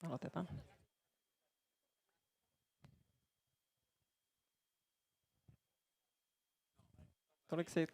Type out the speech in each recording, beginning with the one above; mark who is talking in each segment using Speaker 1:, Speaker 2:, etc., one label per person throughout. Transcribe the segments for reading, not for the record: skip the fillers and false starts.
Speaker 1: Aloitetaan. Tuliko siitä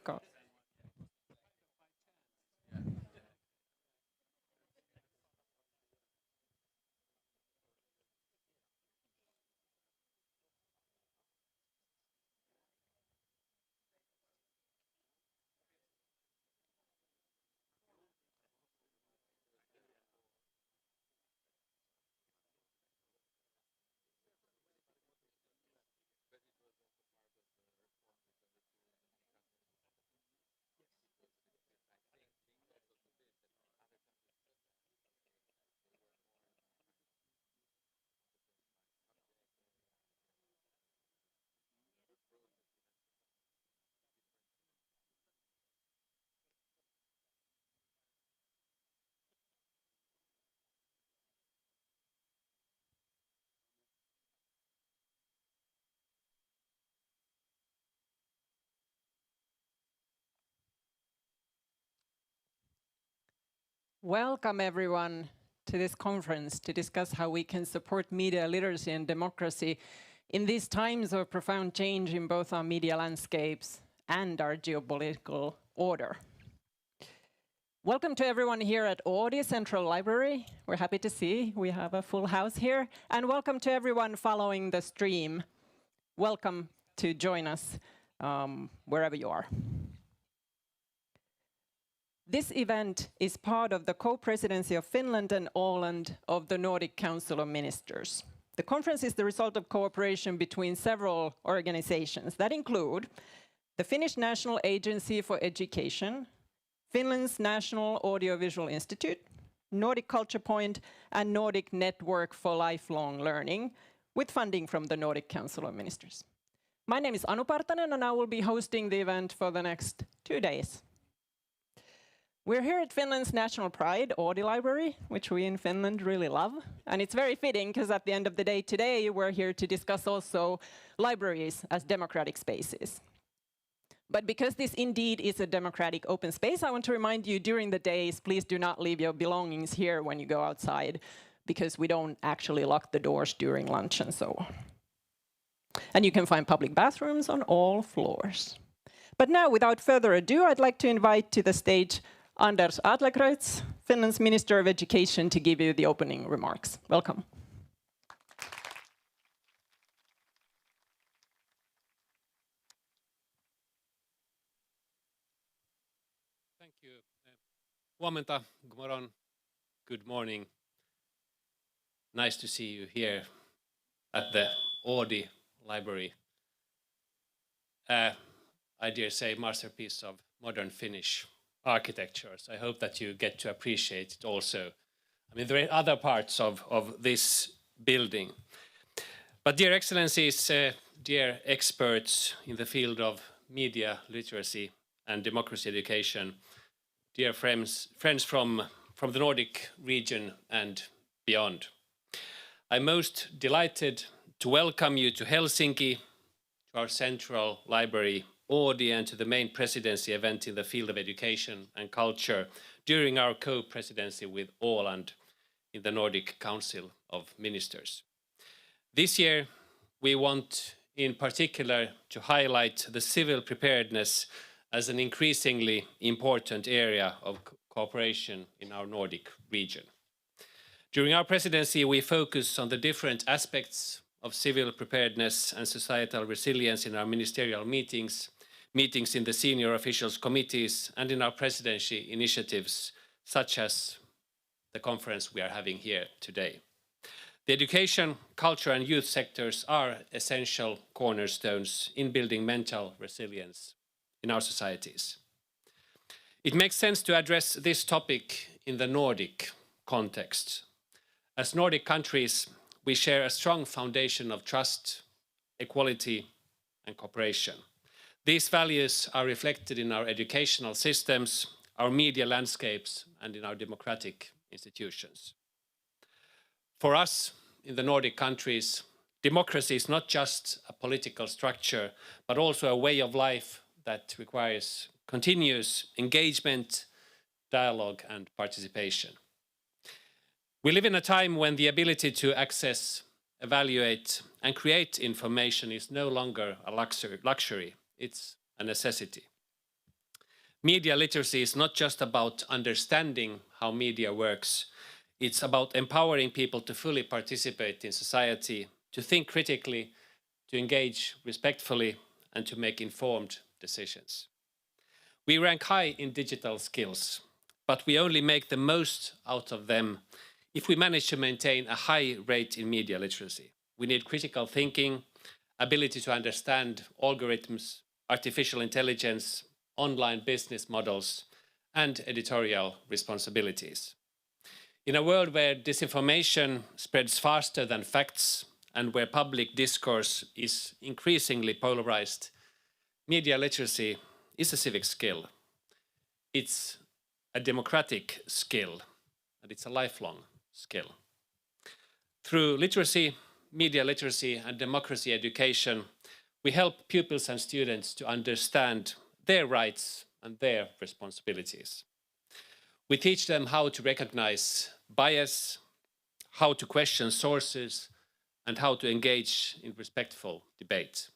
Speaker 1: Welcome everyone to this conference to discuss how we can support media literacy and democracy in these times of profound change in both our media landscapes and our geopolitical order. Welcome to everyone here at Audi Central Library. We're happy to see we have a full house here. And welcome to everyone following the stream. Welcome to join us wherever you are. This event is part of the co-presidency of Finland and Åland of the Nordic Council of Ministers. The conference is the result of cooperation between several organizations that include the Finnish National Agency for Education, Finland's National Audiovisual Institute, Nordic Culture Point, and Nordic Network for Lifelong Learning, with funding from the Nordic Council of Ministers. My name is Anu Partanen, and I will be hosting the event for the next 2 days. We're here at Finland's national pride, Audi Library, which we in Finland really love. And it's very fitting because at the end of the day today, we're here to discuss also libraries as democratic spaces. But because this indeed is a democratic open space, I want to remind you during the days, please do not leave your belongings here when you go outside, because we don't actually lock the doors during lunch and so on. And you can find public bathrooms on all floors. But now, without further ado, I'd like to invite to the stage Anders Adlercreutz, Finland's Minister of Education, to give you the opening remarks. Welcome.
Speaker 2: Thank you. Huomenta, godmorgon, good morning. Nice to see you here at the Audi Library. I dare say masterpiece of modern Finnish architectures. I hope that you get to appreciate it also. I mean, there are other parts of this building. But dear Excellencies, dear experts in the field of media literacy and democracy education, dear friends from the Nordic region and beyond, I'm most delighted to welcome you to Helsinki, to our central library, Audi, and to the main presidency event in the field of education and culture during our co-presidency with Åland in the Nordic Council of Ministers. This year, we want in particular to highlight the civil preparedness as an increasingly important area of cooperation in our Nordic region. During our presidency, we focus on the different aspects of civil preparedness and societal resilience in our ministerial meetings in the senior officials committees, and in our presidency initiatives, such as the conference we are having here today. The education, culture and youth sectors are essential cornerstones in building mental resilience in our societies. It makes sense to address this topic in the Nordic context. As Nordic countries, we share a strong foundation of trust, equality and cooperation. These values are reflected in our educational systems, our media landscapes, and in our democratic institutions. For us, in the Nordic countries, democracy is not just a political structure, but also a way of life that requires continuous engagement, dialogue, and participation. We live in a time when the ability to access, evaluate, and create information is no longer a luxury, it's a necessity. Media literacy is not just about understanding how media works, it's about empowering people to fully participate in society, to think critically, to engage respectfully, and to make informed decisions. We rank high in digital skills, but we only make the most out of them if we manage to maintain a high rate in media literacy. We need critical thinking, ability to understand algorithms, artificial intelligence, online business models, and editorial responsibilities. In a world where disinformation spreads faster than facts and where public discourse is increasingly polarized, media literacy is a civic skill. It's a democratic skill, and it's a lifelong skill. Through literacy, media literacy, and democracy education, we help pupils and students to understand their rights and their responsibilities. We teach them how to recognize bias, how to question sources, and how to engage in respectful debate.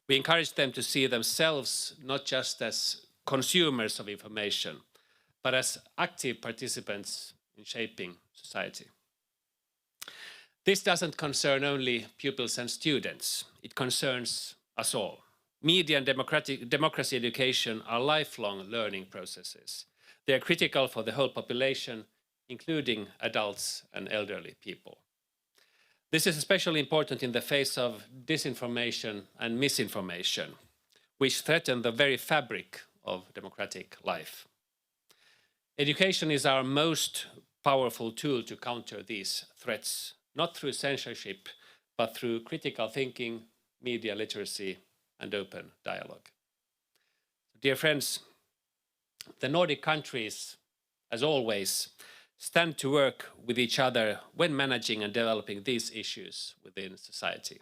Speaker 2: We encourage them to see themselves not just as consumers of information, but as active participants in shaping society. This doesn't concern only pupils and students, it concerns us all. Media and democracy education are lifelong learning processes. They are critical for the whole population, including adults and elderly people. This is especially important in the face of disinformation and misinformation, which threaten the very fabric of democratic life. Education is our most powerful tool to counter these threats, not through censorship, but through critical thinking, media literacy, and open dialogue. Dear friends, the Nordic countries, as always, stand to work with each other when managing and developing these issues within society.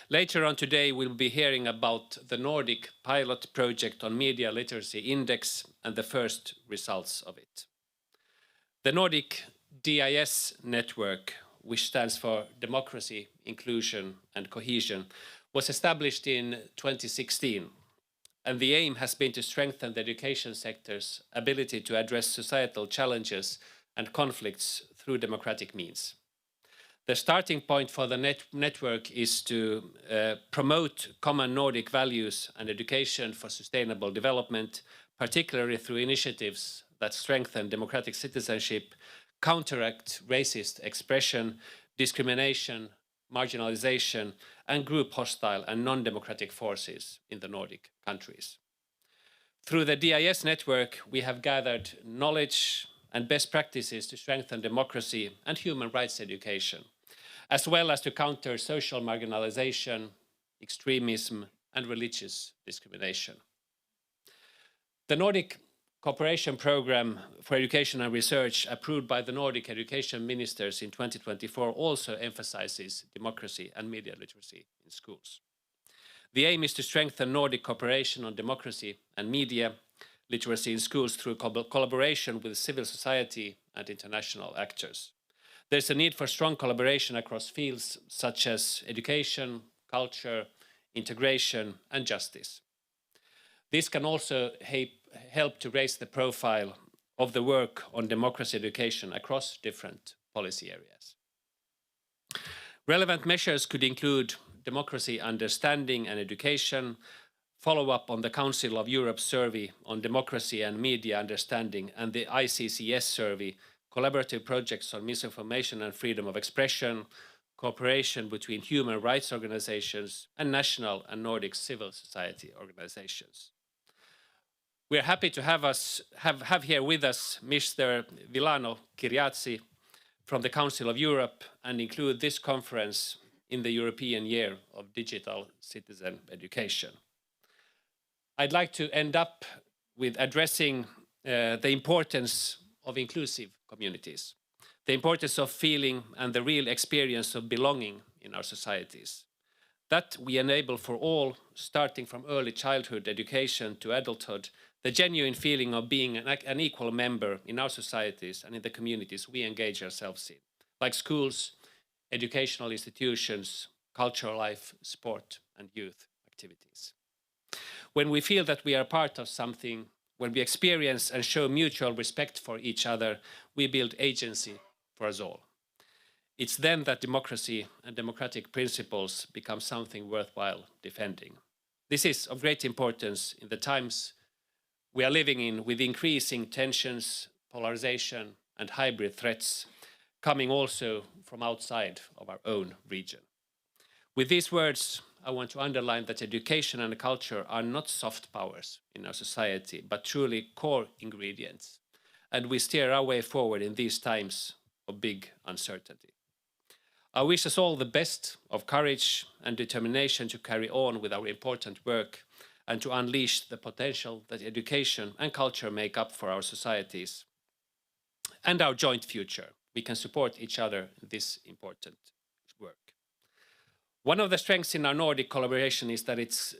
Speaker 2: Later on today, we'll be hearing about the Nordic pilot project on media literacy index and the first results of it. The Nordic DIS network, which stands for Democracy, Inclusion and Cohesion, was established in 2016, and the aim has been to strengthen the education sector's ability to address societal challenges and conflicts through democratic means. The starting point for the network is to promote common Nordic values and education for sustainable development, particularly through initiatives that strengthen democratic citizenship, counteract racist expression, discrimination, marginalization, and group hostile and non-democratic forces in the Nordic countries. Through the DIS network, we have gathered knowledge and best practices to strengthen democracy and human rights education, as well as to counter social marginalization, extremism, and religious discrimination. The Nordic Cooperation Programme for Education and Research, approved by the Nordic education ministers in 2024, also emphasizes democracy and media literacy in schools. The aim is to strengthen Nordic cooperation on democracy and media literacy in schools through collaboration with civil society and international actors. There's a need for strong collaboration across fields such as education, culture, integration, and justice. This can also help to raise the profile of the work on democracy education across different policy areas. Relevant measures could include democracy understanding and education, follow-up on the Council of Europe survey on democracy and media understanding, and the ICCS survey, collaborative projects on misinformation and freedom of expression, cooperation between human rights organizations, and national and Nordic civil society organizations. We are happy to have here with us Mr. Villano Kyriazi from the Council of Europe and include this conference in the European Year of Digital Citizen Education. I'd like to end up with addressing the importance of inclusive communities, the importance of feeling and the real experience of belonging in our societies. That we enable for all, starting from early childhood education to adulthood, the genuine feeling of being an equal member in our societies and in the communities we engage ourselves in. like schools, educational institutions, cultural life, sport, and youth activities. When we feel that we are part of something, when we experience and show mutual respect for each other, we build agency for us all. It's then that democracy and democratic principles become something worthwhile defending. This is of great importance in the times we are living in, with increasing tensions, polarization, and hybrid threats coming also from outside of our own region. With these words, I want to underline that education and culture are not soft powers in our society, but truly core ingredients. And we steer our way forward in these times of big uncertainty. I wish us all the best of courage and determination to carry on with our important work and to unleash the potential that education and culture make up for our societies and our joint future. We can support each other in this important work. One of the strengths in our Nordic collaboration is that it's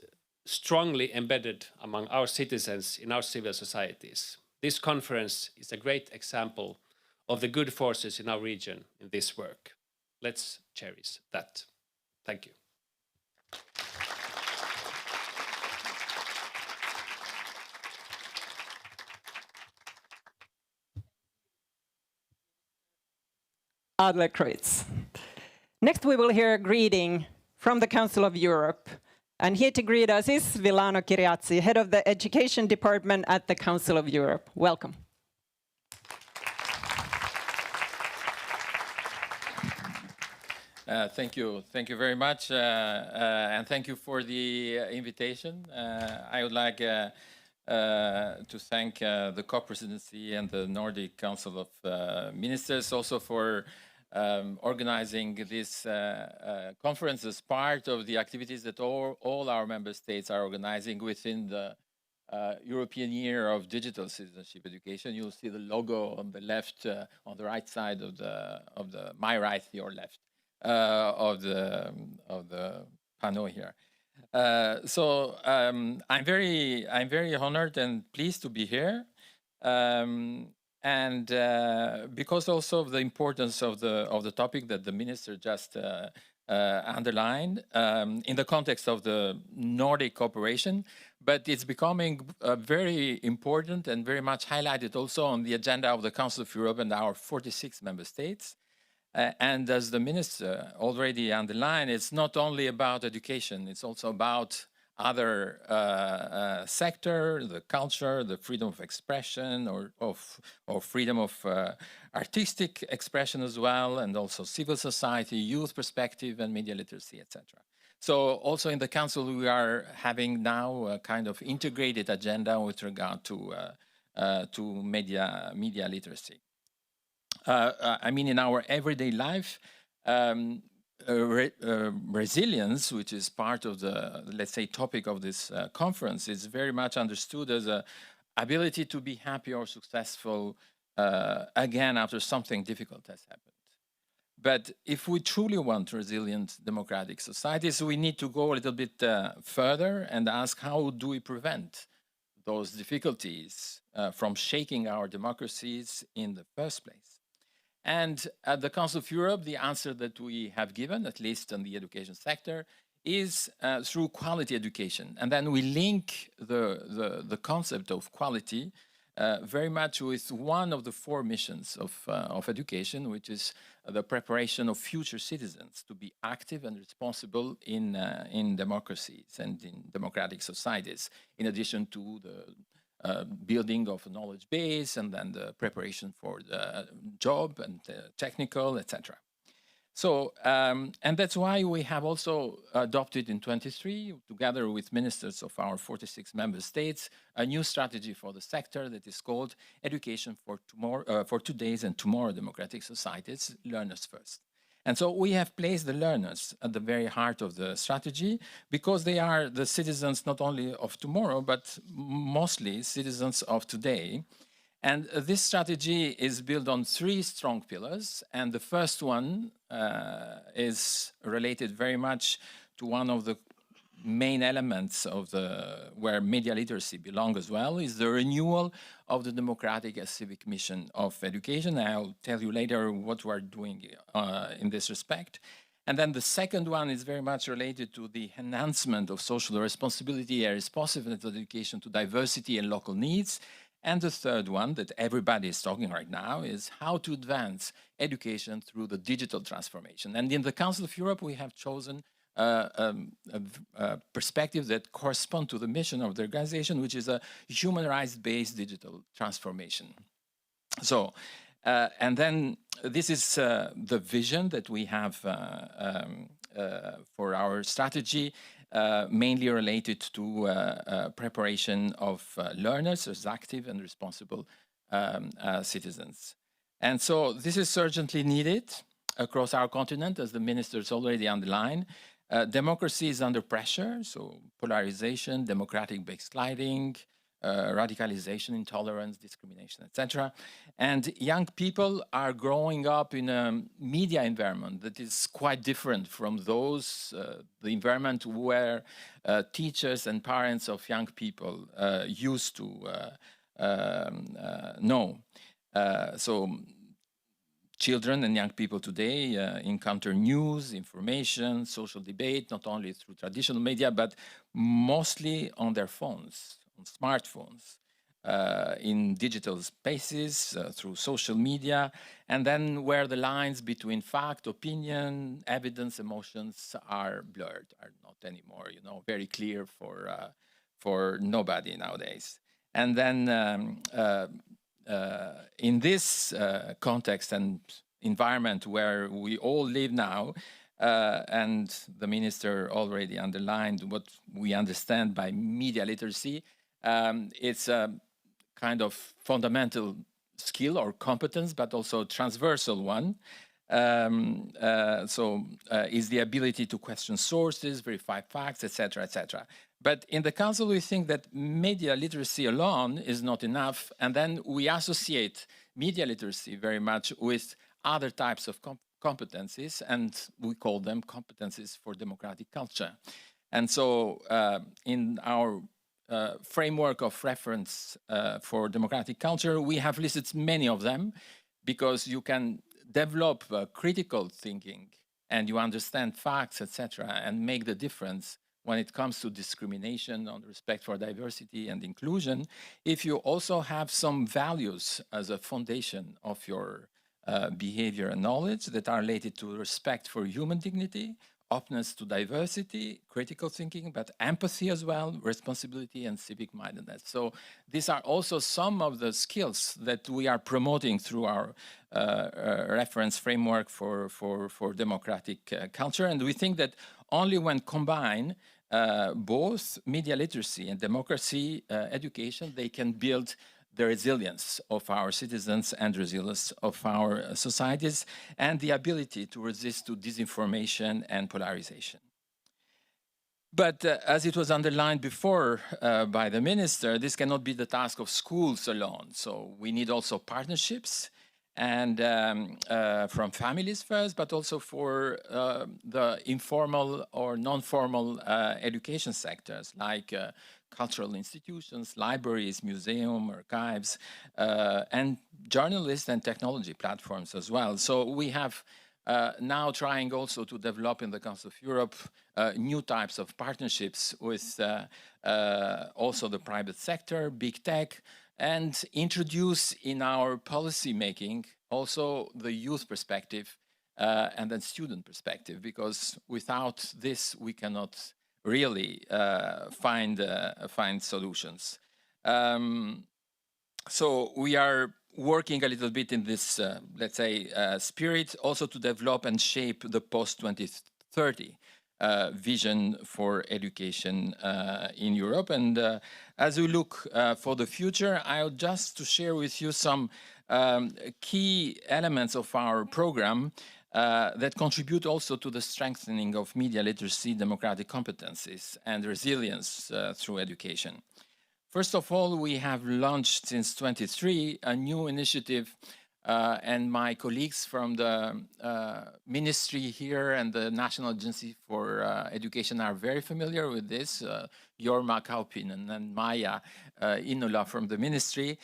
Speaker 2: strongly embedded among our citizens in our civil societies. This conference is a great example of the good forces in our region in this work. Let's cherish that. Thank you.
Speaker 1: Adlercreutz. Next, we will hear a greeting from the Council of Europe. And here to greet us is Villano Kyriazzi, head of the Education Department at the Council of Europe. Welcome.
Speaker 3: Thank you very much, and thank you for the invitation. I would like to thank the co-presidency and the Nordic Council of Ministers also for organizing this conference as part of the activities that all our member states are organizing within the European Year of Digital Citizenship Education. You'll see the logo on the left, on the right side of the my right, your left. Of the panel here. So I'm very honored and pleased to be here, and because also of the importance of the topic that the minister just underlined in the context of the Nordic cooperation, but it's becoming very important and very much highlighted also on the agenda of the Council of Europe and our 46 member states. And as the minister already underlined, it's not only about education, it's also about other sector, the culture, the freedom of expression or freedom of artistic expression as well, and also civil society, youth perspective and media literacy, etc. So also in the council, we are having now a kind of integrated agenda with regard to media literacy. I mean, in our everyday life, resilience, which is part of the, let's say, topic of this conference, is very much understood as an ability to be happy or successful again after something difficult has happened. But if we truly want resilient democratic societies, we need to go a little bit further and ask, how do we prevent those difficulties from shaking our democracies in the first place? And at the Council of Europe, the answer that we have given, at least in the education sector, is through quality education. And then we link the concept of quality very much with one of the four missions of education, which is the preparation of future citizens to be active and responsible in democracies and in democratic societies, in addition to the building of a knowledge base and then the preparation for the job and technical, etc. So, and that's why we have also adopted in 23, together with ministers of our 46 member states, a new strategy for the sector that is called Education for Tomorrow, for Today's and Tomorrow Democratic Societies, Learners First. And so we have placed the learners at the very heart of the strategy because they are the citizens not only of tomorrow, but mostly citizens of today. And this strategy is built on three strong pillars. And the first one is related very much to one of the main elements of where media literacy belong as well is the renewal of the democratic and civic mission of education. I'll tell you later what we're doing in this respect. And then the second one is very much related to the enhancement of social responsibility and responsiveness of education to diversity and local needs. And the third one that everybody is talking right now is how to advance education through the digital transformation. And in the Council of Europe, we have chosen a perspective that corresponds to the mission of the organization, which is a human rights-based digital transformation. So, and then this is the vision that we have for our strategy, mainly related to preparation of learners as active and responsible citizens. And so this is urgently needed across our continent, as the ministers already underlined. Democracy is under pressure, so polarization, democratic backsliding, radicalization, intolerance, discrimination, etc. And young people are growing up in a media environment that is quite different from those, the environment where teachers and parents of young people used to know. So children and young people today encounter news, information, social debate, not only through traditional media, but mostly on their phones, on smartphones, in digital spaces, through social media, and then where the lines between fact, opinion, evidence, emotions are blurred, are not anymore, you know, very clear for nobody nowadays. And then in this context and environment where we all live now, and the minister already underlined what we understand by media literacy, it's a kind of fundamental skill or competence, but also transversal one. Is the ability to question sources, verify facts, etc., etc. But in the Council, we think that media literacy alone is not enough, and then we associate media literacy very much with other types of competencies, and we call them competencies for democratic culture. And so in our framework of reference for democratic culture, we have listed many of them, because you can develop critical thinking and you understand facts, etc., and make the difference when it comes to discrimination, on respect for diversity and inclusion, if you also have some values as a foundation of your behavior and knowledge that are related to respect for human dignity, openness to diversity, critical thinking, but empathy as well, responsibility and civic mindedness. So these are also some of the skills that we are promoting through our reference framework for democratic culture. And we think that only when combined, both media literacy and democracy education, they can build the resilience of our citizens and resilience of our societies, and the ability to resist to disinformation and polarization. But as it was underlined before by the minister, this cannot be the task of schools alone. So we need also partnerships, and from families first, but also for the informal or non-formal education sectors, like cultural institutions, libraries, museums, archives, and journalists and technology platforms as well. So we have now trying also to develop in the Council of Europe new types of partnerships with also the private sector, big tech, and introduce in our policy making also the youth perspective and then student perspective, because without this we cannot really find solutions. So we are working a little bit in this, let's say, spirit, also to develop and shape the post-2030 vision for education in Europe. And as we look for the future, I'll just to share with you some key elements of our program that contribute also to the strengthening of media literacy, democratic competencies, and resilience through education. First of all, we have launched since 23 a new initiative and my colleagues from the ministry here and the National Agency for Education are very familiar with this. Jorma Kaupinen and Maya Inula from the ministry.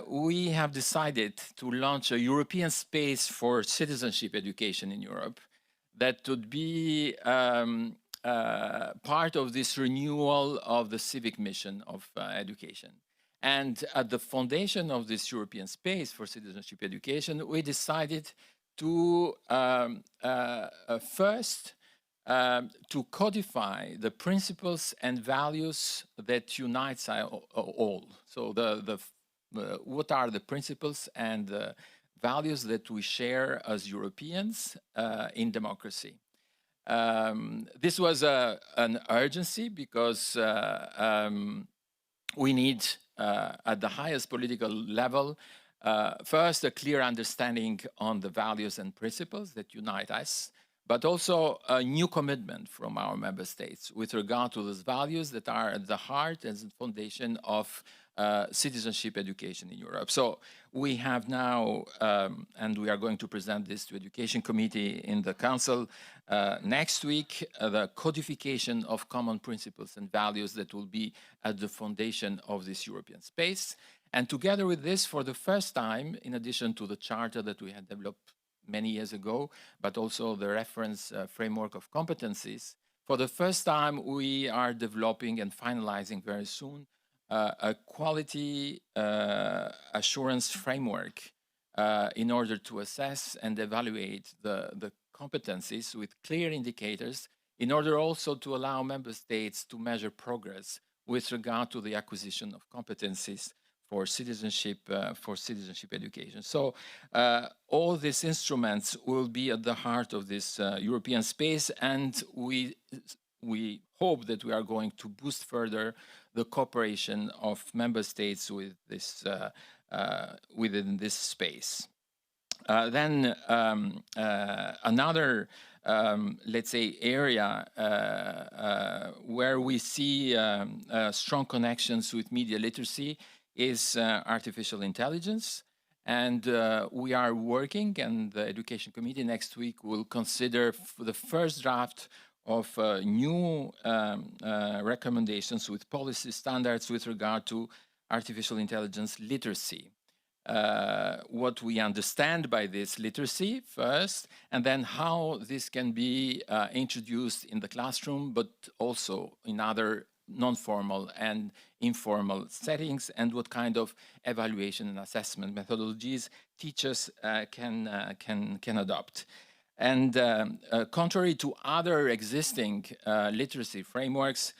Speaker 3: We have decided to launch a European space for citizenship education in Europe that would be part of this renewal of the civic mission of education. And at the foundation of this European space for citizenship education, we decided to first to codify the principles and values that unites all. So what are the principles and the values that we share as Europeans in democracy? This was an urgency because we need at the highest political level, first, a clear understanding on the values and principles that unite us, but also a new commitment from our member states with regard to those values that are at the heart and the foundation of citizenship education in Europe. So we have now, and we are going to present this to Education Committee in the Council next week, the codification of common principles and values that will be at the foundation of this European space. And together with this, for the first time, in addition to the charter that we had developed many years ago, but also the reference framework of competencies, for the first time, we are developing and finalizing very soon a quality assurance framework in order to assess and evaluate the competencies with clear indicators, in order also to allow member states to measure progress with regard to the acquisition of competencies for citizenship education. So all these instruments will be at the heart of this European space, and we hope that we are going to boost further the cooperation of member states with this within this space. Then another, let's say, area where we see strong connections with media literacy is artificial intelligence. And we are working, and the Education Committee next week will consider the first draft of new recommendations with policy standards with regard to artificial intelligence literacy. What we understand by this literacy first, and then how this can be introduced in the classroom, but also in other non-formal and informal settings, and what kind of evaluation and assessment methodologies teachers can adopt. And contrary to other existing literacy frameworks,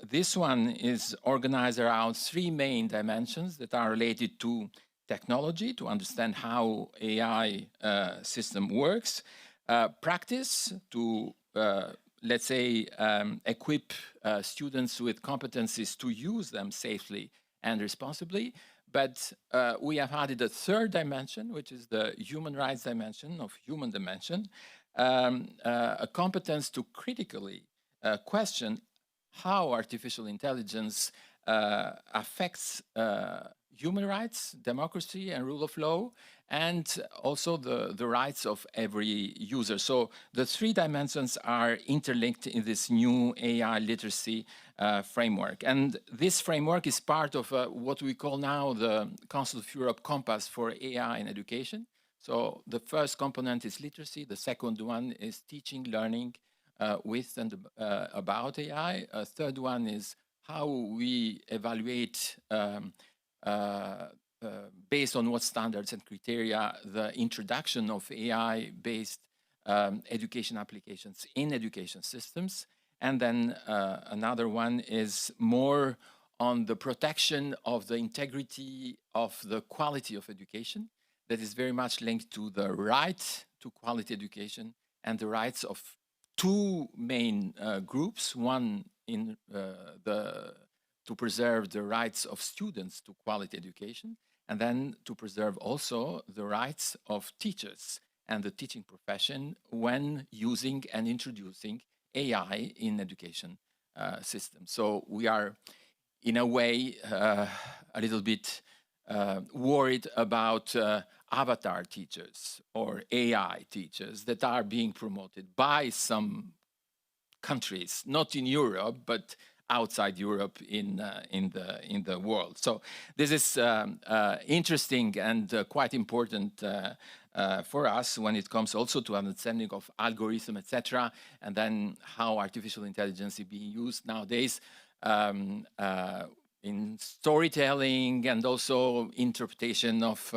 Speaker 3: this one is organized around three main dimensions that are related to technology, to understand how AI system works, practice, to let's say, equip students with competencies to use them safely and responsibly. But we have added a third dimension, which is the human rights dimension of human dimension, a competence to critically question how artificial intelligence affects human rights, democracy, and rule of law, and also the rights of every user. So the three dimensions are interlinked in this new AI literacy framework. And this framework is part of what we call now the Council of Europe Compass for AI in Education. So the first component is literacy. The second one is teaching, learning with and about AI. A third one is how we evaluate based on what standards and criteria the introduction of AI-based education applications in education systems. And then another one is more on the protection of the integrity of the quality of education that is very much linked to the right to quality education and the rights of two main groups, one in to preserve the rights of students to quality education, and then to preserve also the rights of teachers and the teaching profession when using and introducing AI in education systems. So we are, in a way, a little bit worried about avatar teachers or AI teachers that are being promoted by some countries, not in Europe, but outside Europe in the world. So this is interesting and quite important for us when it comes also to understanding of algorithm, etc., and then how artificial intelligence is being used nowadays in storytelling and also interpretation of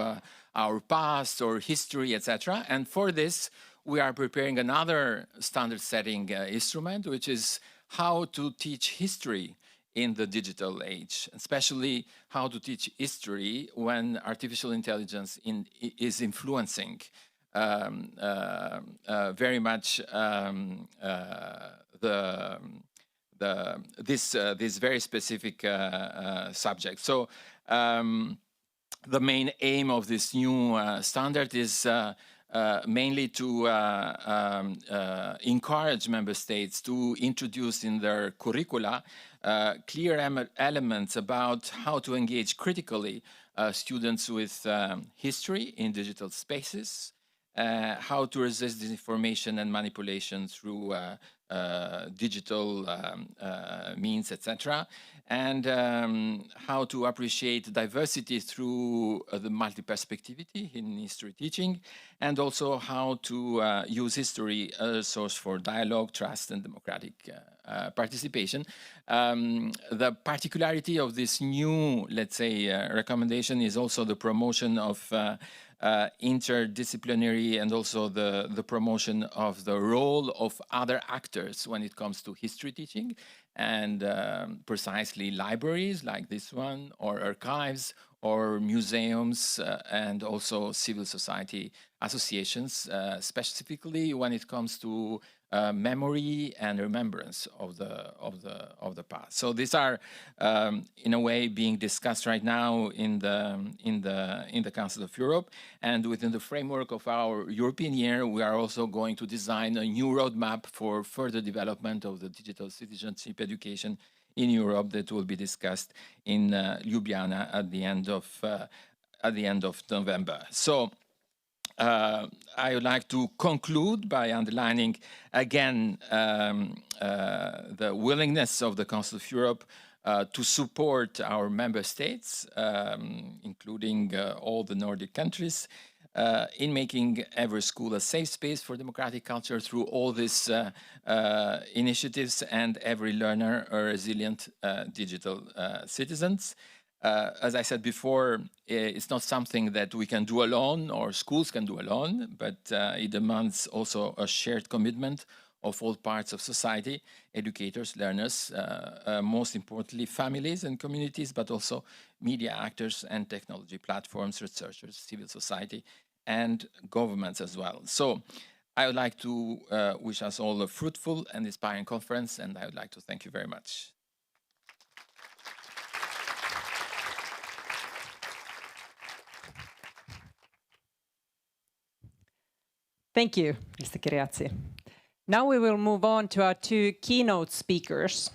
Speaker 3: our past or history, etc. And for this, we are preparing another standard-setting instrument, which is how to teach history in the digital age, especially how to teach history when artificial intelligence is influencing very much this very specific subject. So the main aim of this new standard is mainly to encourage member states to introduce in their curricula clear elements about how to engage critically students with history in digital spaces, how to resist disinformation and manipulation through digital means, etc., and how to appreciate diversity through the multi-perspectivity in history teaching, and also how to use history as a source for dialogue, trust, and democratic participation. The particularity of this new, let's say, recommendation is also the promotion of interdisciplinary and also the promotion of the role of other actors when it comes to history teaching, and precisely libraries like this one, or archives, or museums, and also civil society associations, specifically when it comes to memory and remembrance of the past. So these are, in a way, being discussed right now in the Council of Europe, and within the framework of our European year, we are also going to design a new roadmap for further development of the digital citizenship education in Europe that will be discussed in Ljubljana at the end of November. So I would like to conclude by underlining again the willingness of the Council of Europe to support our member states, including all the Nordic countries, in making every school a safe space for democratic culture through all these initiatives, and every learner a resilient digital citizens. As I said before, it's not something that we can do alone or schools can do alone, but it demands also a shared commitment of all parts of society, educators, learners, most importantly families and communities, but also media actors and technology platforms, researchers, civil society, and governments as well. So I would like to wish us all a fruitful and inspiring conference, and I would like to thank you very much.
Speaker 1: Thank you, Mr. Kyriazzi. Now we will move on to our two keynote speakers.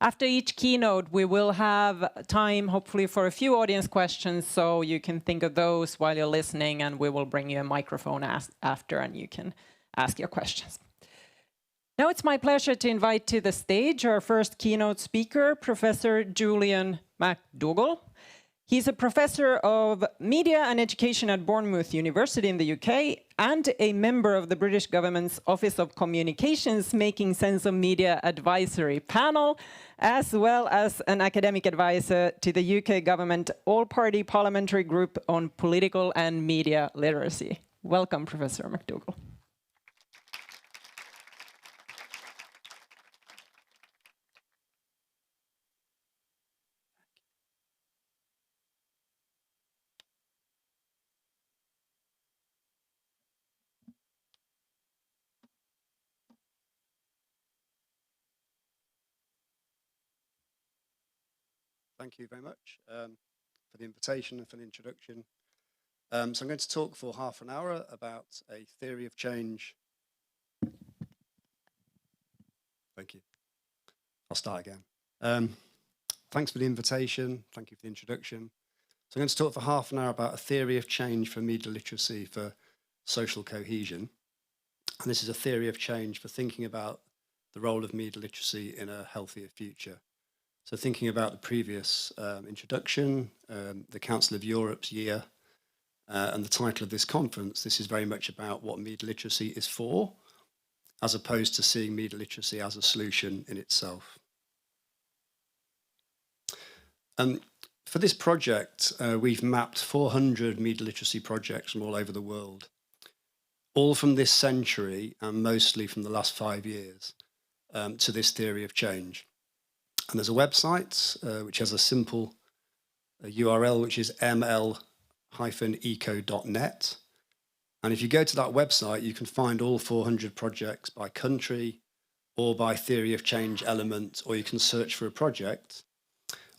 Speaker 1: After each keynote, we will have time, hopefully, for a few audience questions, so you can think of those while you're listening, and we will bring you a microphone after, and you can ask your questions. Now it's my pleasure to invite to the stage our first keynote speaker, Professor Julian McDougall. He's a professor of media and education at Bournemouth University in the UK and a member of the British government's Office of Communications Making Sense of Media Advisory Panel, as well as an academic advisor to the UK government all-party parliamentary group on political and media literacy. Welcome, Professor McDougall.
Speaker 4: Thank you very much for the invitation and for the introduction. So I'm going to talk for half an hour about a theory of change. Thank you. I'll start again. Thanks for the invitation. Thank you for the introduction. So I'm going to talk for half an hour about a theory of change for media literacy for social cohesion. And this is a theory of change for thinking about the role of media literacy in a healthier future. So thinking about the previous introduction, the Council of Europe's year, and the title of this conference, this is very much about what media literacy is for, as opposed to seeing media literacy as a solution in itself. For this project, we've mapped 400 media literacy projects from all over the world, all from this century and mostly from the last 5 years, to this theory of change. And there's a website which has a simple URL, which is ml-eco.net. And if you go to that website, you can find all 400 projects by country or by theory of change element, or you can search for a project,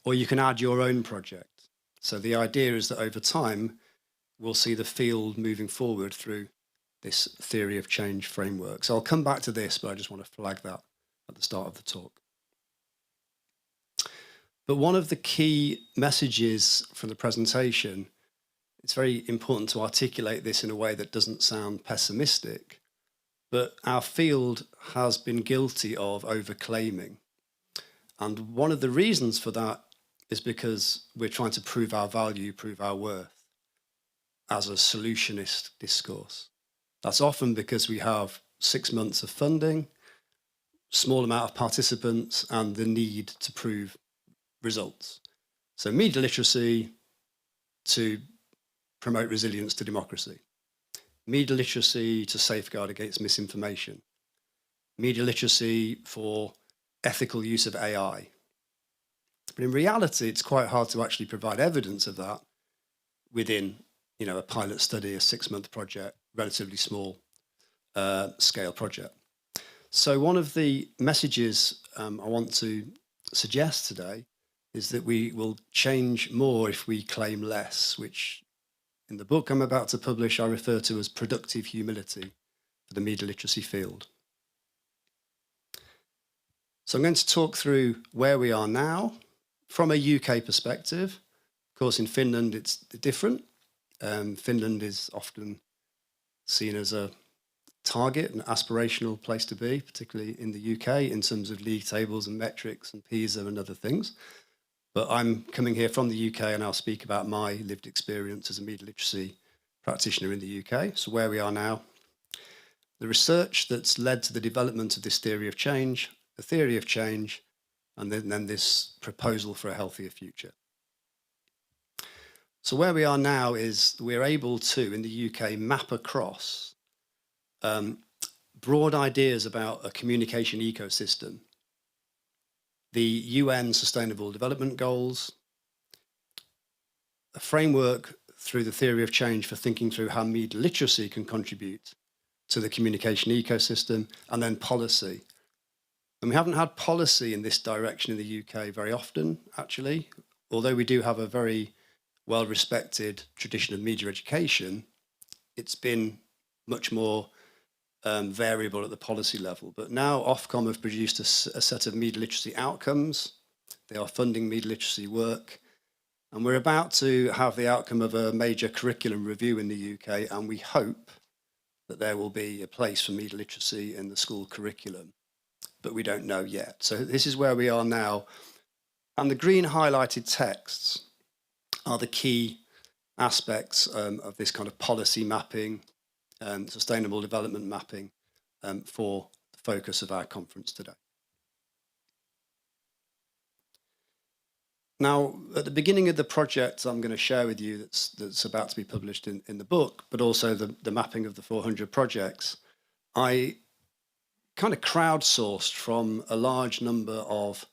Speaker 4: or you can add your own project. So the idea is that over time, we'll see the field moving forward through this theory of change framework. So I'll come back to this, but I just want to flag that at the start of the talk. But one of the key messages from the presentation, it's very important to articulate this in a way that doesn't sound pessimistic, but our field has been guilty of overclaiming. And one of the reasons for that is because we're trying to prove our value, prove our worth as a solutionist discourse. That's often because we have 6 months of funding, small amount of participants, and the need to prove results. So media literacy to promote resilience to democracy. Media literacy to safeguard against misinformation. Media literacy for ethical use of AI. But in reality, it's quite hard to actually provide evidence of that within, a pilot study, a 6-month project, relatively small scale project. So one of the messages I want to suggest today is that we will change more if we claim less, which in the book I'm about to publish, I refer to as productive humility for the media literacy field. So I'm going to talk through where we are now from a UK perspective. Of course, in Finland, it's different. Finland is often seen as a target, an aspirational place to be, particularly in the UK, in terms of league tables and metrics and PISA and other things. But I'm coming here from the UK and I'll speak about my lived experience as a media literacy practitioner in the UK. So where we are now, the research that's led to the development of this theory of change, the theory of change, and then this proposal for a healthier future. So where we are now is we're able to, in the UK, map across broad ideas about a communication ecosystem, the UN Sustainable Development Goals, a framework through the theory of change for thinking through how media literacy can contribute to the communication ecosystem, and then policy. And we haven't had policy in this direction in the UK very often, actually, although we do have a very well-respected tradition of media education. It's been much more variable at the policy level. But now Ofcom have produced a set of media literacy outcomes. They are funding media literacy work. And we're about to have the outcome of a major curriculum review in the UK, and we hope that there will be a place for media literacy in the school curriculum. But we don't know yet. So this is where we are now. And the green highlighted texts are the key aspects of this kind of policy mapping and sustainable development mapping for the focus of our conference today. Now, at the beginning of the project I'm going to share with you that's about to be published in the book, but also the mapping of the 400 projects, I kind of crowdsourced from a large number of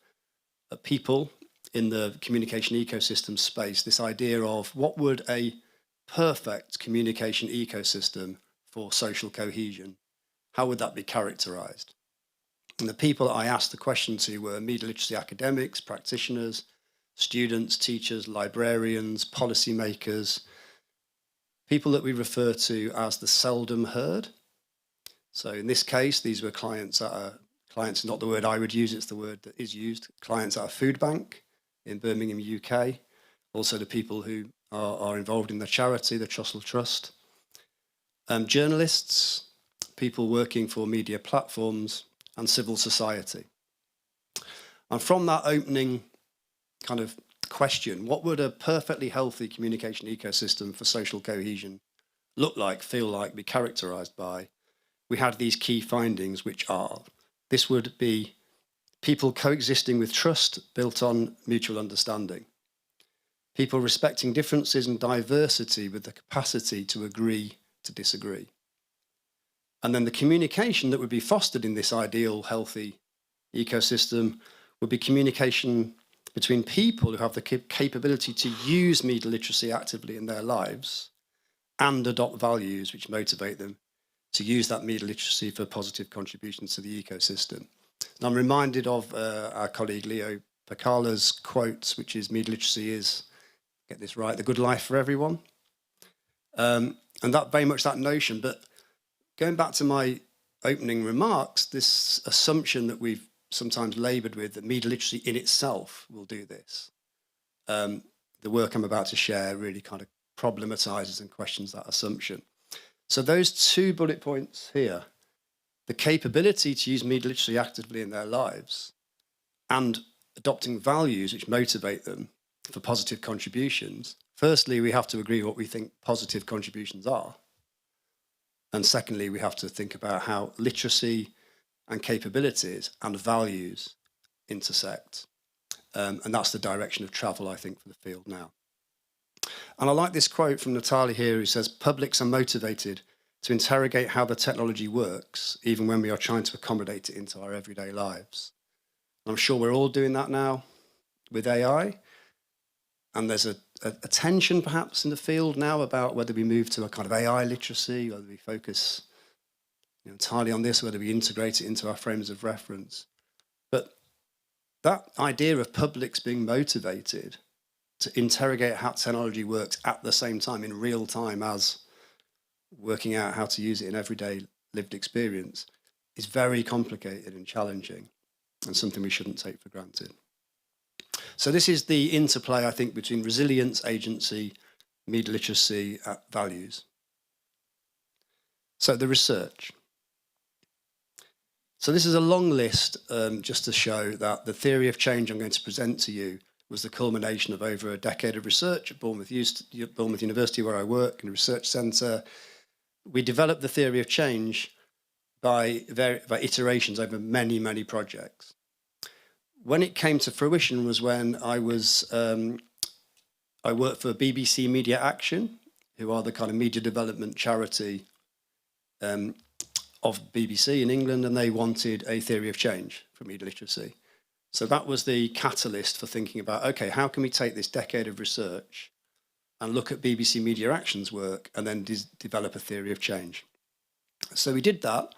Speaker 4: people in the communication ecosystem space this idea of what would a perfect communication ecosystem for social cohesion, how would that be characterized? And the people I asked the question to were media literacy academics, practitioners, students, teachers, librarians, policymakers, people that we refer to as the seldom heard. So in this case, these were clients is not the word I would use, it's the word that is used, clients at a food bank in Birmingham, UK. Also the people who are involved in the charity, the Trussell Trust. Journalists, people working for media platforms, and civil society. And from that opening kind of question, what would a perfectly healthy communication ecosystem for social cohesion look like, feel like, be characterized by? We had these key findings, which are, this would be people coexisting with trust built on mutual understanding. People respecting differences and diversity with the capacity to agree to disagree. And then the communication that would be fostered in this ideal, healthy ecosystem would be communication between people who have the capability to use media literacy actively in their lives and adopt values which motivate them to use that media literacy for positive contributions to the ecosystem. And I'm reminded of our colleague Leo Pacala's quote, which is, media literacy is, get this right, the good life for everyone. And that very much that notion, but going back to my opening remarks, this assumption that we've sometimes laboured with, that media literacy in itself will do this. The work I'm about to share really kind of problematises and questions that assumption. So those 2 bullet points here, the capability to use media literacy actively in their lives and adopting values which motivate them for positive contributions. Firstly, we have to agree what we think positive contributions are. And secondly, we have to think about how literacy and capabilities and values intersect. And that's the direction of travel, I think, for the field now. And I like this quote from Natalia here, who says, publics are motivated to interrogate how the technology works, even when we are trying to accommodate it into our everyday lives. And I'm sure we're all doing that now with AI. And there's a tension perhaps in the field now about whether we move to a kind of AI literacy, whether we focus entirely on this, whether we integrate it into our frames of reference. But that idea of publics being motivated to interrogate how technology works at the same time, in real time, as working out how to use it in everyday lived experience, is very complicated and challenging, and something we shouldn't take for granted. So this is the interplay, I think, between resilience, agency, media literacy, values. So the research. So this is a long list just to show that the theory of change I'm going to present to you was the culmination of over a decade of research at Bournemouth University, where I work, in a research centre. We developed the theory of change by iterations over many, many projects. When it came to fruition was when I worked for BBC Media Action, who are the kind of media development charity of BBC in England, and they wanted a theory of change for media literacy. So that was the catalyst for thinking about, okay, how can we take this decade of research and look at BBC Media Action's work and then develop a theory of change? So we did that.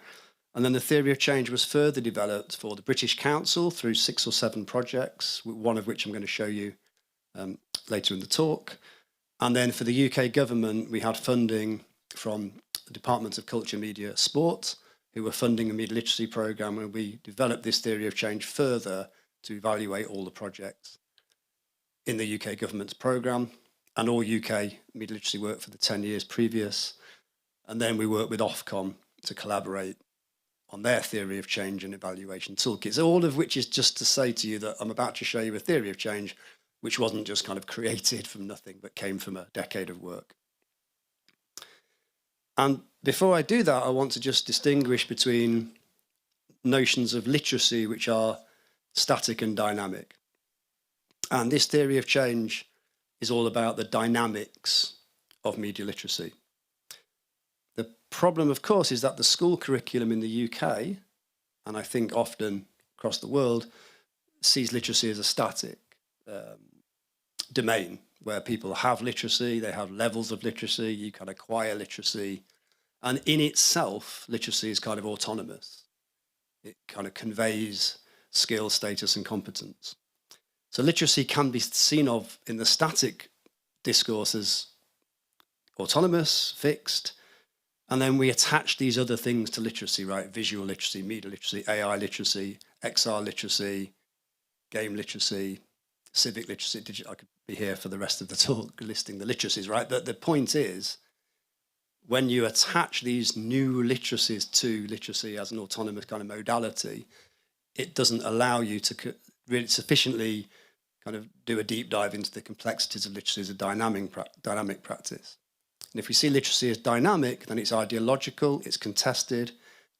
Speaker 4: And then the theory of change was further developed for the British Council through 6 or 7 projects, one of which I'm going to show you later in the talk. And then for the UK government, we had funding from the Department of Culture, Media, Sport, who were funding a media literacy programme, and we developed this theory of change further to evaluate all the projects in the UK government's programme and all UK media literacy work for the 10 years previous. And then we worked with Ofcom to collaborate on their theory of change and evaluation toolkits, all of which is just to say to you that I'm about to show you a theory of change which wasn't just kind of created from nothing, but came from a decade of work. And before I do that, I want to just distinguish between notions of literacy which are static and dynamic. And this theory of change is all about the dynamics of media literacy. The problem, of course, is that the school curriculum in the UK, and I think often across the world, sees literacy as a static domain where people have literacy, they have levels of literacy, you can acquire literacy, and in itself, literacy is kind of autonomous. It kind of conveys skill, status, and competence. So literacy can be seen of in the static discourse as autonomous, fixed, and then we attach these other things to literacy, right? Visual literacy, media literacy, AI literacy, XR literacy, game literacy, civic literacy. I could be here for the rest of the talk listing the literacies, right? The point is, when you attach these new literacies to literacy as an autonomous kind of modality, it doesn't allow you to really sufficiently kind of do a deep dive into the complexities of literacy as a dynamic practice. And if we see literacy as dynamic, then it's ideological, it's contested,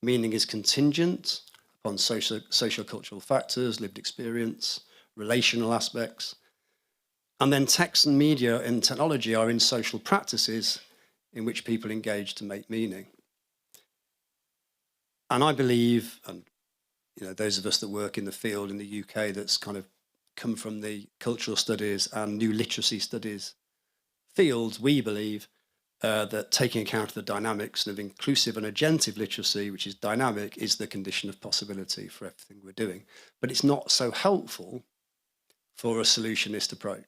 Speaker 4: meaning is contingent upon socio-cultural factors, lived experience, relational aspects. And then text and media and technology are in social practices in which people engage to make meaning. And I believe, and those of us that work in the field in the UK that's kind of come from the cultural studies and new literacy studies fields, we believe that taking account of the dynamics of inclusive and agentive literacy, which is dynamic, is the condition of possibility for everything we're doing. But it's not so helpful for a solutionist approach.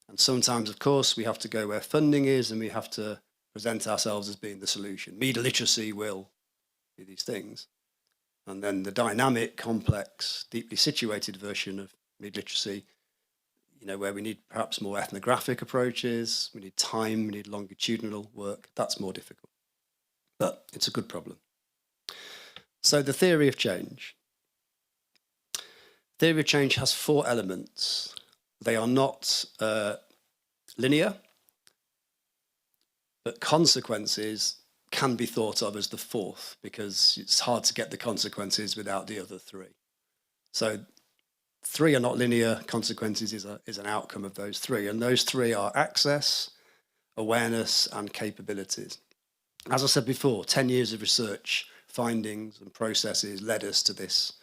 Speaker 4: And sometimes, of course, we have to go where funding is and we have to present ourselves as being the solution. Media literacy will do these things. And then the dynamic, complex, deeply situated version of media literacy, where we need perhaps more ethnographic approaches, we need time, we need longitudinal work, that's more difficult. But it's a good problem. So the theory of change. Theory of change has 4 elements. They are not linear, but consequences can be thought of as the 4th, because it's hard to get the consequences without the other 3. So 3 are not linear, consequences is an outcome of those 3. And those 3 are access, awareness, and capabilities. As I said before, 10 years of research, findings, and processes led us to this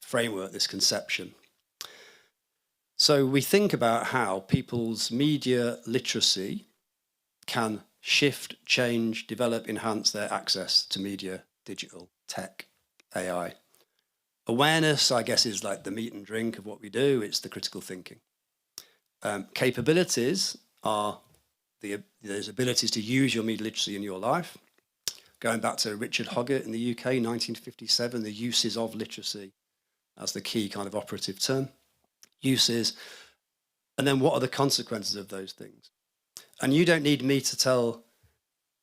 Speaker 4: framework, this conception. So we think about how people's media literacy can shift, change, develop, enhance their access to media, digital, tech, AI. Awareness, I guess, is like the meat and drink of what we do. It's the critical thinking. Capabilities are those abilities to use your media literacy in your life. Going back to Richard Hoggett in the UK, 1957, the uses of literacy as the key kind of operative term. Uses, and then what are the consequences of those things? And you don't need me to tell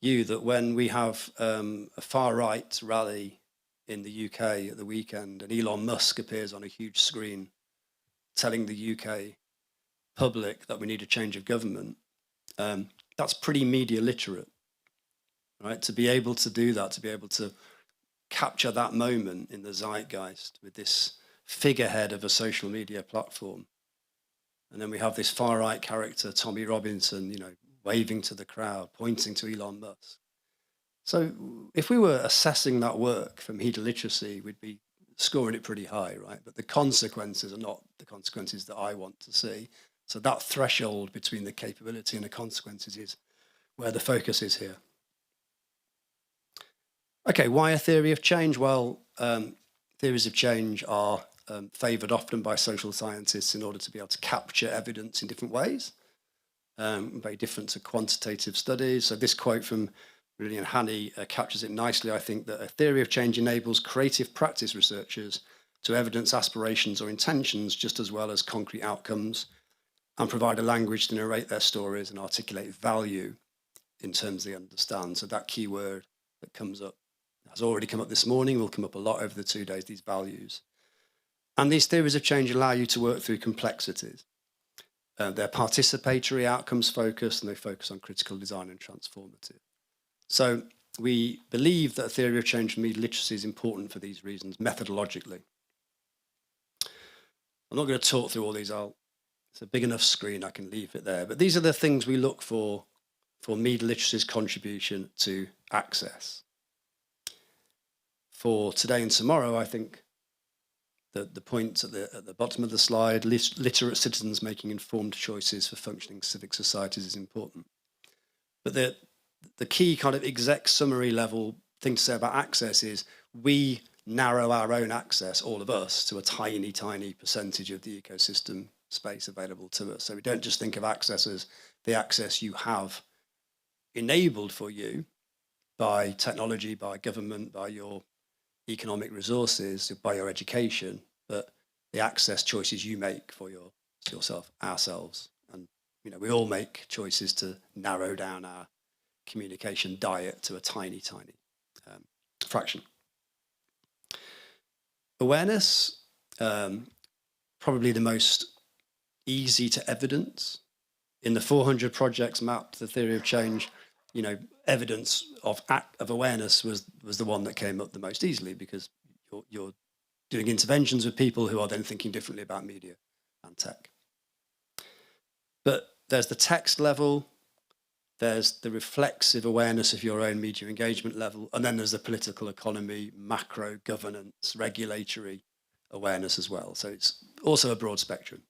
Speaker 4: you that when we have a far-right rally in the UK at the weekend and Elon Musk appears on a huge screen telling the UK public that we need a change of government, that's pretty media literate, right? To be able to do that, to be able to capture that moment in the zeitgeist with this figurehead of a social media platform. And then we have this far-right character, Tommy Robinson, waving to the crowd, pointing to Elon Musk. So if we were assessing that work for media literacy, we'd be scoring it pretty high, right? But the consequences are not the consequences that I want to see. So that threshold between the capability and the consequences is where the focus is here. Okay, why a theory of change? Well, theories of change are favoured often by social scientists in order to be able to capture evidence in different ways, very different to quantitative studies. So this quote from Lillian Haney captures it nicely. I think that a theory of change enables creative practice researchers to evidence aspirations or intentions just as well as concrete outcomes, and provide a language to narrate their stories and articulate value in terms they understand. So that key word that comes up has already come up this morning, will come up a lot over the 2 days, these values. And these theories of change allow you to work through complexities. They're participatory, outcomes focused, and they focus on critical design and transformative. So we believe that a theory of change for media literacy is important for these reasons, methodologically. I'm not going to talk through all these. It's a big enough screen, I can leave it there. But these are the things we look for media literacy's contribution to access. For today and tomorrow, I think the point at the bottom of the slide, literate citizens making informed choices for functioning civic societies, is important. But the key kind of exec summary level thing to say about access is we narrow our own access, all of us, to a tiny, tiny percentage of the ecosystem space available to us. So we don't just think of access as the access you have enabled for you by technology, by government, by your economic resources, by your education, but the access choices you make for your yourself, ourselves. And, we all make choices to narrow down our communication diet to a tiny, tiny fraction. Awareness, probably the most easy to evidence. In the 400 projects mapped the theory of change, evidence of awareness was the one that came up the most easily, because you're doing interventions with people who are then thinking differently about media and tech. But there's the text level, there's the reflexive awareness of your own media engagement level, and then there's the political economy, macro governance, regulatory awareness as well. So it's also a broad spectrum.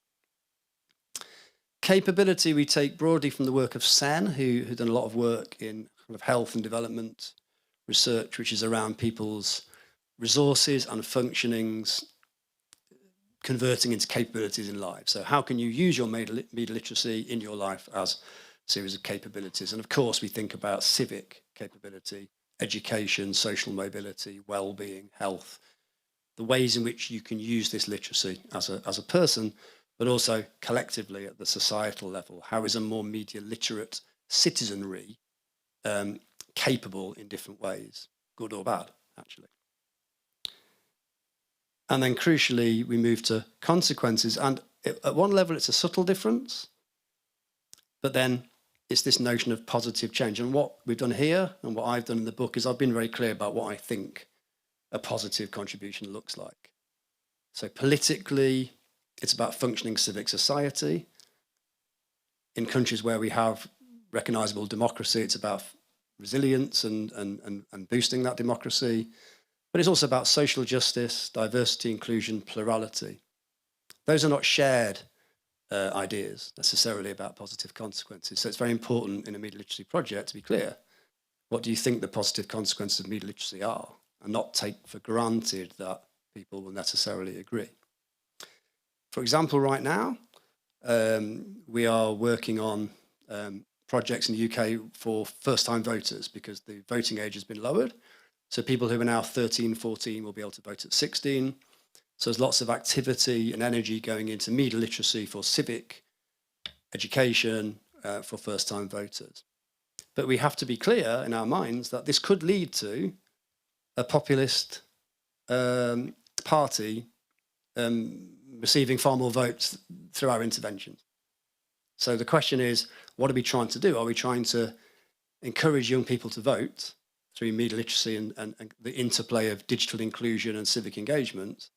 Speaker 4: Capability we take broadly from the work of Sen, who's done a lot of work in kind of health and development research, which is around people's resources and functionings converting into capabilities in life. So how can you use your media literacy in your life as a series of capabilities? And of course, we think about civic capability, education, social mobility, well-being, health, the ways in which you can use this literacy as a person, but also collectively at the societal level. How is a more media literate citizenry capable in different ways, good or bad, actually? And then crucially, we move to consequences. And at one level, it's a subtle difference, but then it's this notion of positive change. And what we've done here and what I've done in the book is I've been very clear about what I think a positive contribution looks like. So politically, it's about functioning civic society. In countries where we have recognizable democracy, it's about resilience and boosting that democracy. But it's also about social justice, diversity, inclusion, plurality. Those are not shared ideas necessarily about positive consequences. So it's very important in a media literacy project to be clear. What do you think the positive consequences of media literacy are? And not take for granted that people will necessarily agree. For example, right now, we are working on projects in the UK for first-time voters because the voting age has been lowered. So people who are now 13, 14 will be able to vote at 16. So there's lots of activity and energy going into media literacy for civic education for first-time voters. But we have to be clear in our minds that this could lead to a populist party receiving far more votes through our interventions. So the question is, what are we trying to do? Are we trying to encourage young people to vote through media literacy and the interplay of digital inclusion and civic engagement?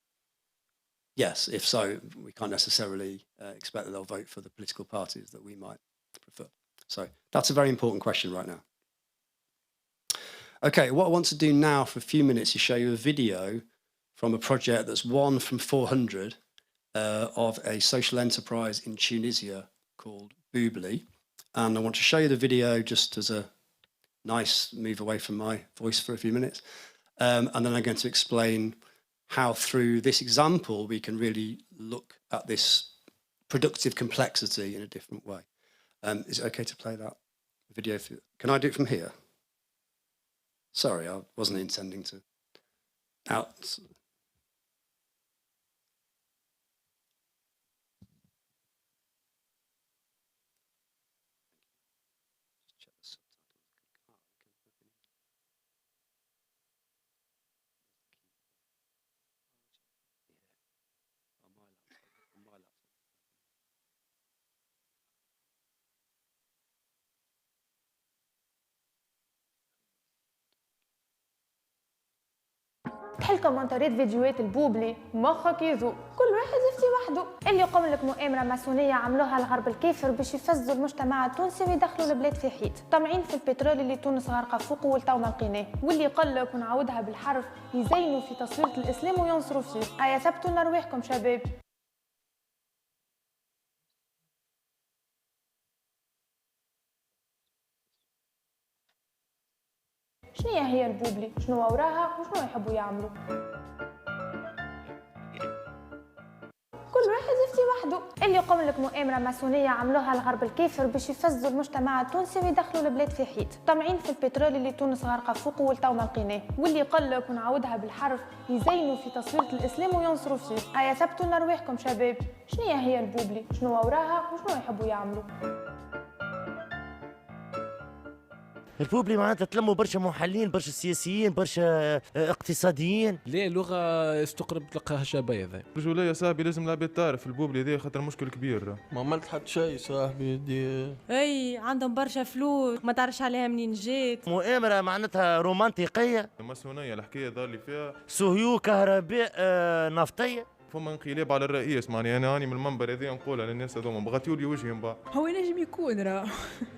Speaker 4: Yes, if so, we can't necessarily expect that they'll vote for the political parties that we might prefer. So that's a very important question right now. Okay, what I want to do now for a few minutes is show you a video from a project that's one from 400 of a social enterprise in Tunisia called Boobly. And I want to show you the video just as a nice move away from my voice for a few minutes. And then I'm going to explain how through this example we can really look at this productive complexity in a different way. Is it okay to play that video? Can I do it from here? Sorry, I wasn't intending to out.
Speaker 5: تحل كومنتاريات فيديوهات البوبلي مخك يذوق كل واحد يفتي وحده. اللي يقوم لك مؤامره ماسونيه عملوها الغرب الكافر باش يفزوا المجتمع التونسي ويدخلوا البلاد في حيط، طامعين في البترول اللي تونس غارقه فوقه ولتو ما لقيناه، واللي يقول لك ونعاودها بالحرف يزينوا في تصويره الاسلام وينصروا فيه. ايا ثبتوا لنا رواحكم شباب. شنو هي البوبلي؟ شنو وراها وشنو يحبوا يعملوا؟ كل واحد يفتي وحده. اللي يقوم لك مؤامرة ماسونية عملوها الغرب الكافر باش يفزوا المجتمع التونسي ويدخلوا البلاد في حيط. طامعين في البترول اللي تونس غارقة فوقه والتو ما لقيناه. واللي يقول لك ونعاودها بالحرف يزينوا في تصوير الإسلام وينصروا فيه. أيا ثبتوا لنا رواحكم شباب. شنو هي البوبلي؟ شنو وراها وشنو يحبوا يعملوا؟
Speaker 6: البوبلي معناتها تلموا برشا محللين، برشا سياسيين، برشا اقتصاديين.
Speaker 7: ليه لغه استقرب تلقاها شباب هذا
Speaker 8: رجولية يا صاحبي، لازم العباد تعرف البوبلي ذي خاطر مشكل كبير.
Speaker 9: ما عملت حتى شيء صاحبي دي.
Speaker 10: اي عندهم برشا فلوس ما تعرفش عليها منين جات.
Speaker 6: مؤامرة معناتها رومانطيقية،
Speaker 8: الماسونية الحكاية ضالي فيها
Speaker 6: سهيو كهرباء نفطية.
Speaker 8: فما انقلاب على الرئيس، معني انا هاني من المنبر هذا نقولها للناس هذوما بغاتيو لي وجههم بقى.
Speaker 11: هو ينجم يكون راه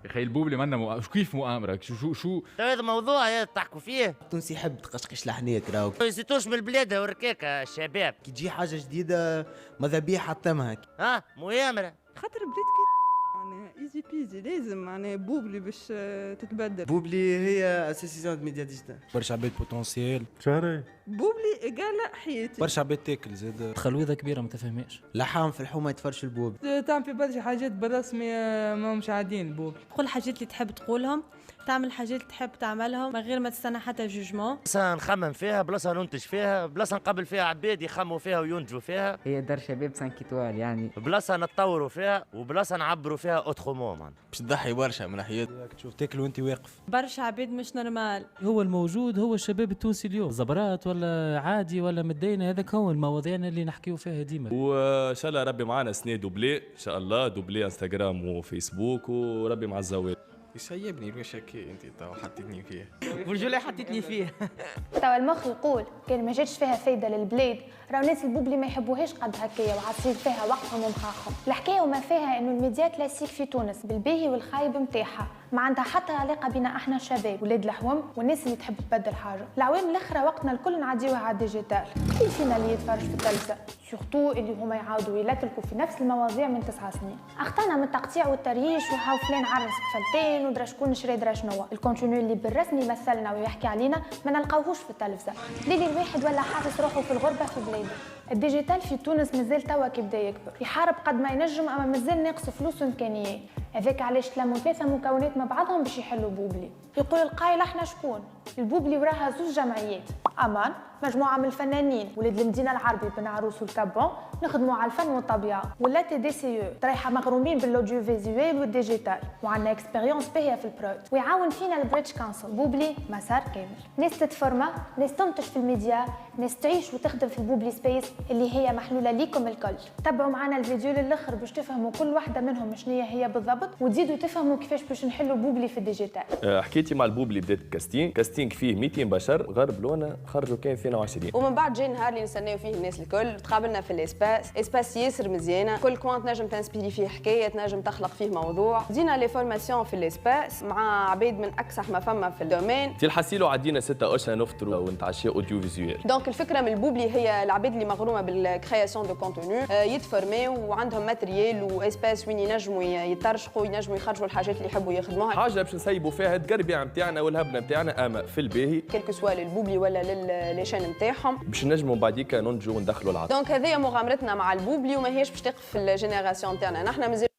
Speaker 12: يا اخي البوبلي منا كيف مؤامره شو
Speaker 6: هذا موضوع تحكوا فيه.
Speaker 9: التونسي يحب تقشقش لحنيك راهو.
Speaker 6: ما يزيتوش من البلاد وركاكة الشباب.
Speaker 9: كي تجي حاجه جديده ماذا بيا حطمها.
Speaker 6: مؤامرة
Speaker 11: خاطر بلاد معناها ايزي بيزي لازم معناها بوبلي باش تتبدل.
Speaker 9: بوبلي هي اساسيزون ميديا ديجيتال.
Speaker 7: برشا عباد بوتنسيال.
Speaker 8: شهري
Speaker 11: بوبلي قال حياتي.
Speaker 7: برشا عباد تاكل زاد
Speaker 12: تخلويضه كبيره ما تفهميش.
Speaker 9: لحام في الحومه يتفرش البوب.
Speaker 11: تعمل في برشا حاجات بالرسمي ما مش عاديين البوبلي.
Speaker 10: تقول الحاجات اللي تحب تقولهم، تعمل حاجات اللي تحب تعملهم من غير ما تستنى حتى جوجمون.
Speaker 6: بلاصة نخمم فيها، بلاصة ننتج فيها، بلاصة نقبل فيها عباد يخموا فيها وينتجوا فيها.
Speaker 13: هي دار شباب 5 إيطوال يعني.
Speaker 6: بلاصة نتطوروا فيها وبلاصة نعبروا فيها اوترومون.
Speaker 9: باش تضحي برشا من ناحية.
Speaker 7: تشوف تاكل وانت واقف.
Speaker 10: برشا عباد مش نورمال.
Speaker 12: هو الموجود هو الشباب التونسي اليوم، زبرات ولا عادي ولا مدينه، هذاك هو المواضيع اللي نحكيو فيها ديما.
Speaker 14: وان شاء الله ربي معنا سنه دوبلي ان شاء الله، دوبلي انستغرام وفيسبوك، وربي مع الزوال.
Speaker 9: يسيبني واش هكا انت تو حطيتني فيه.
Speaker 13: والجولة حطيتني فيه.
Speaker 5: توا المخ يقول كان ما جاتش فيها فايده للبلاد راهو ناس البوبلي ما يحبوهاش قد هكايا وعصير فيها وقتهم ومخاخهم. الحكايه وما فيها انه الميديا كلاسيك في تونس بالباهي والخايب نتاعها ما عندها حتى علاقه بينا احنا الشباب ولاد الحوم والناس اللي تحب تبدل حاجه. العوام الاخرى وقتنا الكل نعديوها على الديجيتال. كل فينا اللي يتفرج في التلفزه سورتو اللي هما يعاودوا يلتلكوا في نفس المواضيع من 9 سنين. اخطانا من التقطيع والتريش وهاو فلان عرس بفلتين ودرا شكون شري درا شنو. الكونتوني اللي بالرسمي يمثلنا ويحكي علينا ما نلقاوهوش في التلفزه. ليلي الواحد ولا حابس روحه في الغربه في بلاده. الديجيتال في تونس مازال توا كيبدا يكبر، يحارب قد ما ينجم اما مازال ناقص فلوس وامكانيات. هذاك علاش تلموا 3 مكونات مع بعضهم باش يحلوا بوبلي. يقول القايل احنا شكون؟ البوبلي وراها 2 جمعيات، امان مجموعه من الفنانين ولاد المدينه العربي بن عروس والكابون نخدموا على الفن والطبيعه، ولا تي دي سي او رايحه مغرومين بالاوديو فيزيوال والديجيتال وعندنا اكسبيريونس باهيه في البرود. ويعاون فينا البريتش كونسل. بوبلي مسار كامل، ناس تتفرمى، ناس تنتج في الميديا، ناس تعيش وتخدم في البوبلي سبيس اللي هي محلوله ليكم الكل. تابعوا معنا الفيديو للاخر باش تفهموا كل واحده منهم شنو هي بالضبط وتزيدوا تفهموا كيفاش باش نحلوا بوبلي في الديجيتال.
Speaker 14: حكيتي مع البوبلي بدات كاستينغ فيه 200 بشر، غرب لونا خرجوا كان 22.
Speaker 15: ومن بعد جاي نهار اللي نستناو فيه الناس الكل، تقابلنا في الاسباس ياسر مزيانه، كل كوان تنجم تنسبيري فيه حكايه، تنجم تخلق فيه موضوع. دينا لي فورماسيون في الاسباس مع عباد من اكسح ما فما في الدومين.
Speaker 14: تي الحسيلو عدينا 6 اشهر نفطروا ونتعشاو اوديو فيزيوال.
Speaker 15: دونك الفكره من البوبلي هي العباد اللي مغرومه بالكرياسيون دو كونتوني يتفورميو وعندهم ماتريال واسباس وين ينجموا يترشقوا، ينجموا يخرجوا الحاجات اللي يحبوا يخدموها.
Speaker 14: حاجه باش نسيبوا فيها القربيع نتاعنا والهبنه نتاعنا اما في الباهي
Speaker 15: كلكو سوا للبوبلي ولا للشان نتاعهم
Speaker 14: باش نجموا بعديك ننجوا وندخلوا العطاء.
Speaker 15: دونك هذه مغامرتنا مع البوبلي وما هيش باش تقف في الجينيراسيون تاعنا، نحن مازال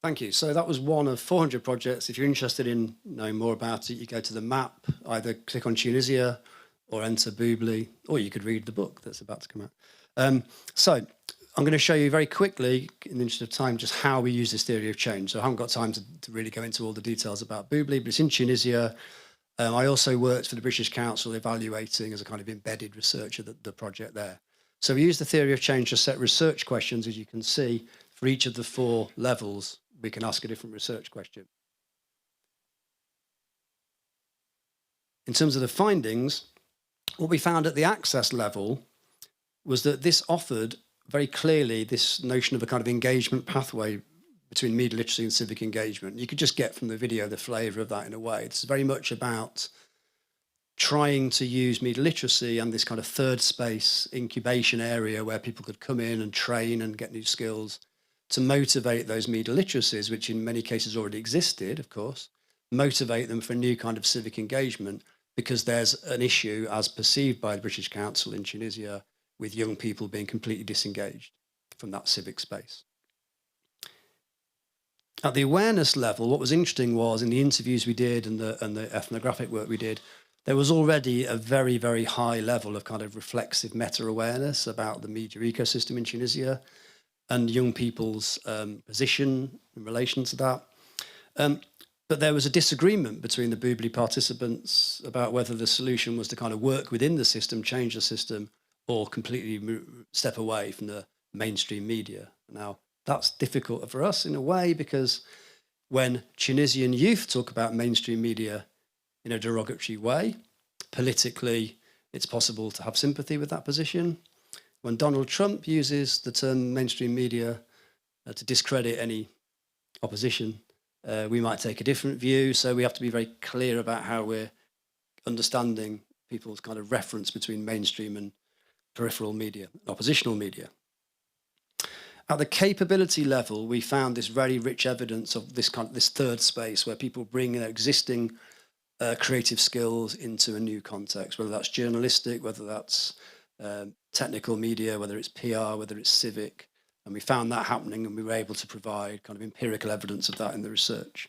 Speaker 4: Thank you. So that was one of 400 projects. If you're interested in knowing more about it, you go to the map, either click on Tunisia or enter Boobly, or you could read the book that's about to come out. So I'm going to show you very quickly, in the interest of time, just how we use this theory of change. So I haven't got time to really go into all the details about Boobly, but it's in Tunisia. I also worked for the British Council evaluating as a kind of embedded researcher the project there. So we use the theory of change to set research questions, as you can see, for each of the 4 levels. We can ask a different research question. In terms of the findings, what we found at the access level was that this offered very clearly this notion of a kind of engagement pathway between media literacy and civic engagement. You could just get from the video the flavour of that in a way. This is very much about trying to use media literacy and this kind of third space incubation area where people could come in and train and get new skills to motivate those media literacies, which in many cases already existed, of course, motivate them for a new kind of civic engagement, because there's an issue as perceived by the British Council in Tunisia with young people being completely disengaged from that civic space. At the awareness level, what was interesting was in the interviews we did and the ethnographic work we did, there was already a very, very high level of kind of reflexive meta-awareness about the media ecosystem in Tunisia and young people's position in relation to that. But there was a disagreement between the Boobly participants about whether the solution was to kind of work within the system, change the system, or completely step away from the mainstream media. Now, that's difficult for us in a way, because when Tunisian youth talk about mainstream media in a derogatory way, politically, it's possible to have sympathy with that position. When Donald Trump uses the term mainstream media to discredit any opposition, we might take a different view. So we have to be very clear about how we're understanding people's kind of reference between mainstream and peripheral media, oppositional media. At the capability level, we found this very rich evidence of this third space where people bring their existing creative skills into a new context, whether that's journalistic, whether that's technical media, whether it's PR, whether it's civic. And we found that happening, and we were able to provide kind of empirical evidence of that in the research.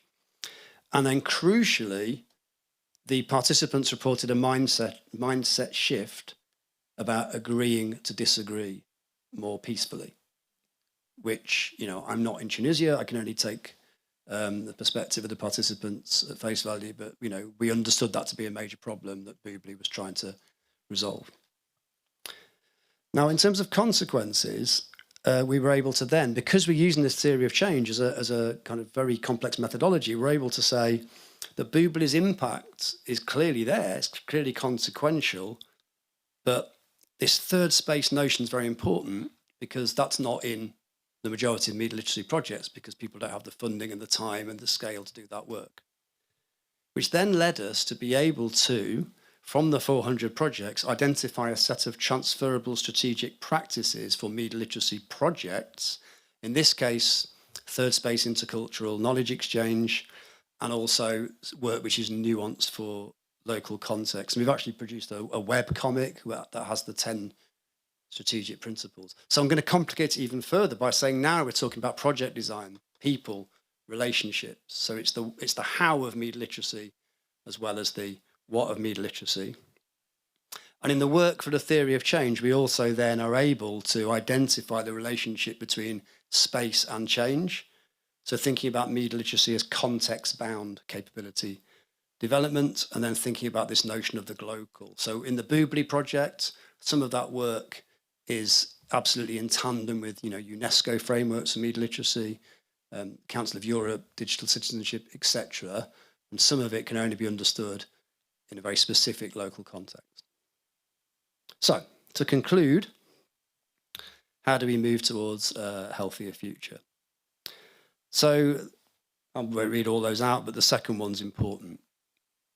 Speaker 4: And then crucially, the participants reported a mindset shift about agreeing to disagree more peacefully, which, you know, I'm not in Tunisia, I can only take the perspective of the participants at face value, but, you know, we understood that to be a major problem that Boobly was trying to resolve. Now, in terms of consequences, we were able to then, because we're using this theory of change as a kind of very complex methodology, we're able to say that Boobly's impact is clearly there, it's clearly consequential, but this third space notion is very important because that's not in the majority of media literacy projects, because people don't have the funding and the time and the scale to do that work. Which then led us to be able to, from the 400 projects, identify a set of transferable strategic practices for media literacy projects. In this case, third space intercultural knowledge exchange, and also work which is nuanced for local context. And we've actually produced a web comic that has the 10 strategic principles. So I'm going to complicate it even further by saying now we're talking about project design, people, relationships. So it's the how of media literacy as well as the what of media literacy. And in the work for the theory of change, we also then are able to identify the relationship between space and change. So thinking about media literacy as context-bound capability development, and then thinking about this notion of the global. So in the Boobly project, some of that work is absolutely in tandem with, you know, UNESCO frameworks for media literacy, Council of Europe, digital citizenship, etc. And some of it can only be understood in a very specific local context. So, to conclude, how do we move towards a healthier future? So, I won't read all those out, but the second one's important.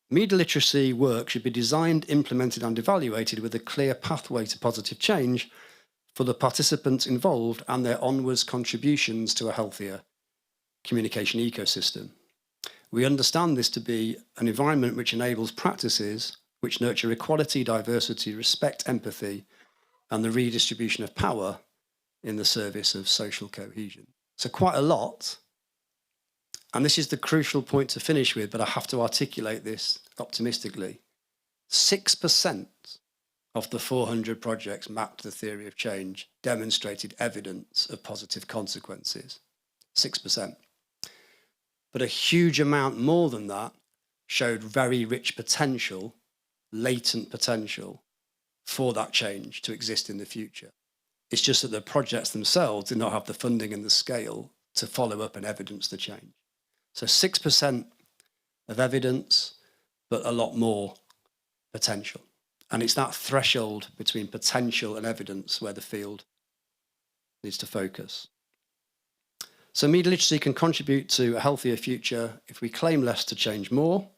Speaker 4: Media literacy work should be designed, implemented and evaluated with a clear pathway to positive change for the participants involved and their onwards contributions to a healthier communication ecosystem. We understand this to be an environment which enables practices which nurture equality, diversity, respect, empathy, and the redistribution of power in the service of social cohesion. So quite a lot. And this is the crucial point to finish with, but I have to articulate this optimistically. 6% of the 400 projects mapped the theory of change demonstrated evidence of positive consequences. 6%. But a huge amount more than that showed very rich potential, latent potential for that change to exist in the future. It's just that the projects themselves did not have the funding and the scale to follow up and evidence the change. So 6% of evidence, but a lot more potential. And it's that threshold between potential and evidence where the field needs to focus. So media literacy can contribute to a healthier future if we claim less to change more,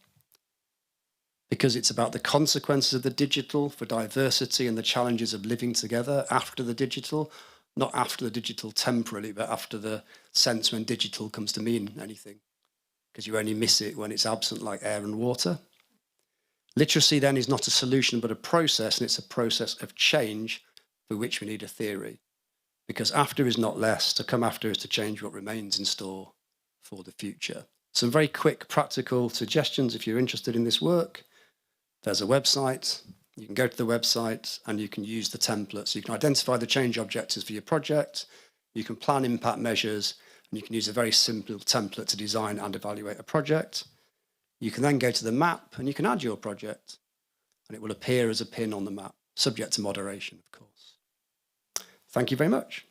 Speaker 4: because it's about the consequences of the digital for diversity and the challenges of living together after the digital, not after the digital temporarily, but after the sense when digital comes to mean anything, because you only miss it when it's absent, like air and water. Literacy then is not a solution, but a process, and it's a process of change for which we need a theory. Because after is not less, to come after is to change what remains in store for the future. Some very quick practical suggestions if you're interested in this work. There's a website. You can go to the website and you can use the templates. You can identify the change objectives for your project. You can plan impact measures, and you can use a very simple template to design and evaluate a project. You can then go to the map and you can add your project, and it will appear as a pin on the map, subject to moderation, of course. Thank you very much.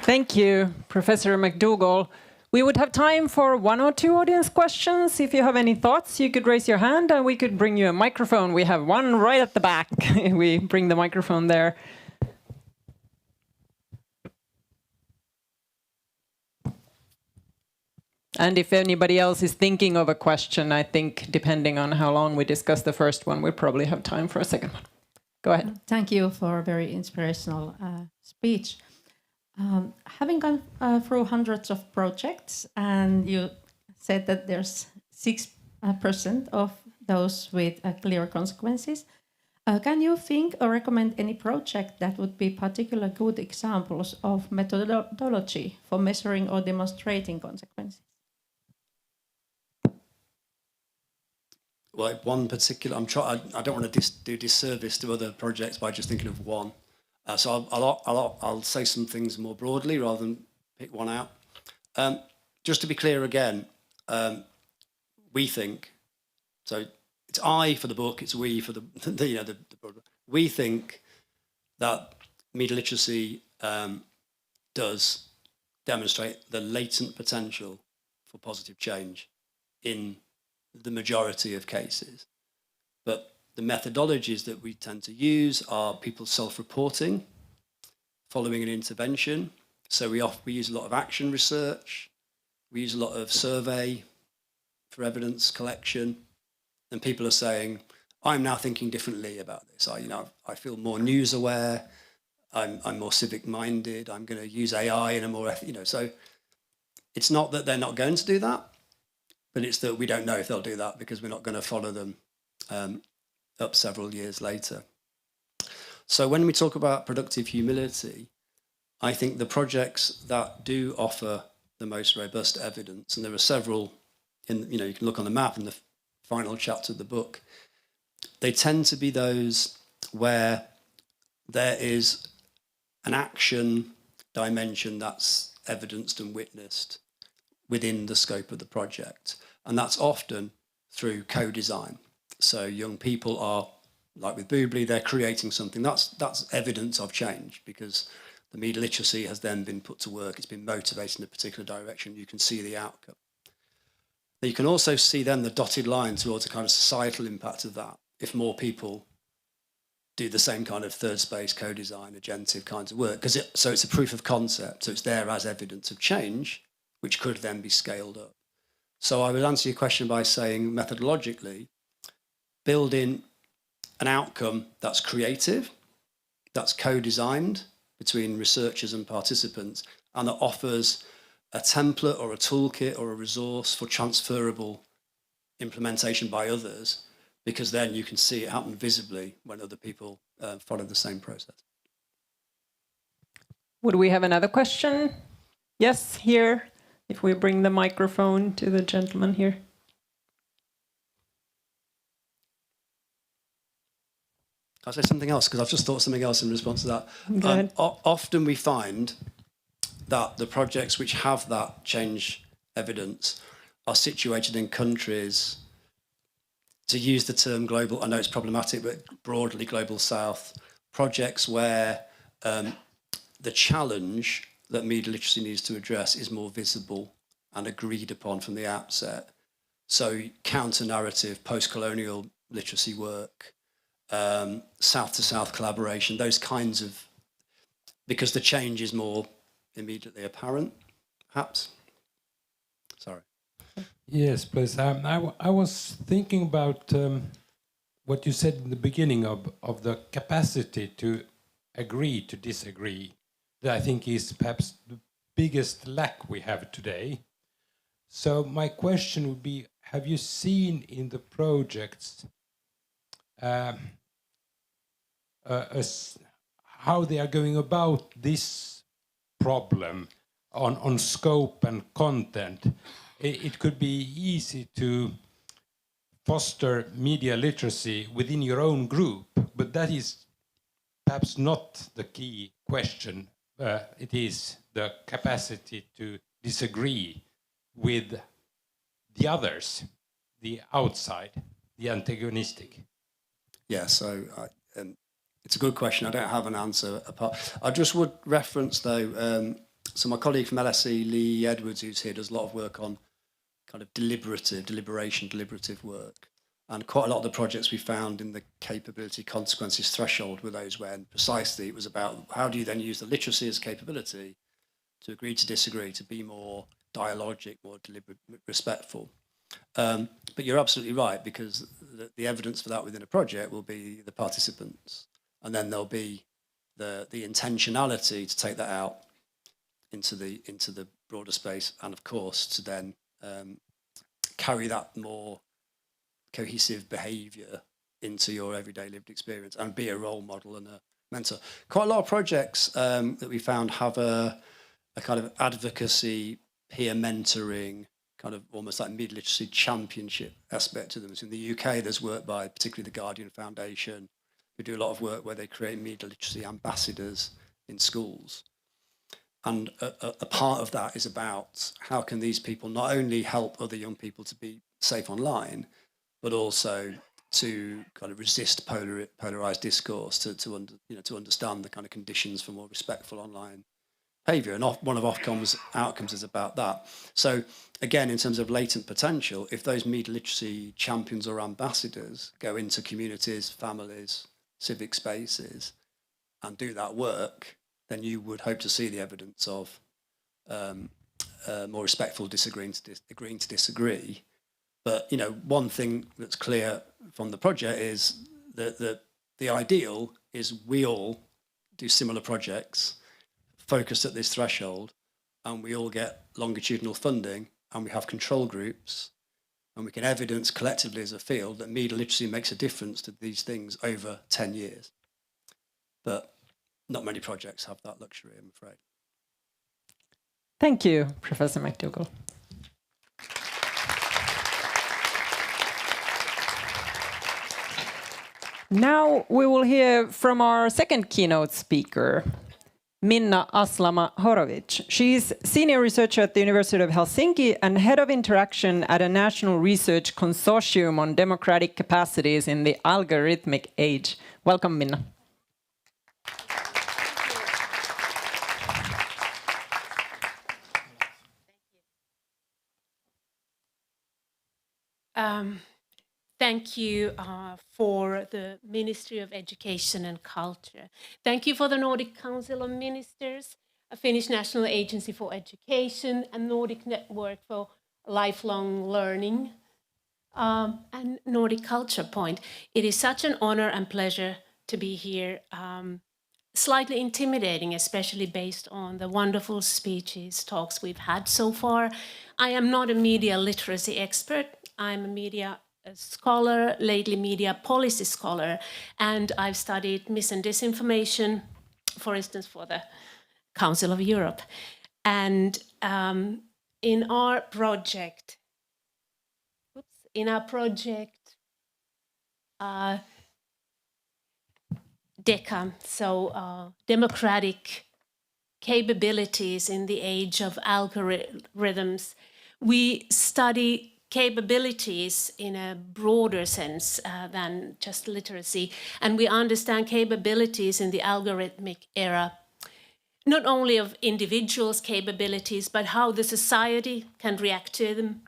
Speaker 1: Thank you, Professor McDougall. We would have time for 1 or 2 audience questions. If you have any thoughts, you could raise your hand and we could bring you a microphone. We have one right at the back. We bring the microphone there. And if anybody else is thinking of a question, I think depending on how long we discuss the first one, we probably have time for a second one. Go ahead.
Speaker 16: Thank you for a very inspirational speech. Having gone through hundreds of projects, and you said that there's 6% of those with clear consequences, can you think or recommend any project that would be particularly good examples of methodology for measuring or demonstrating consequences?
Speaker 4: Well, one particular, I don't want to do disservice to other projects by just thinking of one. So I'll say some things more broadly rather than pick one out. Just to be clear again, we think, so it's I for the book, it's we for the we think that media literacy does demonstrate the latent potential for positive change in the majority of cases. But the methodologies that we tend to use are people self-reporting, following an intervention. So we use a lot of action research, we use a lot of survey for evidence collection, and people are saying, I'm now thinking differently about this. I feel more news aware, I'm more civic-minded, I'm going to use AI in a more, so it's not that they're not going to do that, but it's that we don't know if they'll do that because we're not going to follow them up several years later. So when we talk about productive humility, I think the projects that do offer the most robust evidence, and there are several, you can look on the map in the final chapter of the book, they tend to be those where there is an action dimension that's evidenced and witnessed within the scope of the project. And that's often through co-design. So young people are, like with Boobly, they're creating something. That's evidence of change because the media literacy has then been put to work. It's been motivated in a particular direction. You can see the outcome. You can also see then the dotted line towards a kind of societal impact of that. If more people do the same kind of third space, co-design, agentive kinds of work, so it's a proof of concept. So it's there as evidence of change, which could then be scaled up. So I would answer your question by saying methodologically, build in an outcome that's creative, that's co-designed between researchers and participants, and that offers a template or a toolkit or a resource for transferable implementation by others, because then you can see it happen visibly when other people follow the same process.
Speaker 1: Would we have another question? Yes, here. If we bring the microphone to the gentleman here.
Speaker 4: I'll say something else because I've just thought something else in response to that. Often we find that the projects which have that change evidence are situated in countries, to use the term global, I know it's problematic, but broadly global south, projects where the challenge that media literacy needs to address is more visible and agreed upon from the outset. So counter-narrative, post-colonial literacy work, south-to-south collaboration, those kinds of, because the change is more immediately apparent, perhaps? Sorry.
Speaker 17: Yes, please. I was thinking about what you said in the beginning of the capacity to agree to disagree, that I think is perhaps the biggest lack we have today. So my question would be, have you seen in the projects how they are going about this problem on scope and content? It could be easy to foster media literacy within your own group, but that is perhaps not the key question. It is the capacity to disagree with the others, the outside, the antagonistic.
Speaker 4: Yeah, so it's a good question. I don't have an answer apart. I just would reference, though, so my colleague from LSE, Lee Edwards, who's here, does a lot of work on kind of deliberative work. And quite a lot of the projects we found in the capability consequences threshold were those when precisely it was about how do you then use the literacy as capability to agree to disagree, to be more dialogic, more deliberate, respectful. But you're absolutely right, because the evidence for that within a project will be the participants. And then there'll be the intentionality to take that out into the broader space, and of course to then carry that more cohesive behaviour into your everyday lived experience and be a role model and a mentor. Quite a lot of projects that we found have a kind of advocacy, peer mentoring, kind of almost like media literacy championship aspect to them. So in the UK, there's work by particularly the Guardian Foundation, who do a lot of work where they create media literacy ambassadors in schools. And a part of that is about how can these people not only help other young people to be safe online, but also to kind of resist polarized discourse, to understand the kind of conditions for more respectful online behavior. And one of Ofcom's outcomes is about that. So again, in terms of latent potential, if those media literacy champions or ambassadors go into communities, families, civic spaces, and do that work, then you would hope to see the evidence of more respectful agreeing to disagree. But one thing that's clear from the project is that the ideal is we all do similar projects focused at this threshold, and we all get longitudinal funding, and we have control groups, and we can evidence collectively as a field that media literacy makes a difference to these things over 10 years. But not many projects have that luxury, I'm afraid.
Speaker 1: Thank you, Professor McDougall. Now we will hear from our second keynote speaker, Minna Aslama-Horovic. She's senior researcher at the University of Helsinki and head of interaction at a national research consortium on democratic capacities in the algorithmic age. Welcome, Minna.
Speaker 18: Thank you for the Ministry of Education and Culture. Thank you for the Nordic Council of Ministers, a Finnish National Agency for Education, and Nordic Network for Lifelong Learning, and Nordic Culture Point. It is such an honor and pleasure to be here. Slightly intimidating, especially based on the wonderful speeches, talks we've had so far. I am not a media literacy expert. I'm a media scholar, lately media policy scholar, and I've studied mis and disinformation, for instance, for the Council of Europe. And in our project, DECA, so democratic capabilities in the age of algorithms, we study capabilities in a broader sense than just literacy. And we understand capabilities in the algorithmic era, not only of individuals' capabilities, but how the society can react to them,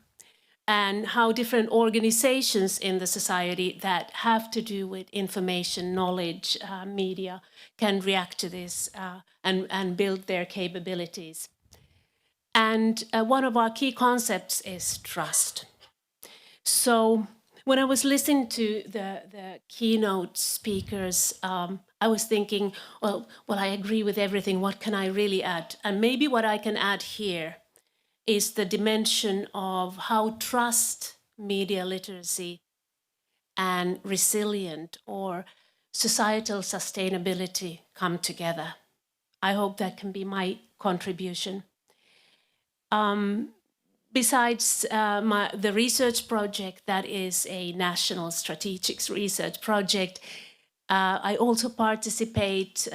Speaker 18: and how different organizations in the society that have to do with information, knowledge, media can react to this and build their capabilities. And one of our key concepts is trust. So when I was listening to the keynote speakers, I was thinking, well, I agree with everything. What can I really add? And maybe what I can add here is the dimension of how trust, media literacy, and resilient or societal sustainability come together. I hope that can be my contribution. Besides the research project, that is a national strategic research project, I also participate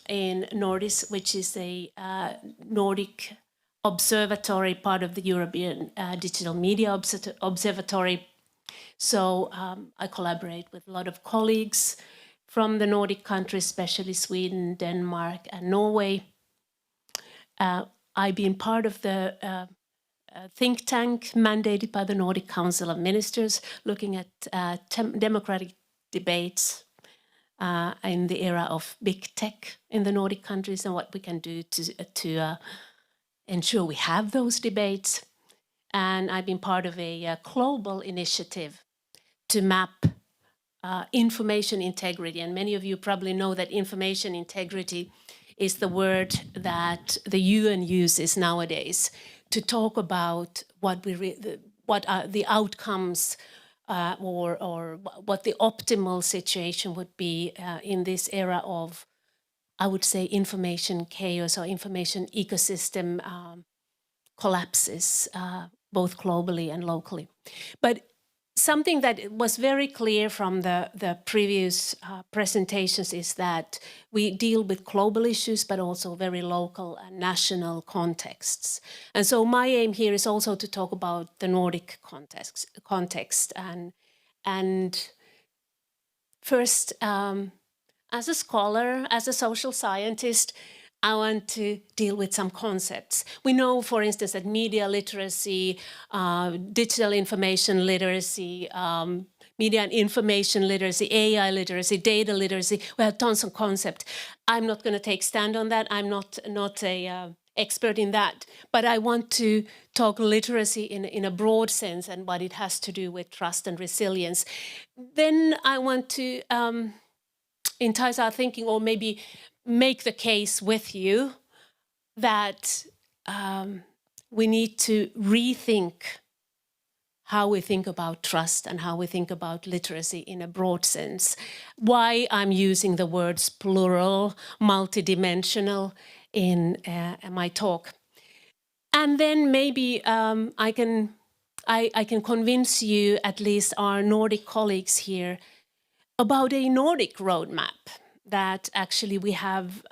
Speaker 18: in Nordis, which is a Nordic observatory, part of the European Digital Media Observatory. So I collaborate with a lot of colleagues from the Nordic countries, especially Sweden, Denmark, and Norway. I've been part of the think tank mandated by the Nordic Council of Ministers, looking at democratic debates in the era of big tech in the Nordic countries and what we can do to ensure we have those debates. And I've been part of a global initiative to map information integrity. And many of you probably know that information integrity is the word that the UN uses nowadays to talk about what are the outcomes or what the optimal situation would be in this era of, I would say, information chaos or information ecosystem collapses, both globally and locally. But something that was very clear from the previous presentations is that we deal with global issues, but also very local and national contexts. And so my aim here is also to talk about the Nordic context. And first, as a scholar, as a social scientist, I want to deal with some concepts. We know, for instance, that media literacy, digital information literacy, media and information literacy, AI literacy, data literacy, we have tons of concepts. I'm not going to take stand on that. I'm not a expert in that. But I want to talk literacy in a broad sense and what it has to do with trust and resilience. Then I want to entice our thinking, or maybe make the case with you that we need to rethink how we think about trust and how we think about literacy in a broad sense. Why I'm using the words plural, multidimensional in my talk. And then maybe I can convince you, at least our Nordic colleagues here, about a Nordic roadmap that actually we have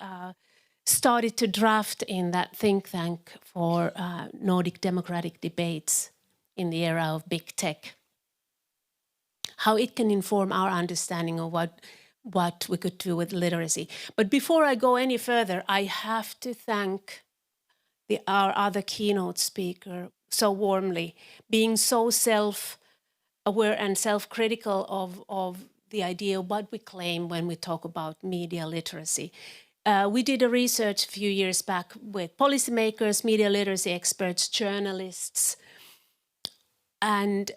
Speaker 18: started to draft in that think tank for Nordic democratic debates in the era of big tech. How it can inform our understanding of what we could do with literacy. But before I go any further, I have to thank our other keynote speaker so warmly, being so self-aware and self-critical of the idea of what we claim when we talk about media literacy. We did a research a few years back with policymakers, media literacy experts, journalists, and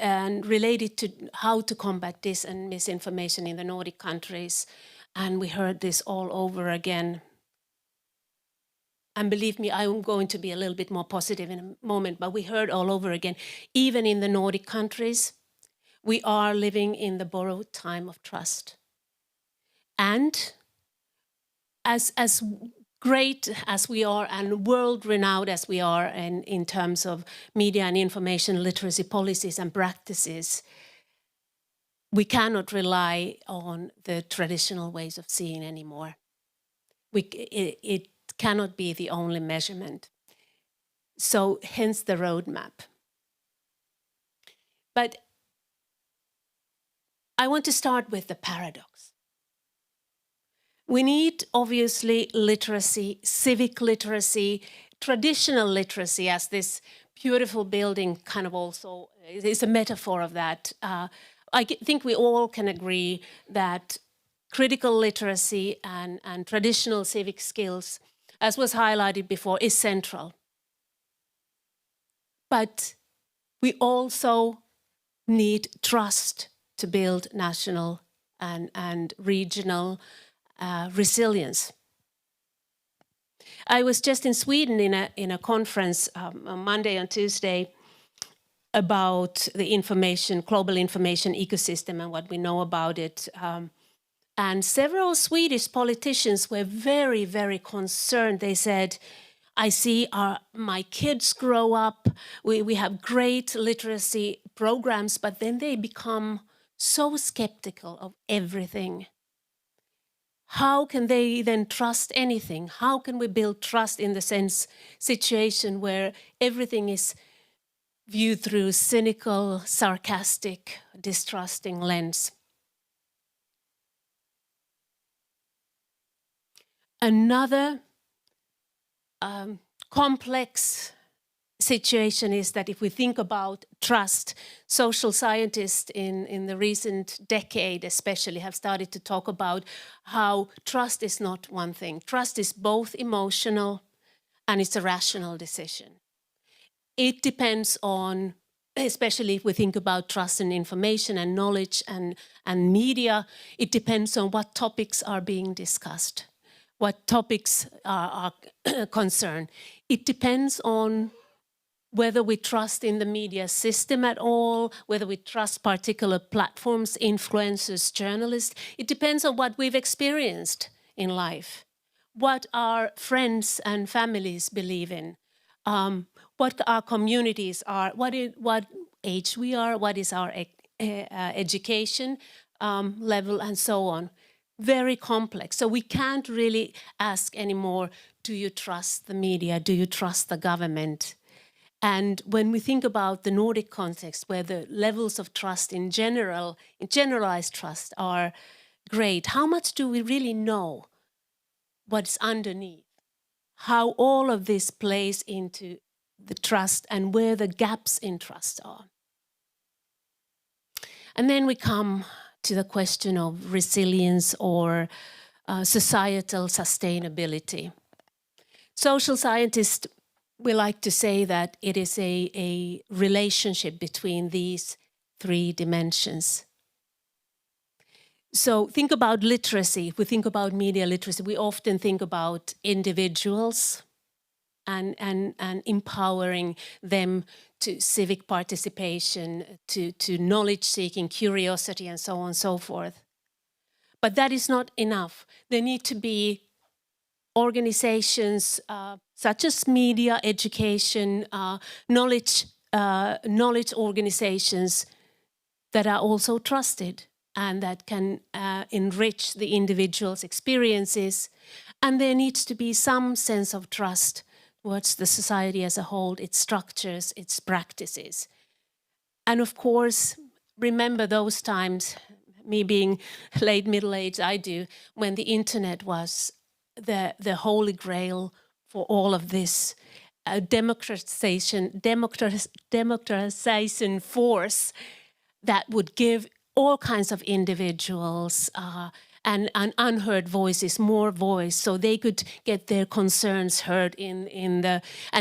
Speaker 18: related to how to combat dis and misinformation in the Nordic countries. And we heard this all over again. And believe me, I'm going to be a little bit more positive in a moment, but we heard all over again, even in the Nordic countries, we are living in the borrowed time of trust. And as great as we are and world-renowned as we are in terms of media and information literacy policies and practices, we cannot rely on the traditional ways of seeing anymore. It cannot be the only measurement. So hence the roadmap. But I want to start with the paradox. We need, obviously, literacy, civic literacy, traditional literacy, as this beautiful building kind of also is a metaphor of that. I think we all can agree that critical literacy and traditional civic skills, as was highlighted before, is central. But we also need trust to build national and regional resilience. I was just in Sweden in a conference on Monday and Tuesday about the global information ecosystem and what we know about it. And several Swedish politicians were very, very concerned. They said, I see my kids grow up, we have great literacy programs, but then they become so skeptical of everything. How can they then trust anything? How can we build trust in the situation where everything is viewed through cynical, sarcastic, distrusting lens? Another complex situation is that if we think about trust, social scientists in the recent decade especially have started to talk about how trust is not one thing. Trust is both emotional and it's a rational decision. It depends on, especially if we think about trust in information and knowledge and media, it depends on what topics are being discussed, what topics are concerned. It depends on whether we trust in the media system at all, whether we trust particular platforms, influencers, journalists. It depends on what we've experienced in life, what our friends and families believe in, what our communities are, what age we are, what is our education level, and so on. Very complex. So we can't really ask anymore, do you trust the media? Do you trust the government? And when we think about the Nordic context, where the levels of trust in generalized trust are great, how much do we really know what's underneath? How all of this plays into the trust and where the gaps in trust are. And then we come to the question of resilience or societal sustainability. Social scientists, we like to say that it is a relationship between these three dimensions. So think about literacy. If we think about media literacy, we often think about individuals and empowering them to civic participation, to knowledge seeking, curiosity, and so on and so forth. But that is not enough. There need to be organizations such as media, education, knowledge organizations that are also trusted and that can enrich the individual's experiences. And there needs to be some sense of trust towards the society as a whole, its structures, its practices. And of course, remember those times, me being late middle age, I do, when the internet was the holy grail for all of this democratization force that would give all kinds of individuals and unheard voices more voice, so they could get their concerns heard and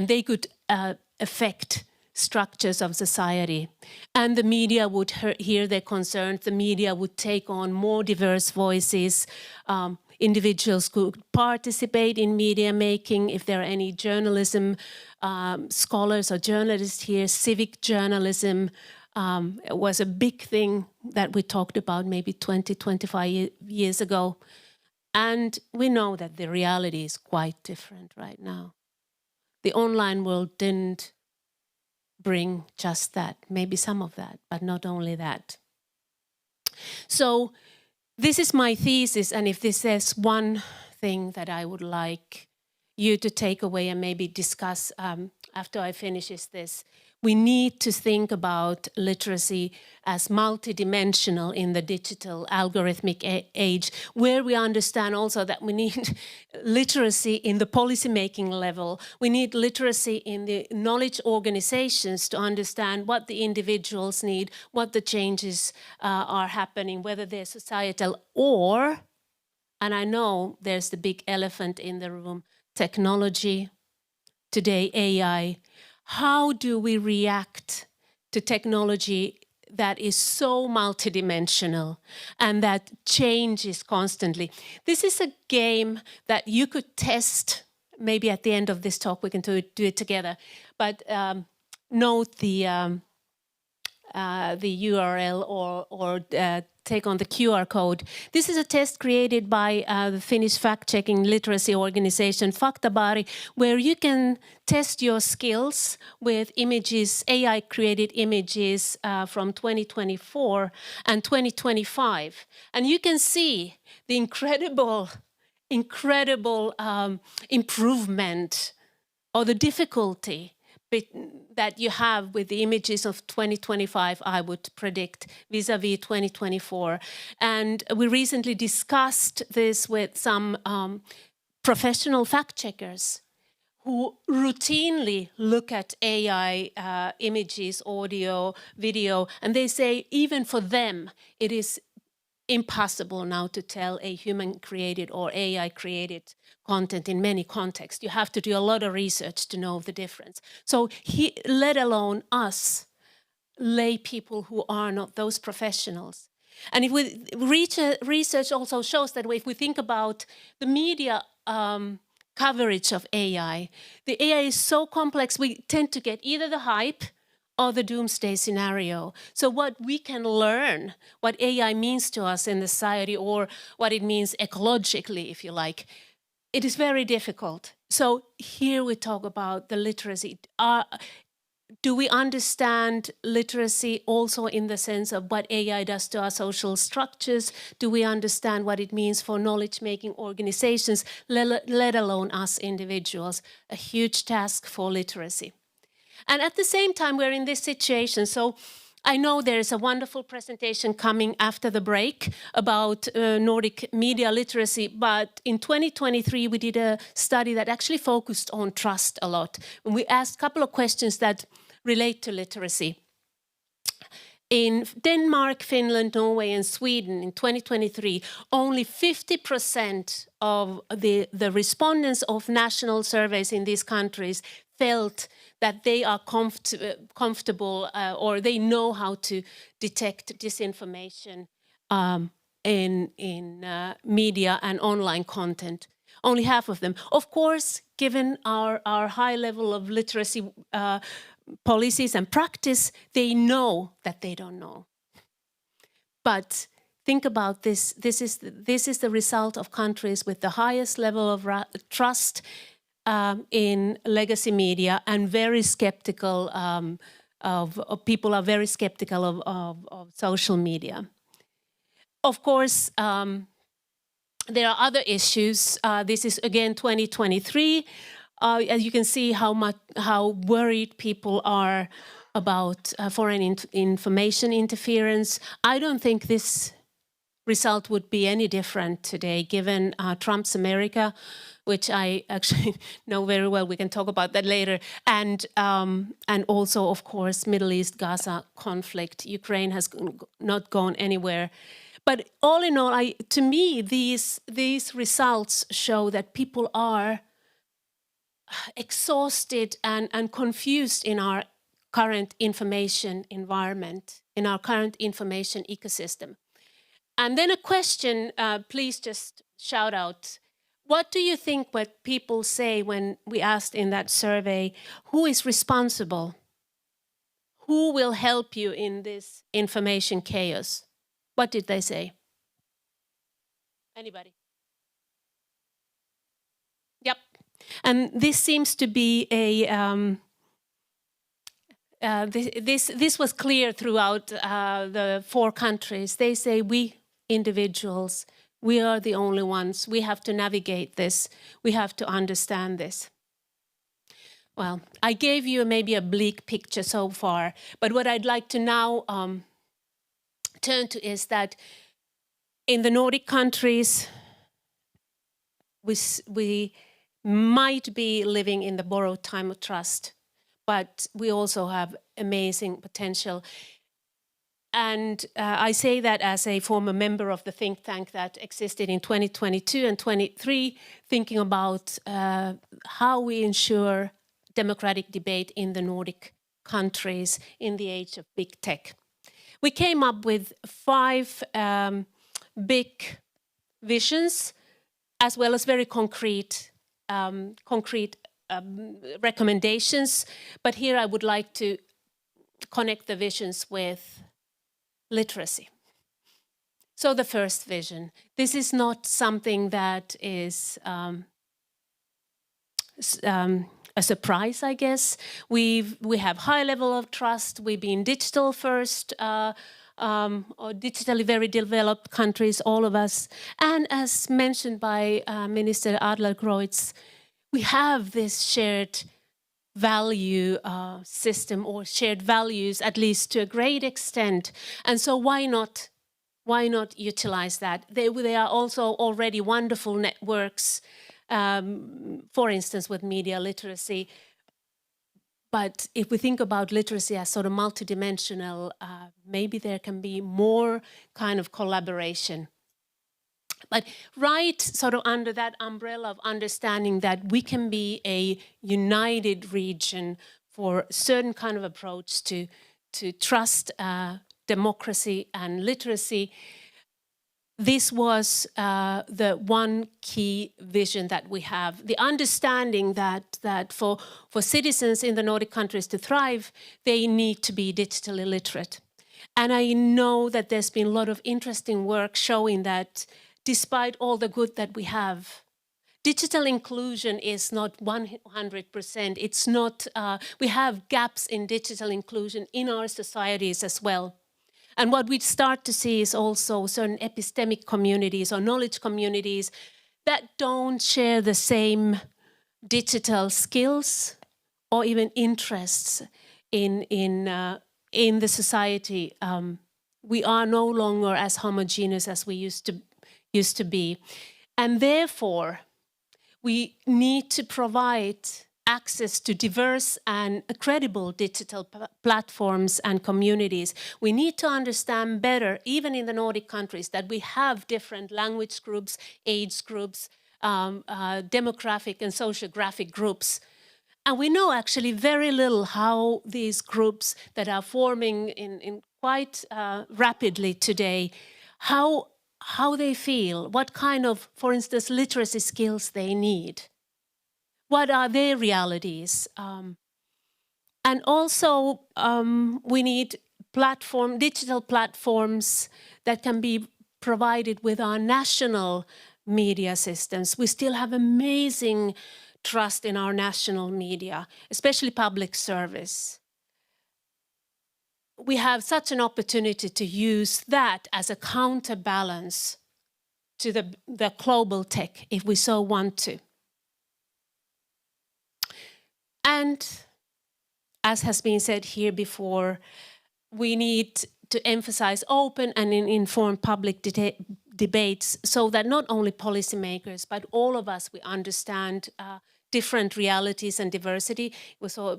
Speaker 18: they could affect structures of society. And the media would hear their concerns. The media would take on more diverse voices. Individuals could participate in media making. If there are any journalism scholars or journalists here, civic journalism was a big thing that we talked about maybe 20, 25 years ago. And we know that the reality is quite different right now. The online world didn't bring just that, maybe some of that, but not only that. So this is my thesis, and if this is one thing that I would like you to take away and maybe discuss after I finish this, We need to think about literacy as multidimensional in the digital algorithmic age, where we understand also that we need literacy in the policymaking level. We need literacy in the knowledge organizations to understand what the individuals need, what the changes are happening, whether they're societal or, and I know there's the big elephant in the room, technology, today AI. How do we react to technology that is so multidimensional and that changes constantly? This is a game that you could test. Maybe at the end of this talk we can do it together. But note the URL or take on the QR code. This is a test created by the Finnish fact-checking literacy organization Faktabari, where you can test your skills with images, AI-created images from 2024 and 2025. And you can see the incredible improvement or the difficulty that you have with the images of 2025, I would predict, vis-a-vis 2024. And we recently discussed this with some professional fact-checkers who routinely look at AI images, audio, video, and they say even for them, it is impossible now to tell a human-created or AI-created content in many contexts. You have to do a lot of research to know the difference. So let alone us, lay people who are not those professionals. And if we research also shows that if we think about the media coverage of AI, the AI is so complex, we tend to get either the hype or the doomsday scenario. So what we can learn, what AI means to us in the society, or what it means ecologically, if you like, it is very difficult. So here we talk about the literacy. Do we understand literacy also in the sense of what AI does to our social structures? Do we understand what it means for knowledge-making organizations, let alone us individuals? A huge task for literacy. And at the same time, we're in this situation. So I know there is a wonderful presentation coming after the break about Nordic media literacy, but in 2023, we did a study that actually focused on trust a lot. And we asked a couple of questions that relate to literacy. In Denmark, Finland, Norway, and Sweden in 2023, only 50% of the respondents of national surveys in these countries felt that they are comfortable or they know how to detect disinformation in media and online content. Only half of them. Of course, given our high level of literacy policies and practice, they know that they don't know. But think about this. This is the result of countries with the highest level of trust in legacy media, and very skeptical of people are very skeptical of social media. Of course, there are other issues. This is again 2023. As you can see how worried people are about foreign information interference. I don't think this result would be any different today, given Trump's America, which I actually know very well. We can talk about that later. And also, of course, Middle East, Gaza conflict. Ukraine has not gone anywhere. But all in all, to me, these results show that people are exhausted and confused in our current information environment, in our current information ecosystem. And then a question, please just shout out. What do you think what people say when we asked in that survey, who is responsible? Who will help you in this information chaos? What did they say? Anybody? Yep. And this seems to be this was clear throughout the 4 countries. They say we individuals, we are the only ones. We have to navigate this. We have to understand this. well, I gave you maybe a bleak picture so far, but what I'd like to now turn to is that in the Nordic countries, we might be living in the borrowed time of trust, but we also have amazing potential. And I say that as a former member of the think tank that existed in 2022 and 23, thinking about how we ensure democratic debate in the Nordic countries in the age of big tech. We came up with 5 big visions, as well as very concrete recommendations. But here I would like to connect the visions with literacy. So the first vision, this is not something that is a surprise, I guess. We have high level of trust. We've been digital first, or digitally very developed countries, all of us. And as mentioned by Minister Adlercreutz, we have this shared value system, or shared values, at least to a great extent. And so why not utilize that? They are also already wonderful networks, for instance, with media literacy. But if we think about literacy as sort of multidimensional, maybe there can be more kind of collaboration. But right sort of under that umbrella of understanding that we can be a united region for a certain kind of approach to trust, democracy and literacy, this was the one key vision that we have. The understanding that for citizens in the Nordic countries to thrive, they need to be digitally literate. And I know that there's been a lot of interesting work showing that despite all the good that we have, digital inclusion is not 100%. It's not, we have gaps in digital inclusion in our societies as well. And what we start to see is also certain epistemic communities or knowledge communities that don't share the same digital skills or even interests in the society. We are no longer as homogeneous as we used to be. And therefore, we need to provide access to diverse and credible digital platforms and communities. We need to understand better, even in the Nordic countries, that we have different language groups, age groups, demographic and sociographic groups. And we know actually very little how these groups that are forming in quite rapidly today, how they feel, what kind of, for instance, literacy skills they need. What are their realities? And also, we need digital platforms that can be provided with our national media systems. We still have amazing trust in our national media, especially public service. We have such an opportunity to use that as a counterbalance to the global tech, if we so want to. And as has been said here before, we need to emphasize open and informed public debates so that not only policymakers, but all of us, we understand different realities and diversity.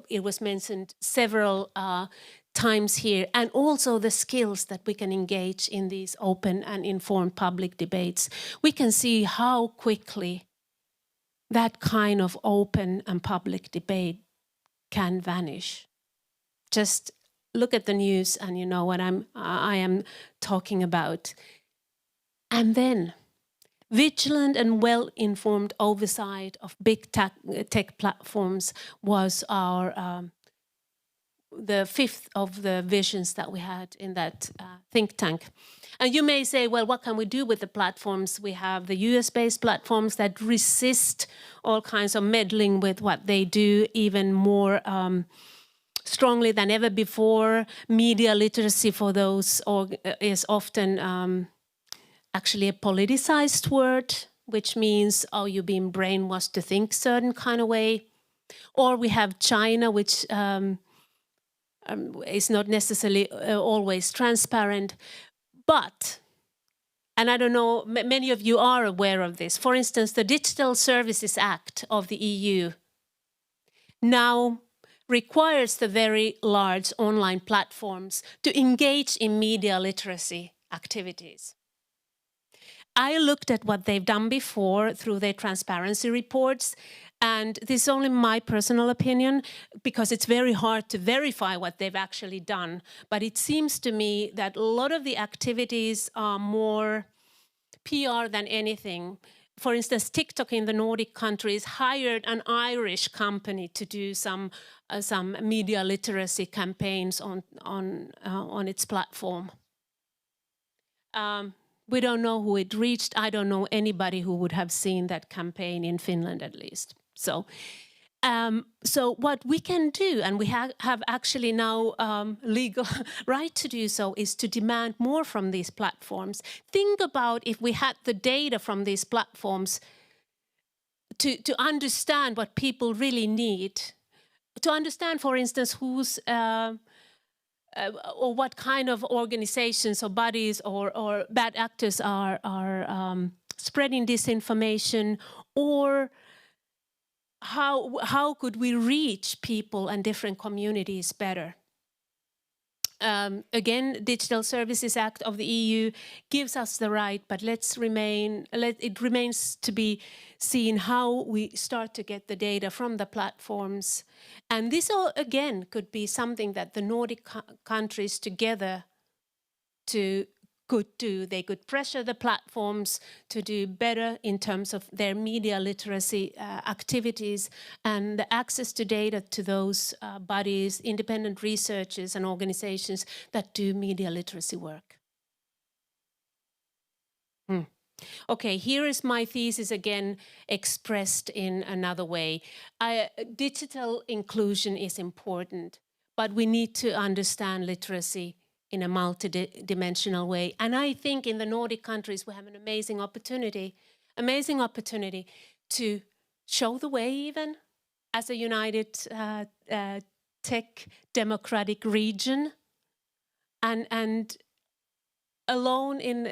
Speaker 18: It was mentioned several times here, and also the skills that we can engage in these open and informed public debates. We can see how quickly that kind of open and public debate can vanish. Just look at the news and you know what I am talking about. And then vigilant and well-informed oversight of big tech platforms was our the fifth of the visions that we had in that think tank. And you may say, well, what can we do with the platforms? We have the US-based platforms that resist all kinds of meddling with what they do even more strongly than ever before. Media literacy for those is often actually a politicized word, which means, oh, you've been brainwashed to think certain kind of way. Or we have China, which is not necessarily always transparent. But, and I don't know, many of you are aware of this. For instance, the Digital Services Act of the EU now requires the very large online platforms to engage in media literacy activities. I looked at what they've done before through their transparency reports, and this is only my personal opinion because it's very hard to verify what they've actually done. But it seems to me that a lot of the activities are more PR than anything. For instance, TikTok in the Nordic countries hired an Irish company to do some media literacy campaigns on its platform. We don't know who it reached. I don't know anybody who would have seen that campaign in Finland, at least. So what we can do, and we have actually now legal right to do so, is to demand more from these platforms. Think about if we had the data from these platforms to understand what people really need. To understand, for instance, who's or what kind of organizations or bodies or bad actors are spreading disinformation, or how could we reach people and different communities better? Again, Digital Services Act of the EU gives us the right, but it remains to be seen how we start to get the data from the platforms. And this all, again, could be something that the Nordic countries together could do. They could pressure the platforms to do better in terms of their media literacy activities and the access to data to those bodies, independent researchers and organizations that do media literacy work. Okay, here is my thesis again expressed in another way. Digital inclusion is important, but we need to understand literacy in a multidimensional way. And I think in the Nordic countries we have an amazing opportunity to show the way even as a united tech democratic region. And alone in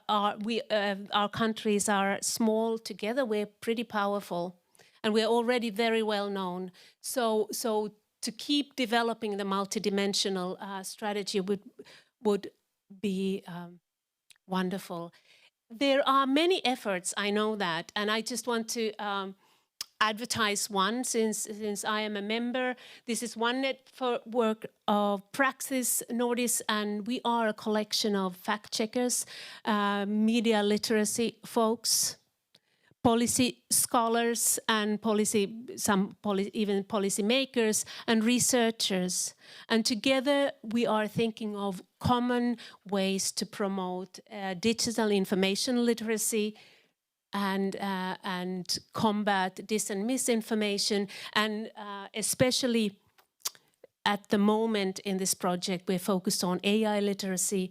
Speaker 18: our countries are small, together we're pretty powerful and we're already very well known. So to keep developing the multidimensional strategy would be wonderful. There are many efforts, I know that, and I just want to advertise one since I am a member. This is one network of Praxis Nordis, and we are a collection of fact checkers, media literacy folks, policy scholars, and even policy makers and researchers. And together we are thinking of common ways to promote digital information literacy and combat dis and misinformation. And especially at the moment in this project, we're focused on AI literacy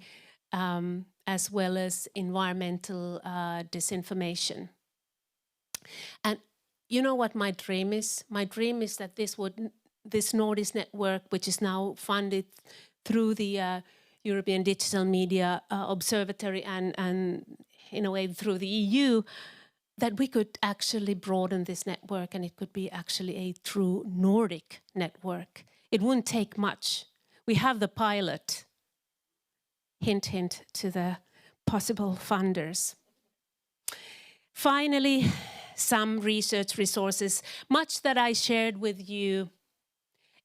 Speaker 18: as well as environmental disinformation. And you know what my dream is? My dream is that this Nordis network, which is now funded through the European Digital Media Observatory and in a way through the EU, that we could actually broaden this network and it could be actually a true Nordic network. It wouldn't take much. We have the pilot. Hint, hint to the possible funders. Finally, some research resources. Much that I shared with you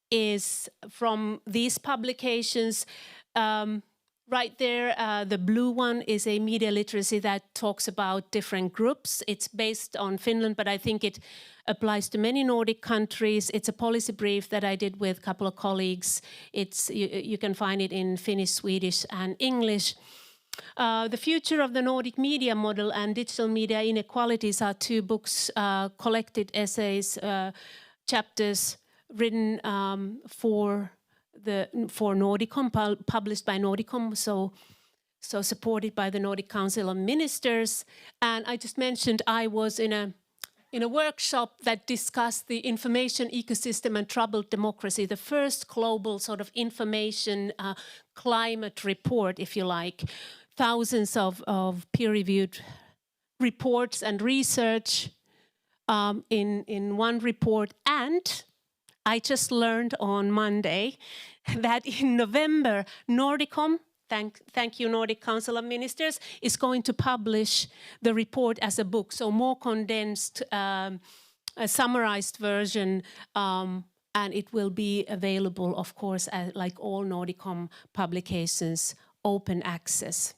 Speaker 18: is from these publications. Right there, the blue one is a media literacy that talks about different groups. It's based on Finland, but I think it applies to many Nordic countries. It's a policy brief that I did with a couple of colleagues. You can find it in Finnish, Swedish, and English. The Future of the Nordic Media Model and Digital Media Inequalities are two books, collected essays, chapters written for Nordicom, published by Nordicom, so supported by the Nordic Council of Ministers. And I just mentioned I was in a in a workshop that discussed the information ecosystem and troubled democracy, the first global sort of information climate report, if you like, thousands of peer-reviewed reports and research in one report. And I just learned on Monday that in November, Nordicom, thank you, Nordic Council of Ministers, is going to publish the report as a book, so more condensed, a summarized version, and it will be available, of course, like all Nordicom publications, open access.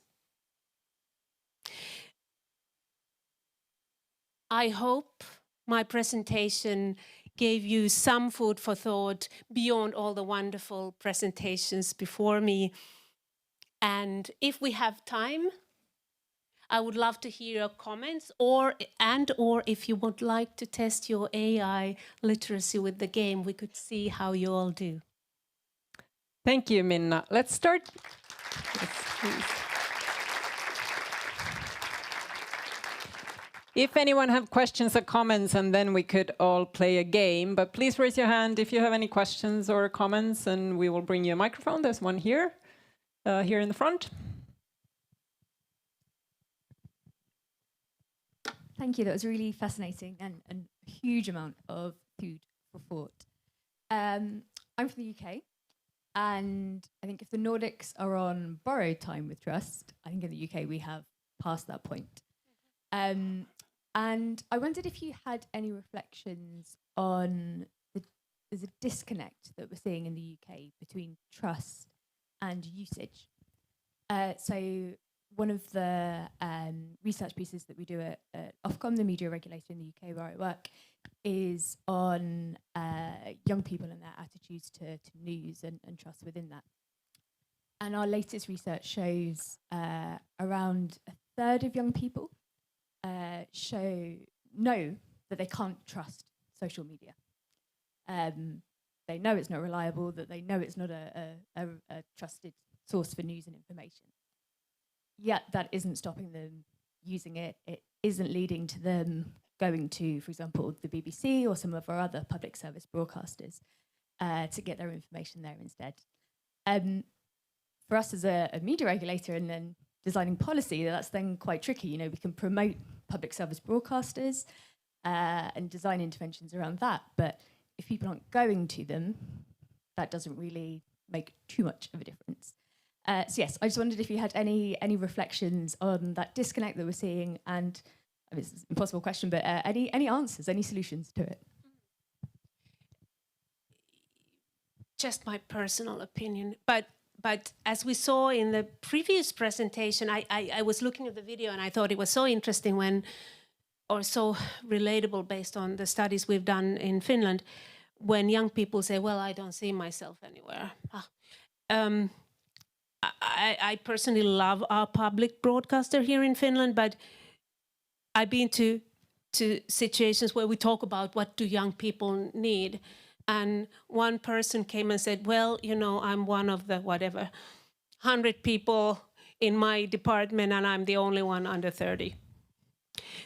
Speaker 18: I hope my presentation gave you some food for thought beyond all the wonderful presentations before me. And if we have time, I would love to hear your comments, or if you would like to test your AI literacy with the game, we could see how you all do.
Speaker 1: Thank you, Minna. Let's start. Yes, please. If anyone have questions or comments, and then we could all play a game, but please raise your hand if you have any questions or comments, and we will bring you a microphone. There's one here. Here in the front.
Speaker 19: Thank you. That was really fascinating and a huge amount of food for thought. I'm from the UK, and I think if the Nordics are on borrowed time with trust, I think in the UK we have passed that point. And I wondered if you had any reflections on there's a disconnect that we're seeing in the UK between trust and usage. So one of the research pieces that we do at Ofcom, the media regulator in the UK where I work, is on young people and their attitudes to news and trust within that. And our latest research shows around a third of young people know that they can't trust social media. They know it's not reliable, that they know it's not a trusted source for news and information. Yet that isn't stopping them using it. It isn't leading to them going to, for example, the BBC or some of our other public service broadcasters to get their information there instead. For us as a media regulator and then designing policy, that's then quite tricky. You know, we can promote public service broadcasters and design interventions around that, but if people aren't going to them, that doesn't really make too much of a difference. So yes, I just wondered if you had any reflections on that disconnect that we're seeing, and I mean, it's an impossible question, but any answers, any solutions to it?
Speaker 18: Just my personal opinion, but as we saw in the previous presentation, I was looking at the video and I thought it was so interesting or so relatable based on the studies we've done in Finland, when young people say, well, I don't see myself anywhere. I personally love our public broadcaster here in Finland, but I've been to situations where we talk about what do young people need. And one person came and said, well, you know, I'm one of the 100 people in my department and I'm the only one under 30.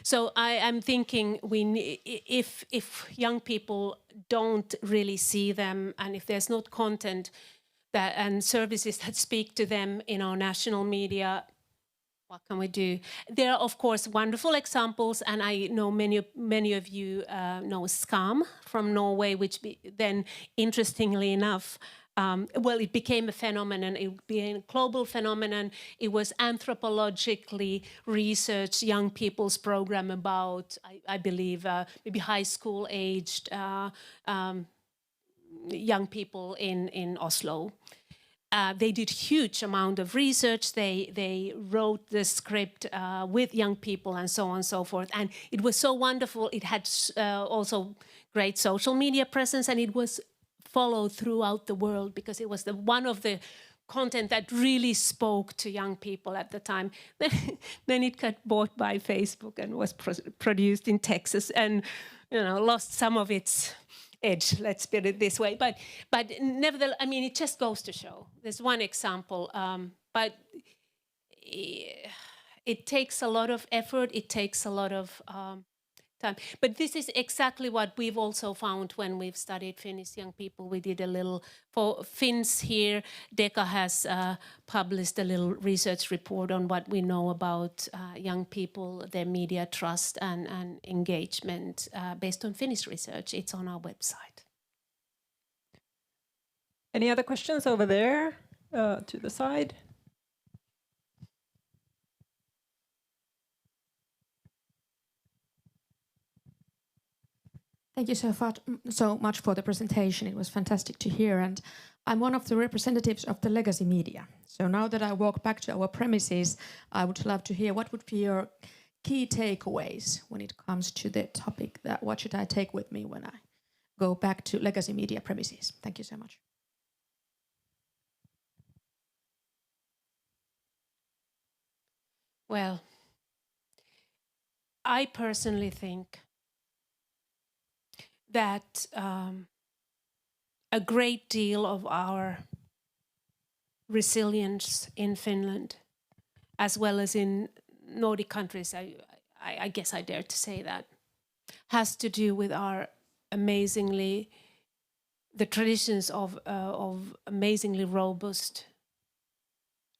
Speaker 18: So I'm thinking if young people don't really see them, and if there's not content and services that speak to them in our national media, what can we do? There are, of course, wonderful examples, and I know many of you know Skam from Norway, which then, interestingly enough, it became a phenomenon. It became a global phenomenon. It was anthropologically researched young people's program about, I believe, maybe high school-aged young people in Oslo. They did huge amount of research. They wrote the script with young people and so on and so forth. And it was so wonderful. It had also great social media presence, and it was followed throughout the world because it was one of the content that really spoke to young people at the time. Then it got bought by Facebook and was produced in Texas, and lost some of its edge, let's put it this way. But nevertheless, I mean, it just goes to show. There's one example, but it takes a lot of effort. It takes a lot of time. But this is exactly what we've also found when we've studied Finnish young people. We did a little, for Finns here, DECA has published a little research report on what we know about young people, their media trust and engagement based on Finnish research. It's on our website.
Speaker 1: Any other questions over there to the side?
Speaker 20: Thank you so much for the presentation. It was fantastic to hear. And I'm one of the representatives of the legacy media. So now that I walk back to our premises, I would love to hear what would be your key takeaways when it comes to the topic that what should I take with me when I go back to legacy media premises. Thank you so much.
Speaker 18: Well, I personally think that a great deal of our resilience in Finland, as well as in Nordic countries, I guess I dare to say that, has to do with our the traditions of amazingly robust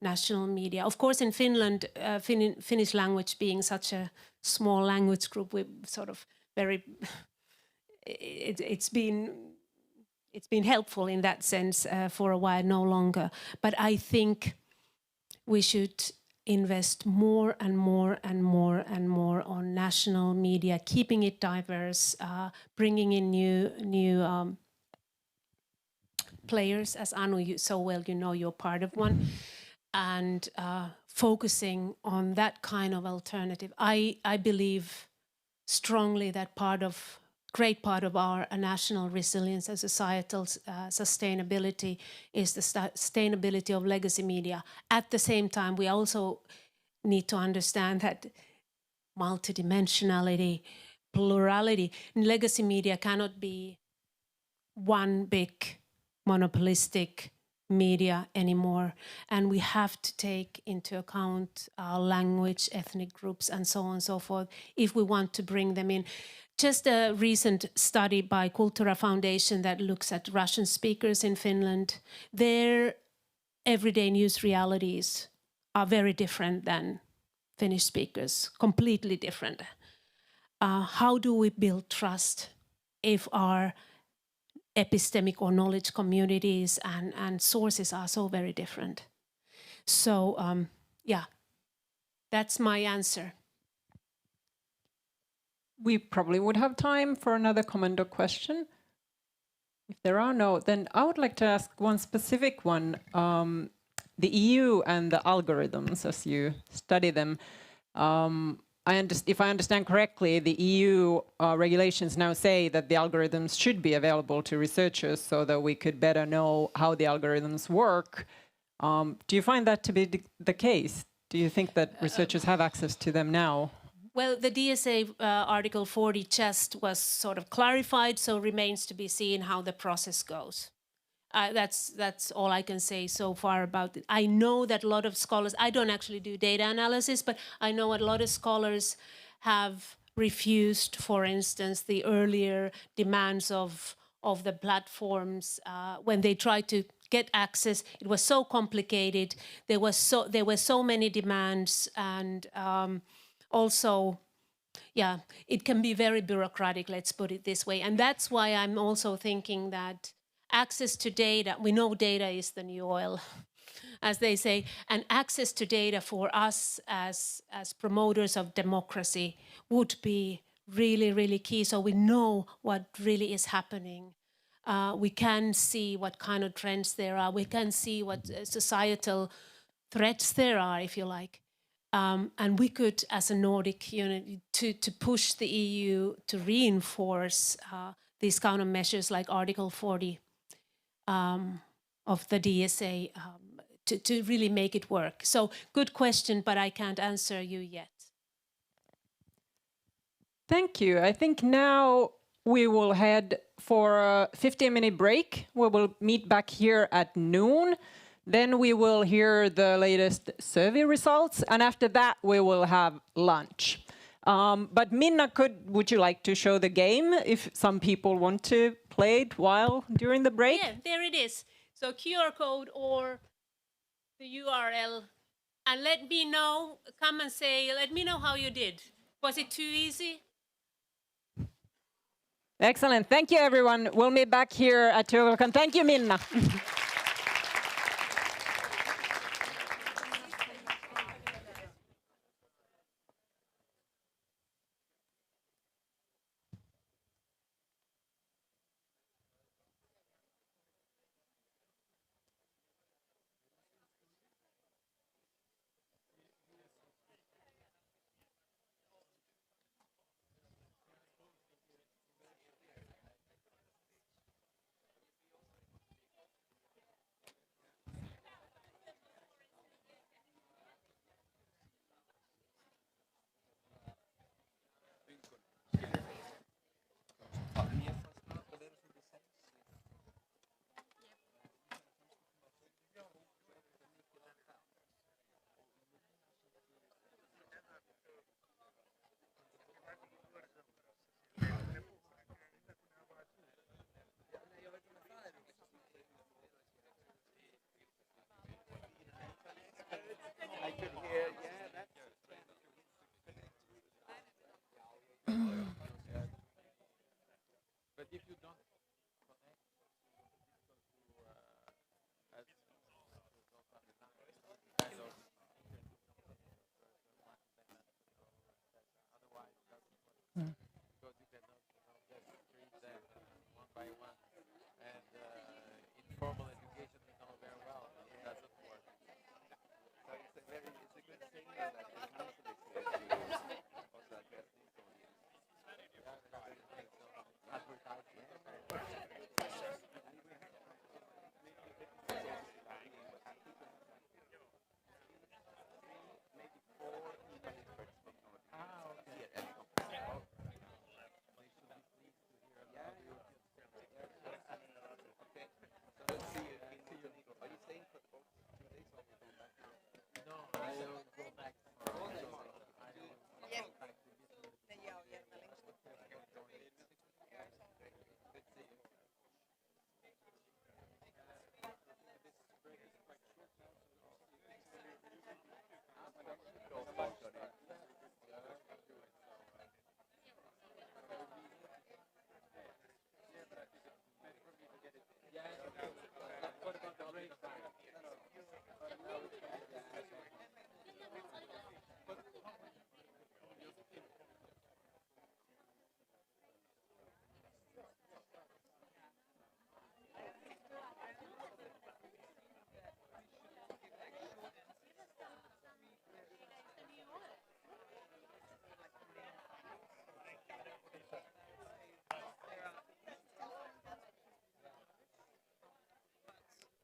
Speaker 18: national media. Of course, in Finland, Finnish language being such a small language group, we're sort of very. It's been helpful in that sense for a while, no longer. But I think we should invest more and more and more and more on national media, keeping it diverse, bringing in new players. As Anu, so well, you know, you're part of one, and focusing on that kind of alternative. I believe strongly that great part of our national resilience and societal sustainability is the sustainability of legacy media. At the same time, we also need to understand that multidimensionality, plurality, legacy media cannot be one big monopolistic media anymore. And we have to take into account our language, ethnic groups, and so on and so forth, if we want to bring them in. Just a recent study by Kultura Foundation that looks at Russian speakers in Finland, their everyday news realities are very different than Finnish speakers, completely different. How do we build trust if our epistemic or knowledge communities and sources are so very different? So, yeah, that's my answer.
Speaker 1: We probably would have time for another comment or question. If there are no, then I would like to ask one specific one. The EU and the algorithms, as you study them, if I understand correctly, the EU regulations now say that the algorithms should be available to researchers so that we could better know how the algorithms work. Do you find that to be the case? Do you think that researchers have access to them now?
Speaker 18: Well, the DSA Article 40 just was sort of clarified, so remains to be seen how the process goes. That's all I can say so far about it. I know that a lot of scholars, I don't actually do data analysis, but I know a lot of scholars have refused, for instance, the earlier demands of the platforms when they tried to get access. It was so complicated. There were so many demands, and also, yeah, it can be very bureaucratic, let's put it this way. And that's why I'm also thinking that access to data, we know data is the new oil, as they say, and access to data for us as promoters of democracy would be really, really key. So we know what really is happening. We can see what kind of trends there are. We can see what societal threats there are, if you like. And we could, as a Nordic unit, to push the EU to reinforce these kind of measures like Article 40 of the DSA to really make it work. So good question, but I can't answer you yet.
Speaker 1: Thank you. I think now we will head for a 15-minute break. We will meet back here at noon. Then we will hear the latest survey results, and after that we will have lunch. But Minna, would you like to show the game if some people want to play it during the break?
Speaker 18: Yeah, there it is. So QR code or the URL. And let me know, come and say, let me know how you did. Was it too easy?
Speaker 1: Excellent. Thank you, everyone. We'll meet back here at 2 o'clock. And thank you, Minna.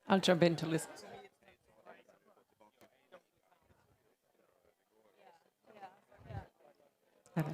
Speaker 1: I'll jump in to listen. Okay.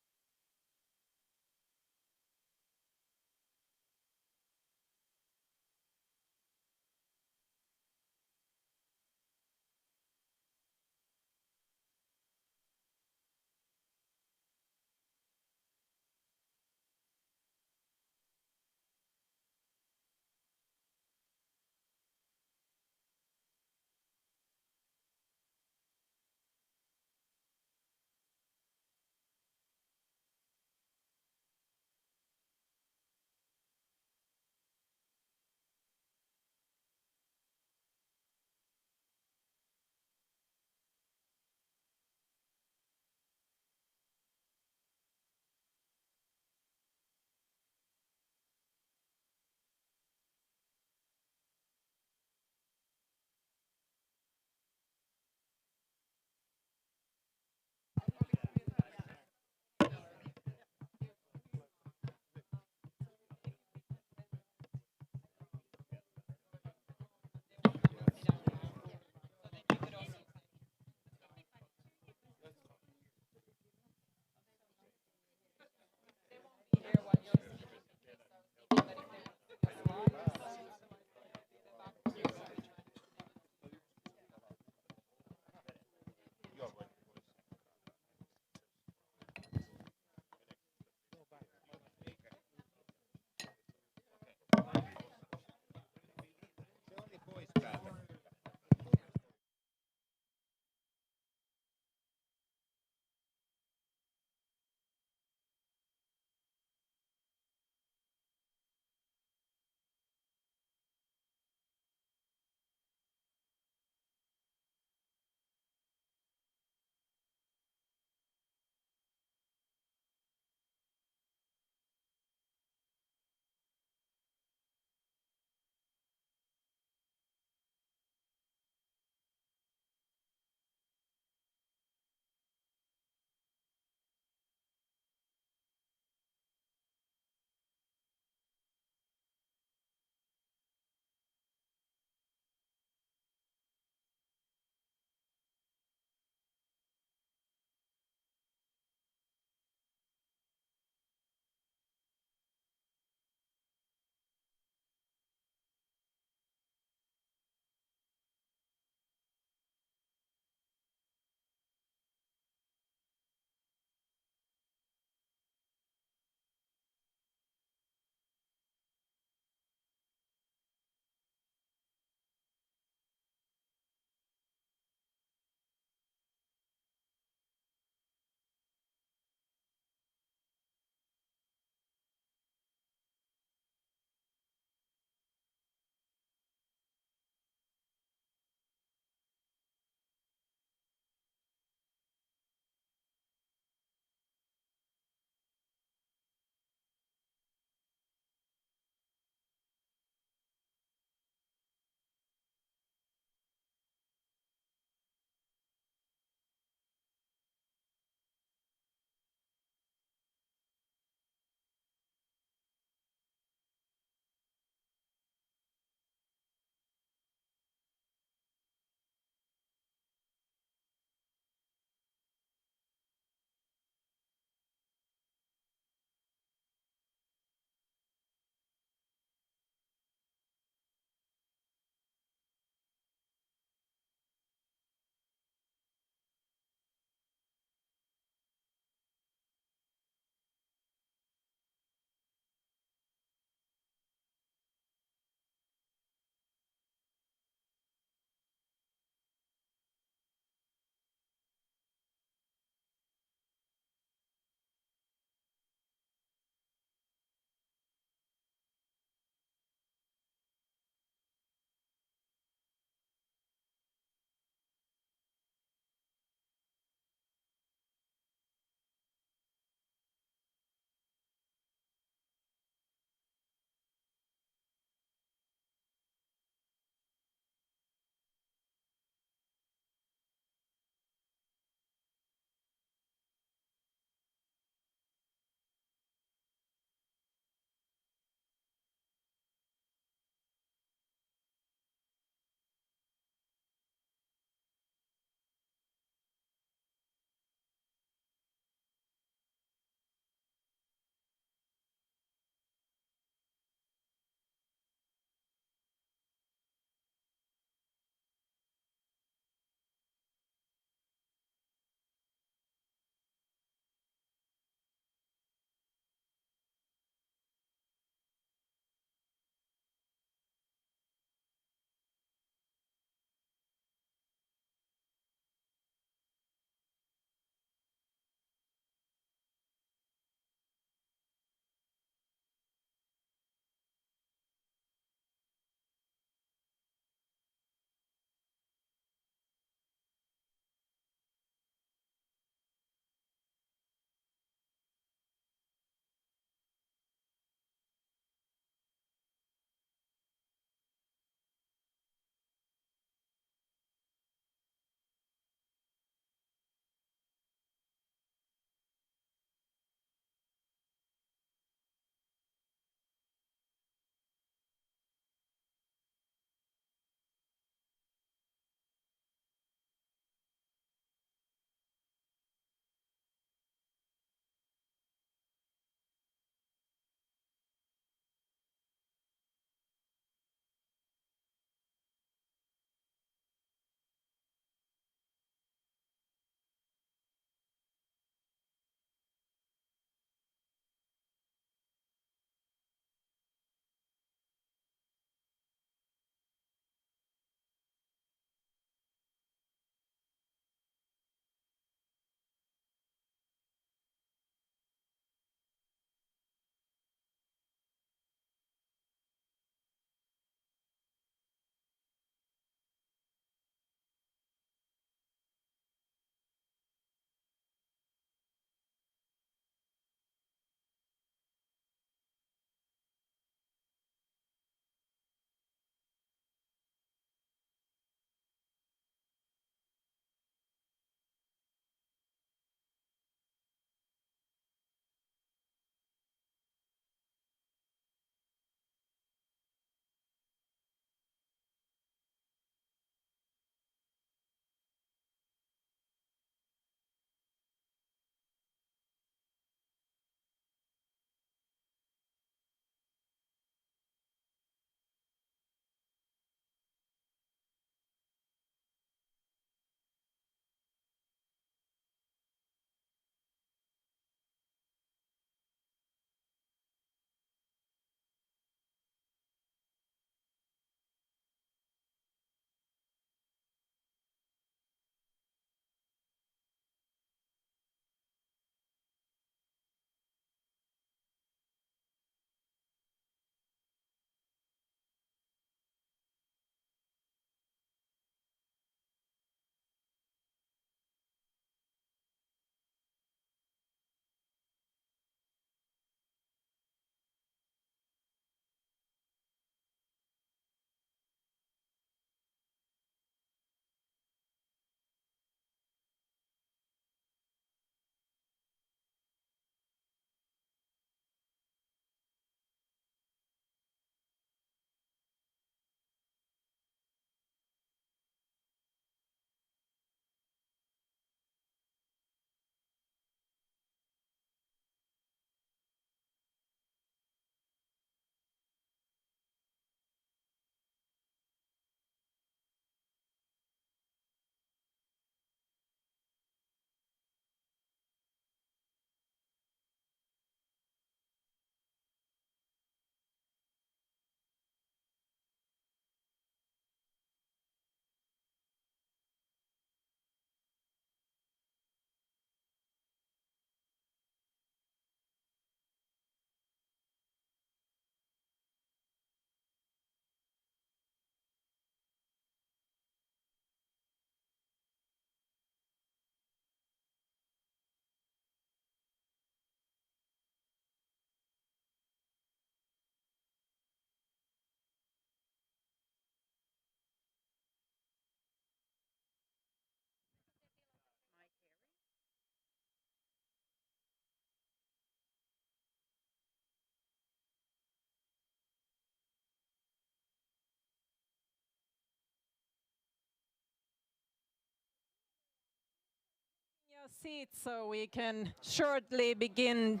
Speaker 1: seats so we can shortly begin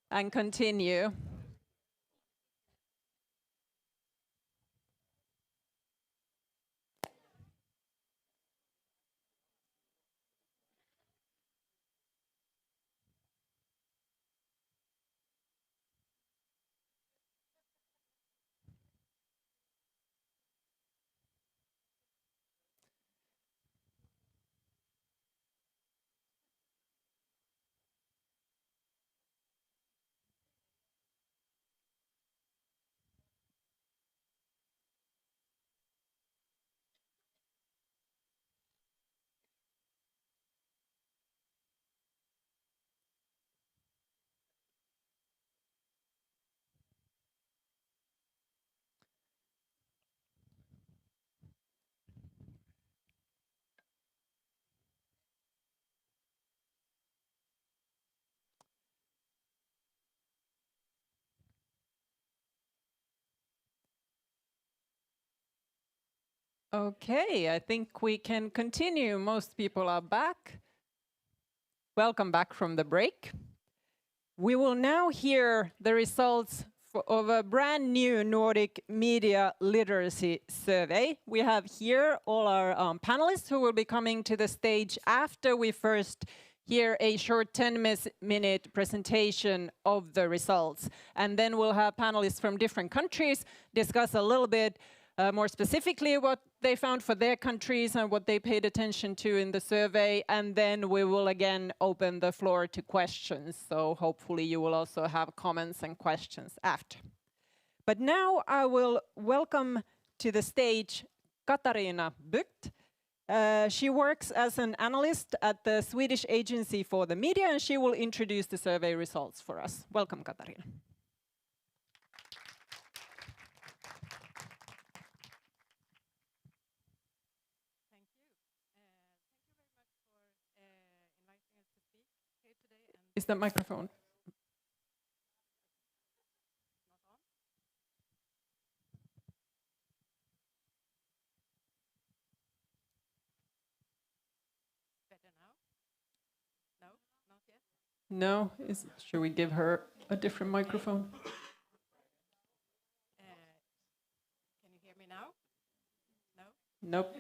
Speaker 1: and continue. Okay, I think we can continue. Most people are back. Welcome back from the break. We will now hear the results of a brand new Nordic media literacy survey. We have here all our panelists who will be coming to the stage after we first hear a short 10-minute presentation of the results. And then we'll have panelists from different countries discuss a little bit more specifically what they found for their countries and what they paid attention to in the survey. And then we will again open the floor to questions. So hopefully you will also have comments and questions after. But now I will welcome to the stage Katarina Bucht. She works as an analyst at the Swedish Agency for the Media, and she will introduce the survey results for us. Welcome, Katarina. Is the microphone?
Speaker 21: Better now? No, not yet.
Speaker 1: No, should we give her a different microphone?
Speaker 21: Can you hear me now? No?
Speaker 1: Nope.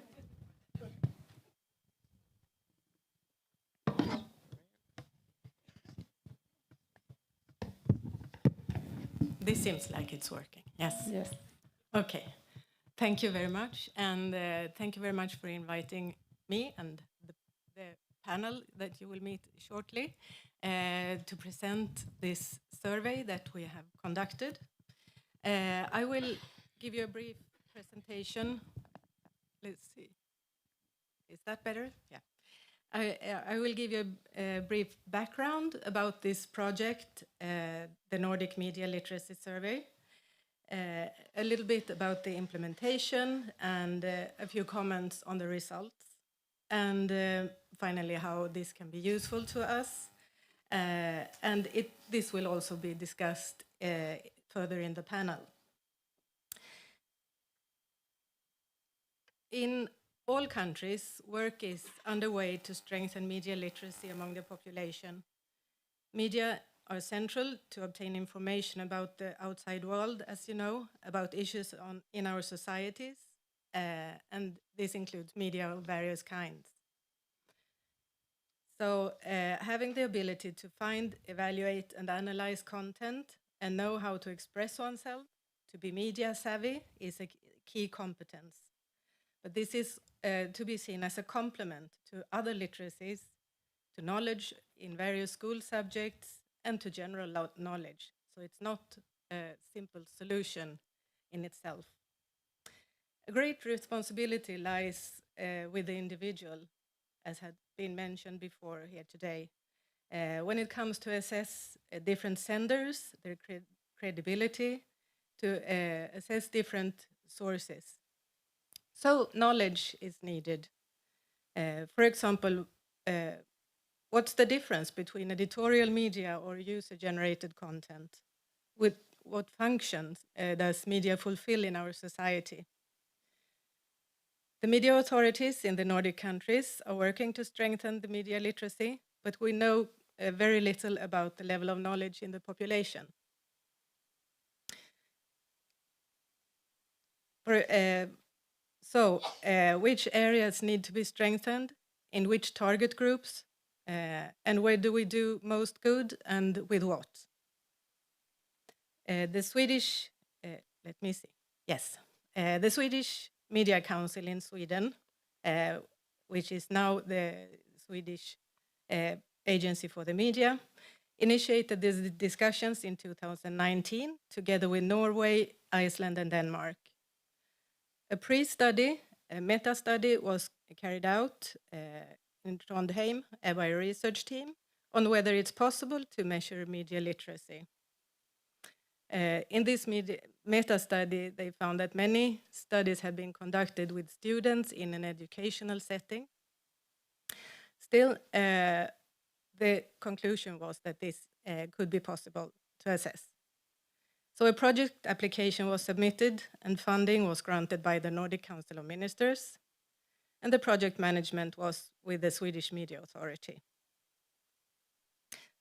Speaker 21: This seems like it's working. Yes.
Speaker 1: Yes.
Speaker 21: Okay. Thank you very much, and thank you very much for inviting me and the panel that you will meet shortly to present this survey that we have conducted. I will give you a brief presentation. Let's see. Is that better? Yeah. I will give you a brief background about this project, the Nordic Media Literacy Survey, a little bit about the implementation, and a few comments on the results, and finally how this can be useful to us. And this will also be discussed further in the panel. In all countries, work is underway to strengthen media literacy among the population. Media are central to obtain information about the outside world, as you know, about issues in our societies, and this includes media of various kinds. So having the ability to find, evaluate, and analyze content and know how to express oneself, to be media savvy, is a key competence. But this is to be seen as a complement to other literacies, to knowledge in various school subjects, and to general knowledge. So it's not a simple solution in itself. A great responsibility lies with the individual, as had been mentioned before here today, when it comes to assess different senders, their credibility, to assess different sources. So knowledge is needed. For example, what's the difference between editorial media or user-generated content? With what functions does media fulfill in our society? The media authorities in the Nordic countries are working to strengthen the media literacy. but we know very little about the level of knowledge in the population. Which areas need to be strengthened, in which target groups, and where do we do most good and with what? The Swedish, let me see, yes. The Swedish Media Council in Sweden, which is now the Swedish Agency for the Media, initiated these discussions in 2019 together with Norway, Iceland, and Denmark. A pre-study, a meta-study, was carried out in Trondheim by a research team on whether it's possible to measure media literacy. In this meta-study, they found that many studies had been conducted with students in an educational setting. Still, the conclusion was that this could be possible to assess. So a project application was submitted and funding was granted by the Nordic Council of Ministers, and the project management was with the Swedish Media Authority.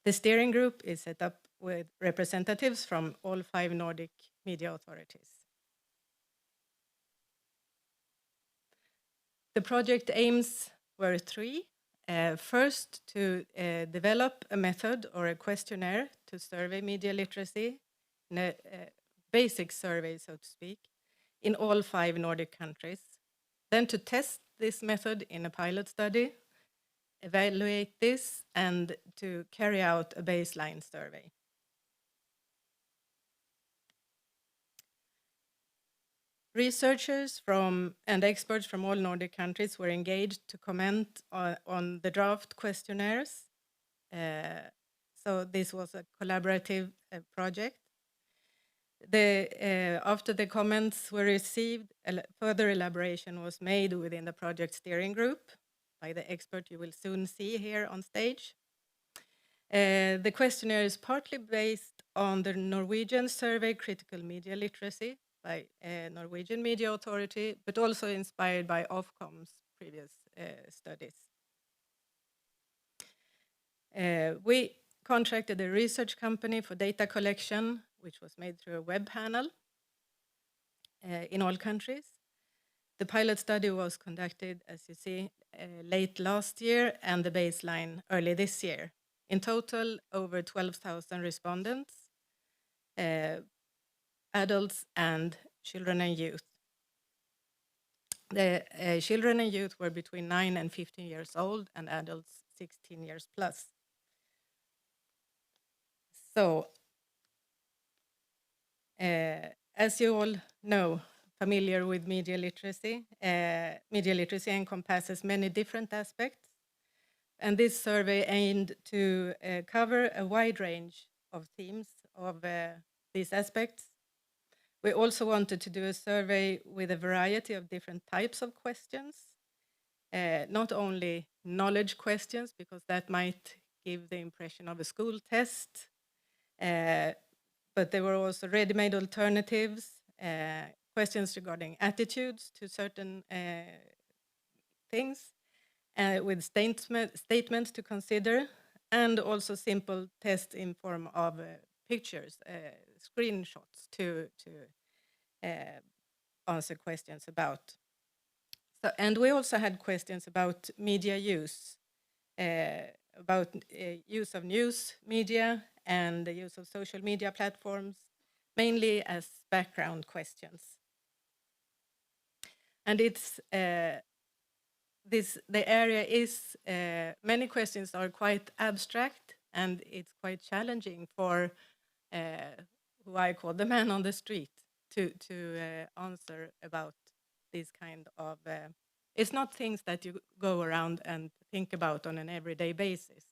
Speaker 21: The steering group is set up with representatives from all 5 Nordic media authorities. The project aims were 3. First, to develop a method or a questionnaire to survey media literacy, a basic survey, so to speak, in all 5 Nordic countries. Then to test this method in a pilot study, evaluate this, and to carry out a baseline survey. Researchers and experts from all Nordic countries were engaged to comment on the draft questionnaires. So this was a collaborative project. After the comments were received, further elaboration was made within the project steering group by the expert you will soon see here on stage. The questionnaire is partly based on the Norwegian survey Critical Media Literacy by Norwegian Media Authority, but also inspired by Ofcom's previous studies. We contracted a research company for data collection, which was made through a web panel in all countries. The pilot study was conducted, as you see, late last year, and the baseline early this year. In total, over 12,000 respondents, adults and children and youth. The children and youth were between 9 and 15 years old, and adults 16 years plus. So, as you all know, familiar with media literacy encompasses many different aspects, and this survey aimed to cover a wide range of themes of these aspects. We also wanted to do a survey with a variety of different types of questions, not only knowledge questions, because that might give the impression of a school test, but there were also ready-made alternatives, questions regarding attitudes to certain things, with statements to consider, and also simple tests in form of pictures, screenshots to answer questions about. So, and we also had questions about media use, about use of news media and the use of social media platforms, mainly as background questions. And it's the area is, many questions are quite abstract, and it's quite challenging for who I call the man on the street to answer about this kind of, it's not things that you go around and think about on an everyday basis,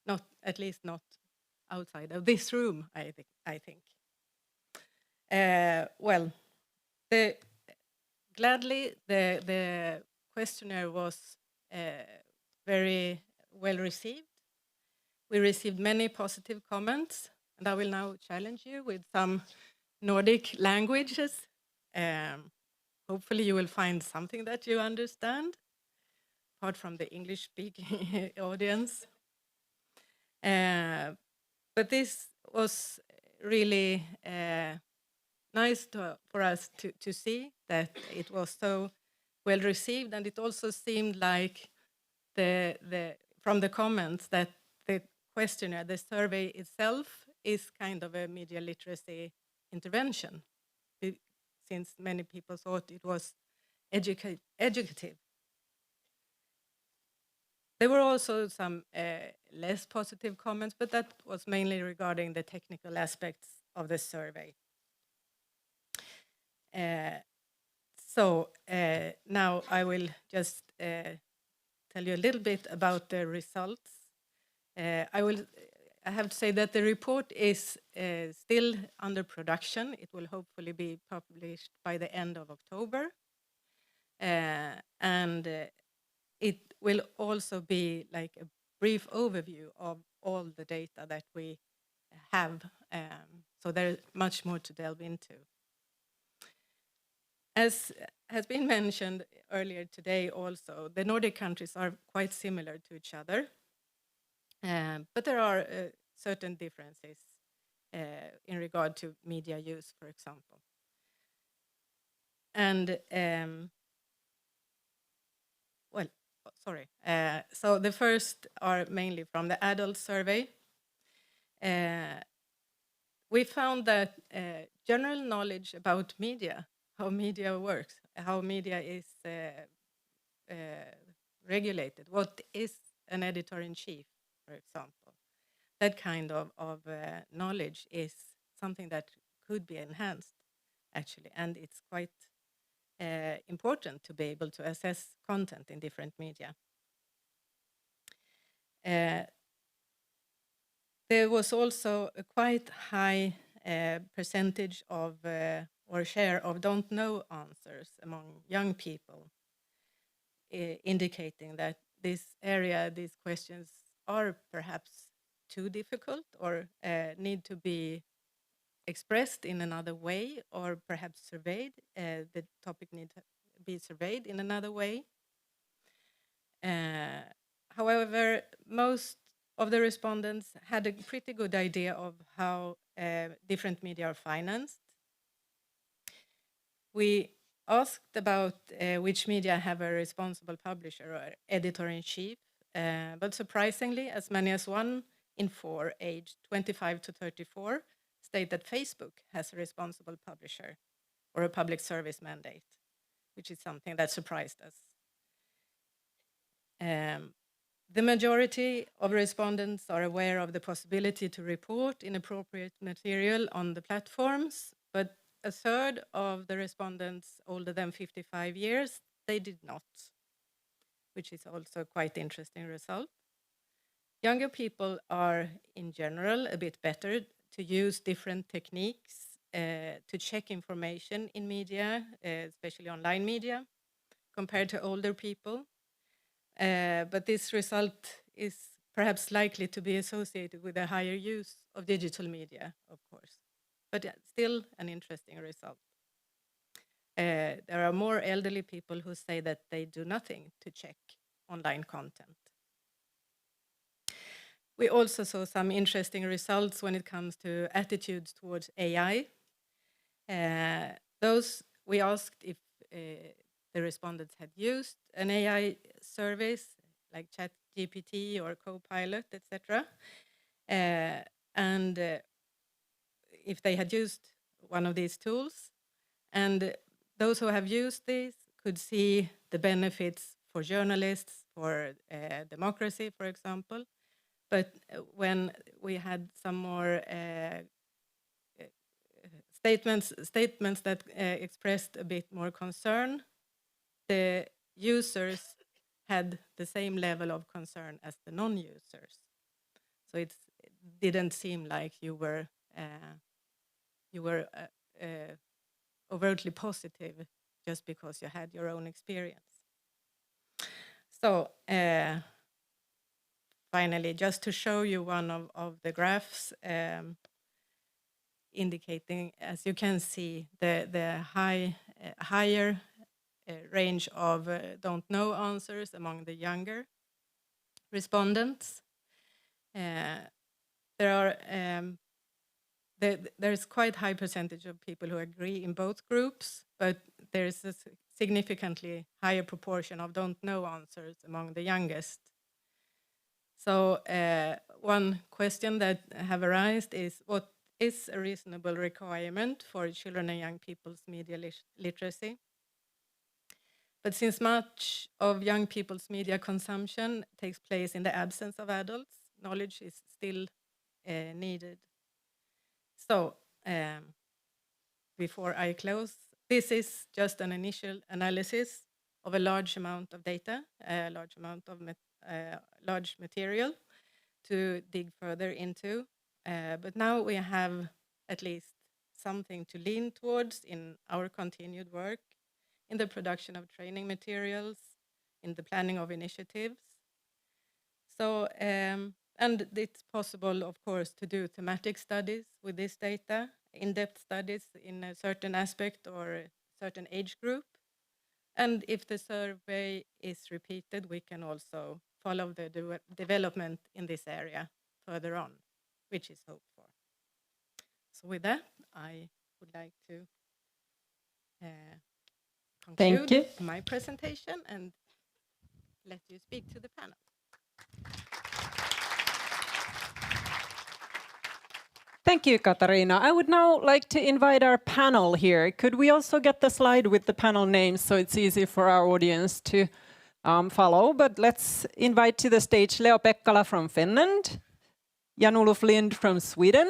Speaker 21: not, at least not outside of this room, I think. Well, gladly, the questionnaire was very well received. We received many positive comments, and I will now challenge you with some Nordic languages. Hopefully you will find something that you understand, apart from the English-speaking audience. But this was really nice for us to see that it was so well received, and it also seemed like from the comments that the questionnaire, the survey itself, is kind of a media literacy intervention, since many people thought it was educative. There were also some less positive comments, but that was mainly regarding the technical aspects of the survey. So now I will just tell you a little bit about the results. I have to say that the report is still under production. It will hopefully be published by the end of October. And it will also be like a brief overview of all the data that we have. So there's much more to delve into. As has been mentioned earlier today also, the Nordic countries are quite similar to each other. But there are certain differences in regard to media use, for example. And, so the first are mainly from the adult survey. We found that general knowledge about media, how media works, how media is regulated, what is an editor-in-chief, for example. That kind of knowledge is something that could be enhanced, actually, and it's quite important to be able to assess content in different media. There was also a quite high percentage of or share of don't know answers among young people, indicating that this area, these questions are perhaps too difficult or need to be expressed in another way, or perhaps surveyed. The topic needs to be surveyed in another way. However, most of the respondents had a pretty good idea of how different media are financed. We asked about which media have a responsible publisher or editor-in-chief, but surprisingly, as many as 1 in 4 aged 25 to 34 state that Facebook has a responsible publisher or a public service mandate, which is something that surprised us. The majority of respondents are aware of the possibility to report inappropriate material on the platforms, but a third of the respondents older than 55 years, they did not, which is also quite interesting result. Younger people are, in general, a bit better to use different techniques to check information in media, especially online media, compared to older people. But this result is perhaps likely to be associated with a higher use of digital media, of course, but still an interesting result. There are more elderly people who say that they do nothing to check online content. We also saw some interesting results when it comes to attitudes towards AI. Those we asked if the respondents had used an AI service like ChatGPT or Copilot, etc. And if they had used one of these tools. And those who have used these could see the benefits for journalists, for democracy, for example. But when we had some more statements that expressed a bit more concern, the users had the same level of concern as the non-users. So it didn't seem like you were overtly positive just because you had your own experience. So finally, just to show you one of the graphs indicating, as you can see, the higher range of don't know answers among the younger respondents. There's quite high percentage of people who agree in both groups, but there's a significantly higher proportion of don't know answers among the youngest. So one question that have arisen is, what is a reasonable requirement for children and young people's media literacy? But since much of young people's media consumption takes place in the absence of adults, knowledge is still needed. So before I close, this is just an initial analysis of a large amount of data, a large amount of large material to dig further into. But now we have at least something to lean towards in our continued work, in the production of training materials, in the planning of initiatives. So, and it's possible, of course, to do thematic studies with this data, in-depth studies in a certain aspect or a certain age group. And if the survey is repeated, we can also follow the development in this area further on, which is hoped for. So with that, I would like to conclude my presentation and let you speak to the panel.
Speaker 1: Thank you, Katarina. I would now like to invite our panel here. Could we also get the slide with the panel names so it's easy for our audience to follow? But let's invite to the stage Leo Pekkala from Finland, Jan-Olof Lind from Sweden.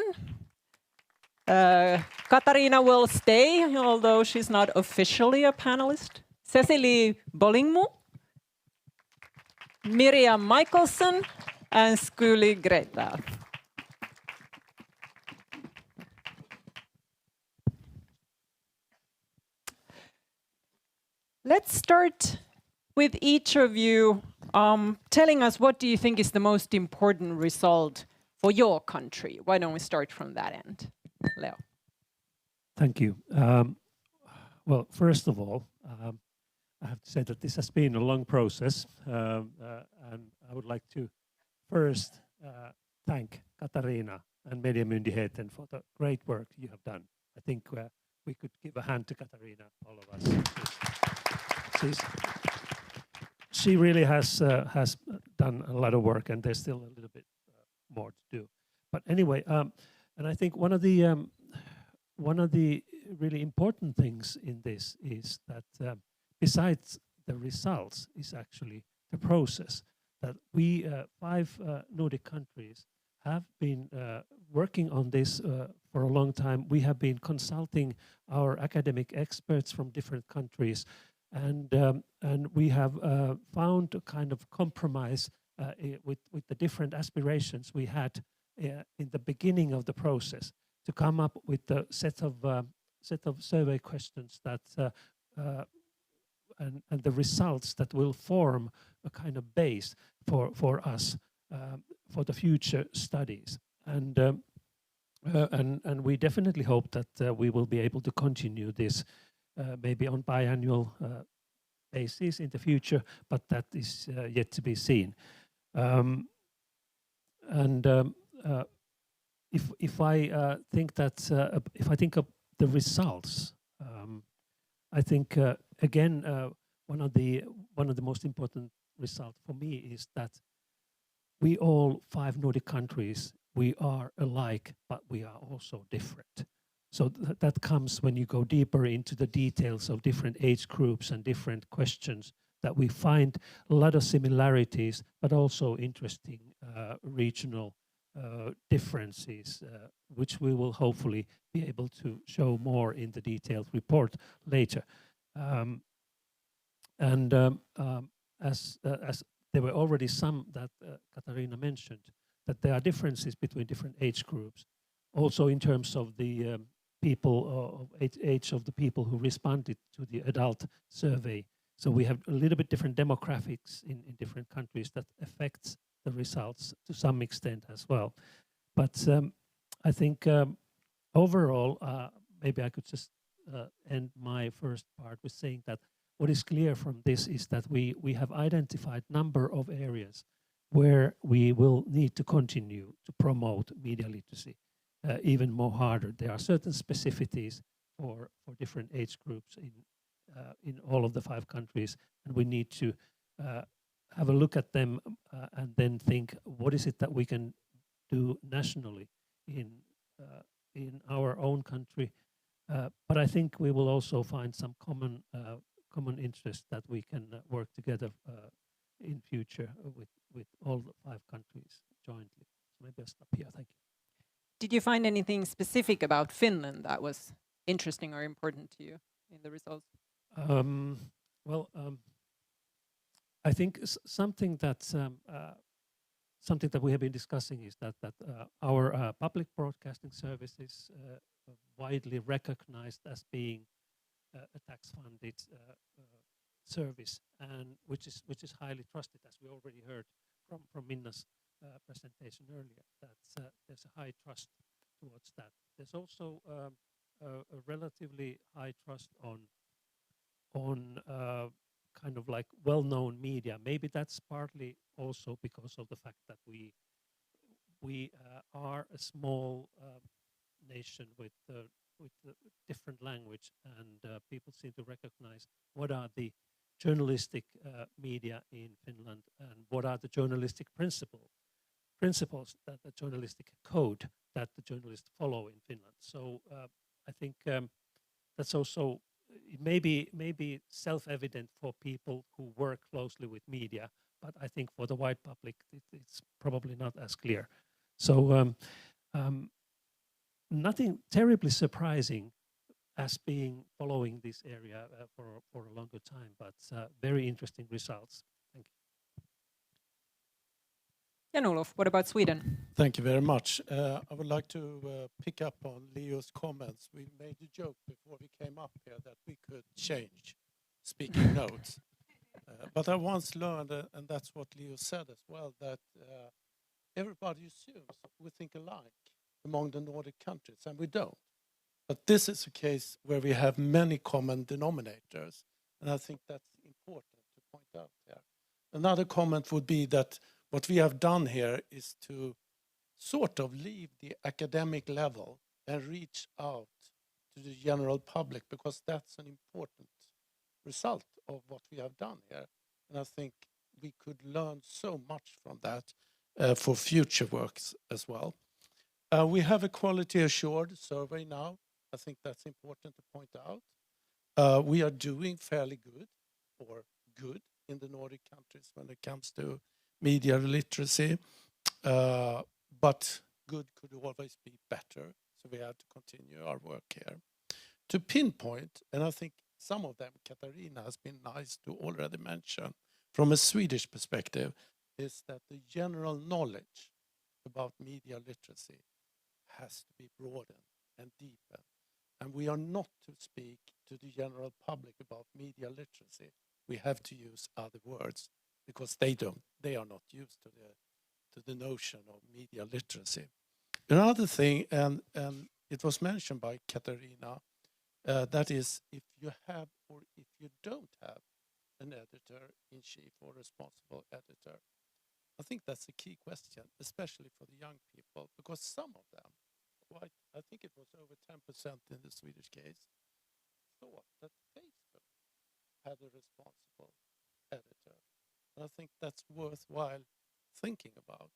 Speaker 1: Katarina will stay, although she's not officially a panelist. Cecilie Bollingmo, Miriam Michelson, and Skuli Greta. Let's start with each of you telling us what do you think is the most important result for your country. Why don't we start from that end? Leo.
Speaker 2: Thank you. Well, first of all, I have to say that this has been a long process, and I would like to first thank Katarina and Mediamyndigheten for the great work you have done. I think we could give a hand to Katarina, all of us. She really has done a lot of work, and there's still a little bit more to do. But anyway, and I think one of the really important things in this is that besides the results is actually the process that we 5 Nordic countries have been working on this for a long time. We have been consulting our academic experts from different countries, and we have found a kind of compromise with the different aspirations we had in the beginning of the process to come up with the set of survey questions that and the results that will form a kind of base for us for the future studies. And we definitely hope that we will be able to continue this maybe on biannual basis in the future, but that is yet to be seen. If I think that if I think of the results, I think again one of the most important results for me is that we all 5 Nordic countries, we are alike, but we are also different. So that comes when you go deeper into the details of different age groups and different questions, that we find a lot of similarities, but also interesting regional differences, which we will hopefully be able to show more in the detailed report later. As there were already some that Katarina mentioned, that there are differences between different age groups, also in terms of the people, age of the people who responded to the adult survey. So we have a little bit different demographics in different countries that affects the results to some extent as well. But I think overall, maybe I could just end my first part with saying that what is clear from this is that we have identified number of areas where we will need to continue to promote media literacy even more harder. There are certain specificities for different age groups in all of the 5 countries, and we need to have a look at them and then think, what is it that we can do nationally in our own country? But I think we will also find some common interests that we can work together in future with all the 5 countries jointly. So maybe I'll stop here. Thank you.
Speaker 1: Did you find anything specific about Finland that was interesting or important to you in the results?
Speaker 2: I think something that we have been discussing is that our public broadcasting service is widely recognized as being a tax-funded service, and which is highly trusted, as we already heard from Minna's presentation earlier. That there's a high trust towards that. There's also a relatively high trust on kind of like well-known media. Maybe that's partly also because of the fact that we are a small nation with different language, and people seem to recognize what are the journalistic media in Finland and what are the journalistic principles that the journalistic code that the journalists follow in Finland. So I think that's also maybe self-evident for people who work closely with media, but I think for the wide public it's probably not as clear. So nothing terribly surprising as being following this area for a longer time, but very interesting results. Thank you.
Speaker 1: Jan-Olof, what about Sweden?
Speaker 3: Thank you very much. I would like to pick up on Leo's comments. We made a joke before we came up here that we could change speaking notes. But I once learned, and that's what Leo said as well, that everybody assumes we think alike among the Nordic countries, and we don't. But this is a case where we have many common denominators, and I think that's important to point out here. Another comment would be that what we have done here is to sort of leave the academic level and reach out to the general public, because that's an important result of what we have done here. And I think we could learn so much from that for future works as well. We have a quality assured survey now. I think that's important to point out. We are doing fairly good or good in the Nordic countries when it comes to media literacy, but good could always be better. So we have to continue our work here. To pinpoint, and I think some of them Katarina has been nice to already mention from a Swedish perspective, is that the general knowledge about media literacy has to be broadened and deepened. And we are not to speak to the general public about media literacy. We have to use other words, because they are not used to the notion of media literacy. Another thing, and it was mentioned by Katarina, that is, if you have or if you don't have an editor-in-chief or responsible editor, I think that's a key question, especially for the young people, because some of them, I think it was over 10% in the Swedish case, thought that Facebook had a responsible editor. And I think that's worthwhile thinking about.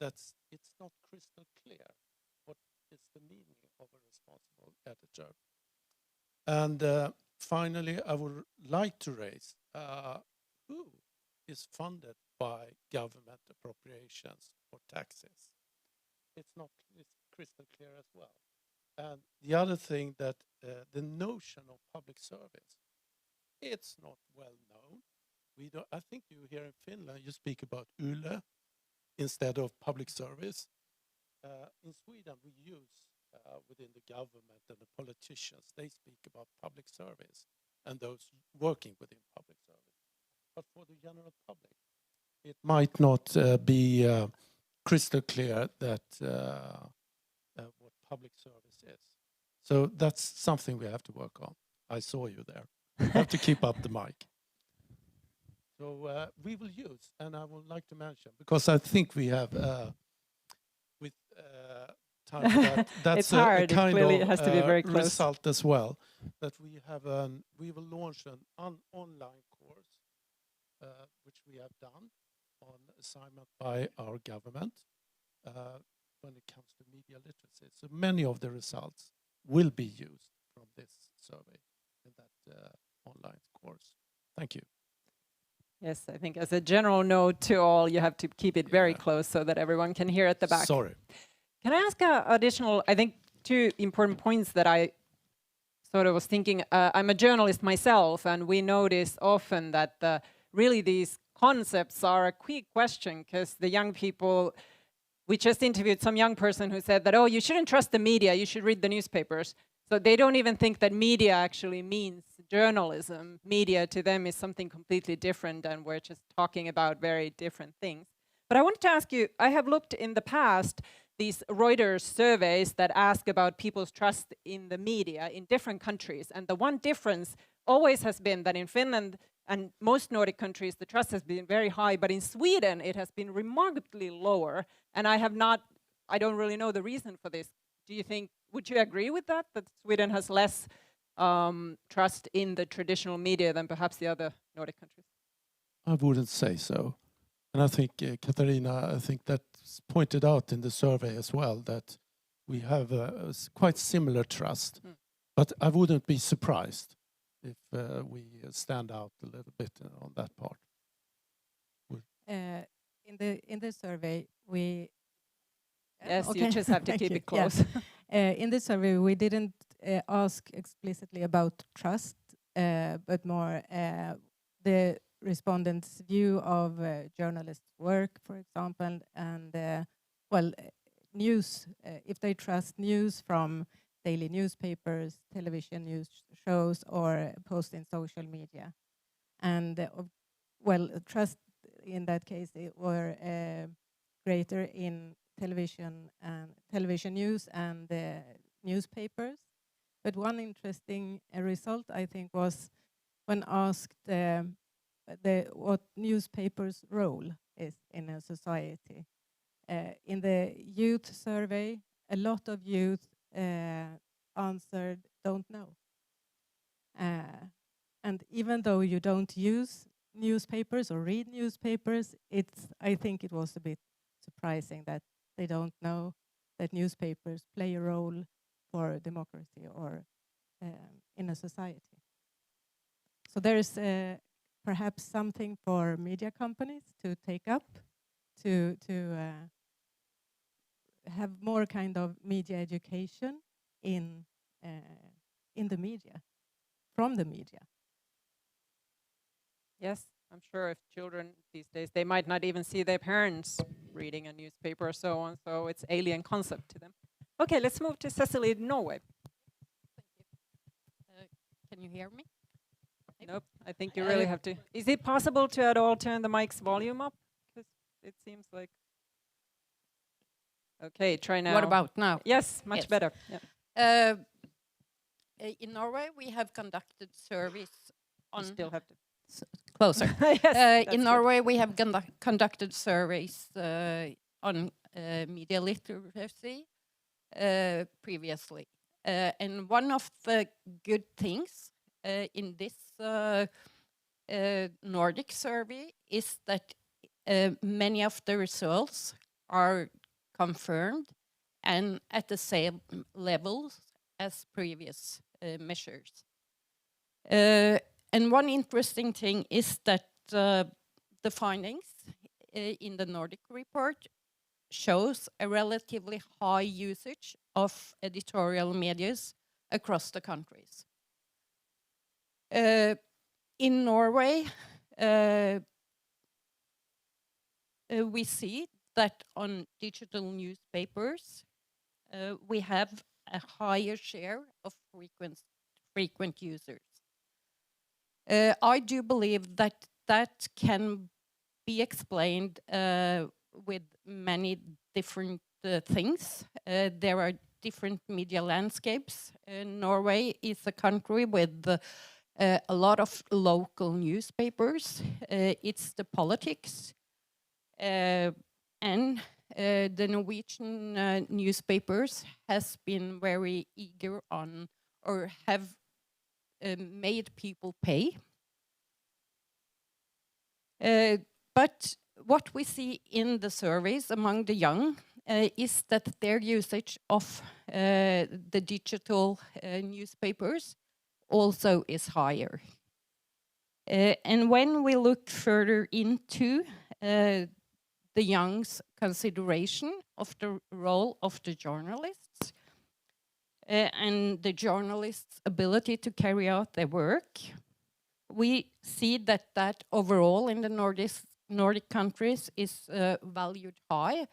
Speaker 3: It's not crystal clear what is the meaning of a responsible editor. And finally, I would like to raise who is funded by government appropriations or taxes. It's crystal clear as well. And the other thing, that the notion of public service, it's not well known. I think you here in Finland, you speak about YLE instead of public service. In Sweden, we use within the government and the politicians, they speak about public service and those working within public service. But for the general public, it might not be crystal clear that what public service is. So that's something we have to work on. I saw you there. You have to keep up the mic. So we will use, and I would like to mention, because I think we have with time for that. That's
Speaker 1: It's hard.
Speaker 3: a kind
Speaker 1: It
Speaker 3: of
Speaker 1: has to be very close.
Speaker 3: result as well. That we will launch an online course, which we have done on assignment by our government when it comes to media literacy. So many of the results will be used from this survey in that online course. Thank you.
Speaker 1: Yes, I think as a general note to all, you have to keep it very close so that everyone can hear at the back.
Speaker 3: Sorry.
Speaker 1: Can I ask additional, I think, two important points that I sort of was thinking. I'm a journalist myself, and we notice often that really these concepts are a key question, because the young people, we just interviewed some young person who said that, oh, you shouldn't trust the media, you should read the newspapers. So they don't even think that media actually means journalism. Media to them is something completely different, and we're just talking about very different things. But I wanted to ask you, I have looked in the past these Reuters surveys that ask about people's trust in the media in different countries. And the one difference always has been that in Finland and most Nordic countries, the trust has been very high, but in Sweden, it has been remarkably lower. And I don't really know the reason for this. Do you think, would you agree with that Sweden has less trust in the traditional media than perhaps the other Nordic countries?
Speaker 3: I wouldn't say so. And I think, Katarina, I think that's pointed out in the survey as well, that we have a quite similar trust. But I wouldn't be surprised if we stand out a little bit on that part.
Speaker 21: In the survey, we...
Speaker 1: Yes, you just have to keep it close.
Speaker 21: In the survey, we didn't ask explicitly about trust, but more the respondents' view of journalists' work, for example, and news, if they trust news from daily newspapers, television news shows, or posts in social media. And trust in that case were greater in television news and newspapers. But one interesting result, I think, was when asked what newspapers' role is in a society. In the youth survey, a lot of youth answered, don't know. And even though you don't use newspapers or read newspapers, I think it was a bit surprising that they don't know that newspapers play a role for democracy or in a society. So there is perhaps something for media companies to take up, to have more kind of media education in the media, from the media.
Speaker 1: Yes, I'm sure if children these days, they might not even see their parents reading a newspaper or so on, so it's alien concept to them. Okay, let's move to Cecily in Norway.
Speaker 8: Can you hear me?
Speaker 1: Nope, I think you really have to. Is it possible to at all turn the mic's volume up? Because it seems like... Okay, try now.
Speaker 8: What about now?
Speaker 1: Yes, much better.
Speaker 8: Yeah. In Norway, we have conducted surveys on...
Speaker 1: You still have to...
Speaker 8: Closer.
Speaker 1: Yes,
Speaker 8: in Norway, we have conducted surveys on media literacy previously. And one of the good things in this Nordic survey is that many of the results are confirmed and at the same levels as previous measures. And one interesting thing is that the findings in the Nordic report shows a relatively high usage of editorial medias across the countries. In Norway, we see that on digital newspapers, we have a higher share of frequent users. I do believe that that can be explained with many different things. There are different media landscapes. Norway is a country with a lot of local newspapers. It's the politics, and the Norwegian newspapers has been very eager on, or have made people pay. But what we see in the surveys among the young is that their usage of the digital newspapers also is higher. And when we look further into the young's consideration of the role of the journalists and the journalists' ability to carry out their work, we see that overall in the Nordic countries is valued high,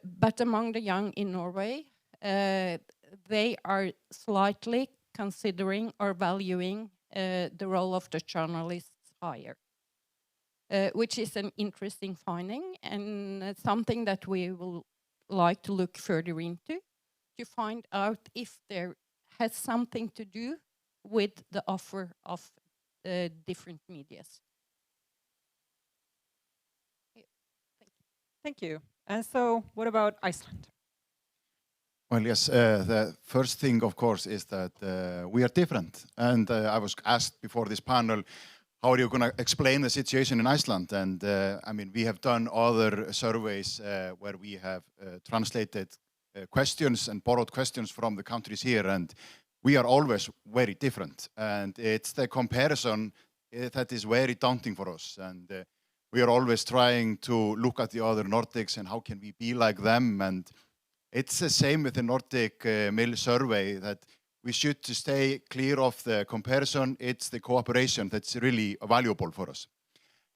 Speaker 8: but among the young in Norway, they are slightly considering or valuing the role of the journalists higher, which is an interesting finding and something that we will like to look further into to find out if there has something to do with the offer of different medias.
Speaker 1: Thank you. And so what about Iceland?
Speaker 11: Well, yes, the first thing, of course, is that we are different. And I was asked before this panel, how are you going to explain the situation in Iceland? And I mean, we have done other surveys where we have translated questions and borrowed questions from the countries here. And we are always very different. And it's the comparison that is very daunting for us. And we are always trying to look at the other Nordics and how can we be like them. And it's the same with the Nordic Mill survey, that we should stay clear of the comparison. It's the cooperation that's really valuable for us.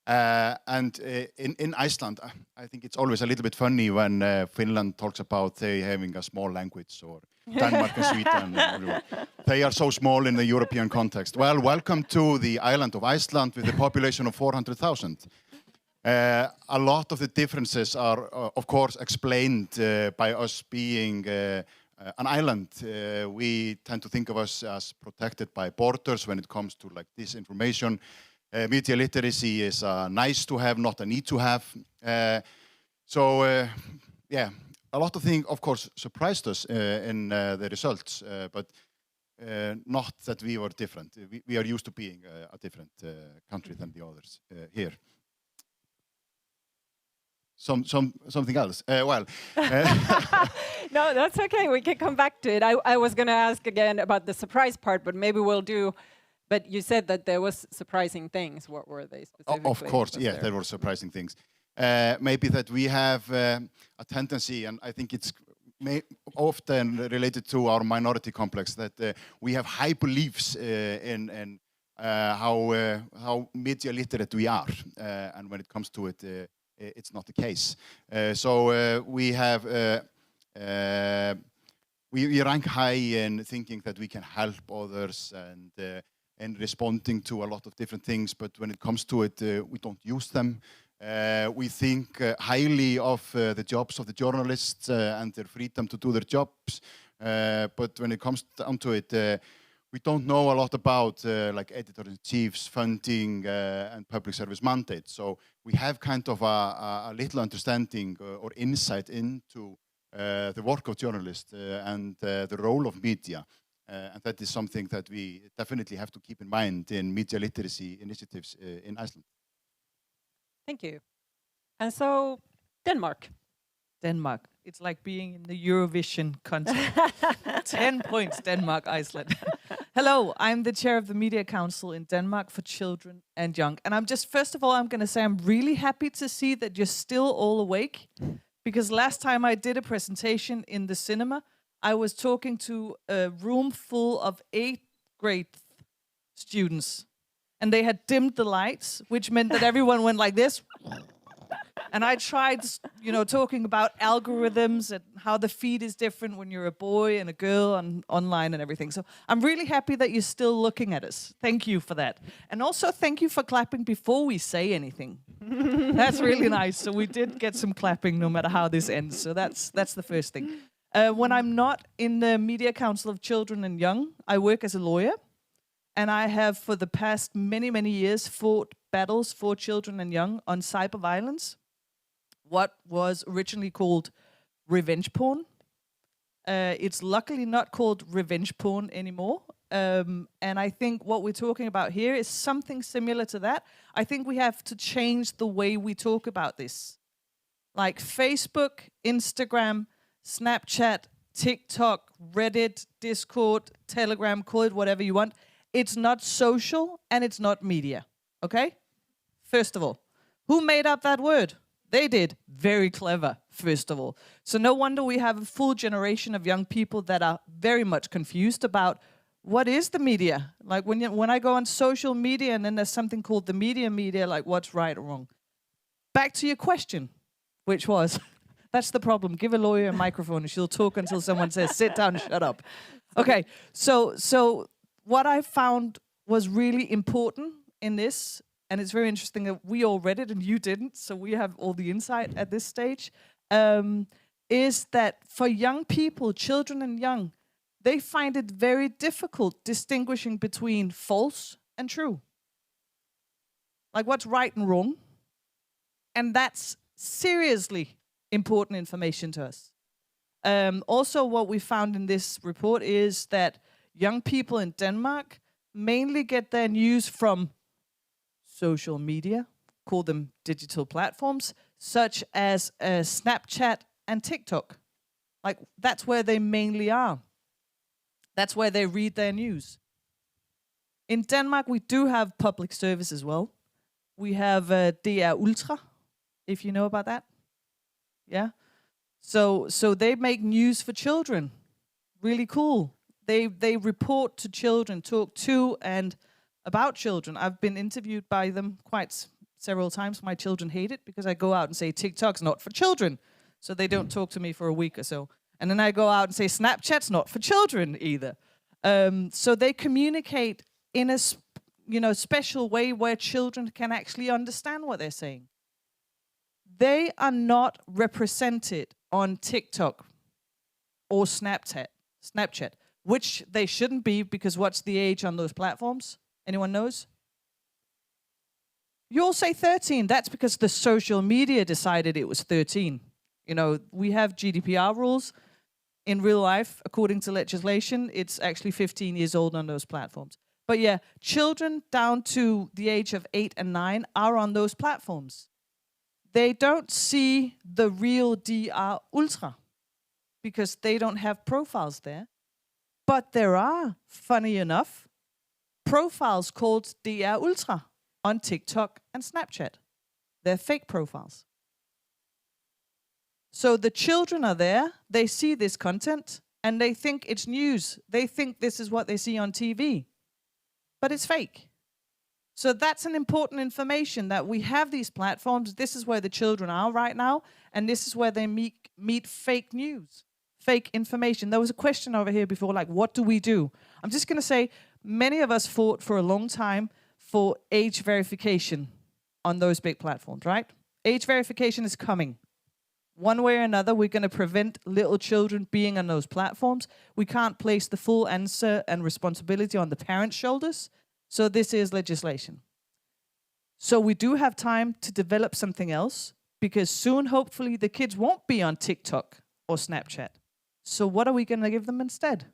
Speaker 11: And in Iceland, I think it's always a little bit funny when Finland talks about they having a small language, or Denmark and Sweden. They are so small in the European context. Well, welcome to the island of Iceland with a population of 400,000. A lot of the differences are, of course, explained by us being an island. We tend to think of us as protected by borders when it comes to like disinformation. Media literacy is nice to have, not a need to have. Yeah, a lot of things, of course, surprised us in the results, but not that we were different. We are used to being a different country than the others here. Something else. No,
Speaker 1: that's okay. We can come back to it. I was going to ask again about the surprise part, but maybe we'll do. But you said that there was surprising things. What were they specifically?
Speaker 11: Of course, yes, there were surprising things. Maybe that we have a tendency, and I think it's often related to our minority complex, that we have high beliefs in how media literate we are, and when it comes to it, it's not the case. We have we rank high in thinking that we can help others and responding to a lot of different things, but when it comes to it, we don't use them. We think highly of the jobs of the journalists and their freedom to do their jobs, but when it comes down to it, we don't know a lot about like editor-in-chief's funding and public service mandates. So we have kind of a little understanding or insight into the work of journalists and the role of media. And that is something that we definitely have to keep in mind in media literacy initiatives in Iceland.
Speaker 1: Thank you. And so, Denmark.
Speaker 22: Denmark. It's like being in the Eurovision contest. 10 points, Denmark, Iceland. Hello, I'm the chair of the Media Council in Denmark for Children and Young. And first of all, I'm going to say I'm really happy to see that you're still all awake. Because last time I did a presentation in the cinema, I was talking to a room full of 8th grade students. And they had dimmed the lights, which meant that everyone went like this. And I tried, talking about algorithms and how the feed is different when you're a boy and a girl and online and everything. So I'm really happy that you're still looking at us. Thank you for that. And also thank you for clapping before we say anything. That's really nice. So we did get some clapping no matter how this ends. So that's the first thing. When I'm not in the Media Council of Children and Young, I work as a lawyer. and I have for the past many, many years fought battles for children and young on cyber violence, what was originally called revenge porn. It's luckily not called revenge porn anymore. And I think what we're talking about here is something similar to that. I think we have to change the way we talk about this. Like Facebook, Instagram, Snapchat, TikTok, Reddit, Discord, Telegram, call it whatever you want. It's not social and it's not media, okay? First of all, who made up that word? They did. Very clever, first of all. So no wonder we have a full generation of young people that are very much confused about what is the media? Like when I go on social media and then there's something called the media, like what's right or wrong? Back to your question, which was, that's the problem. Give a lawyer a microphone and she'll talk until someone says, sit down and shut up. Okay, so what I found was really important in this, and it's very interesting that we all read it and you didn't, so we have all the insight at this stage, is that for young people, children and young, they find it very difficult distinguishing between false and true. Like what's right and wrong. And that's seriously important information to us. Also, what we found in this report is that young people in Denmark mainly get their news from social media, call them digital platforms, such as Snapchat and TikTok. Like that's where they mainly are. That's where they read their news. In Denmark, we do have public service as well. We have DR Ultra, if you know about that. Yeah. So they make news for children. Really cool. They report to children, talk to and about children. I've been interviewed by them quite several times. My children hate it because I go out and say TikTok's not for children. So they don't talk to me for a week or so. And then I go out and say Snapchat's not for children either. So they communicate in a special way where children can actually understand what they're saying. They are not represented on TikTok or Snapchat, which they shouldn't be, because what's the age on those platforms? Anyone knows? You all say 13. That's because the social media decided it was 13. You know, we have GDPR rules. In real life, according to legislation, it's actually 15 years old on those platforms. But yeah, children down to the age of 8 and 9 are on those platforms. They don't see the real DR Ultra because they don't have profiles there. But there are, funny enough, profiles called DR Ultra on TikTok and Snapchat. They're fake profiles. So the children are there, they see this content, and they think it's news. They think this is what they see on TV, but it's fake. So that's an important information, that we have these platforms. This is where the children are right now, and this is where they meet fake news, fake information. There was a question over here before, like, what do we do? I'm just going to say, many of us fought for a long time for age verification on those big platforms, right? Age verification is coming. One way or another, we're going to prevent little children being on those platforms. We can't place the full answer and responsibility on the parents' shoulders. So this is legislation. So we do have time to develop something else, because soon, hopefully, the kids won't be on TikTok or Snapchat. So what are we going to give them instead?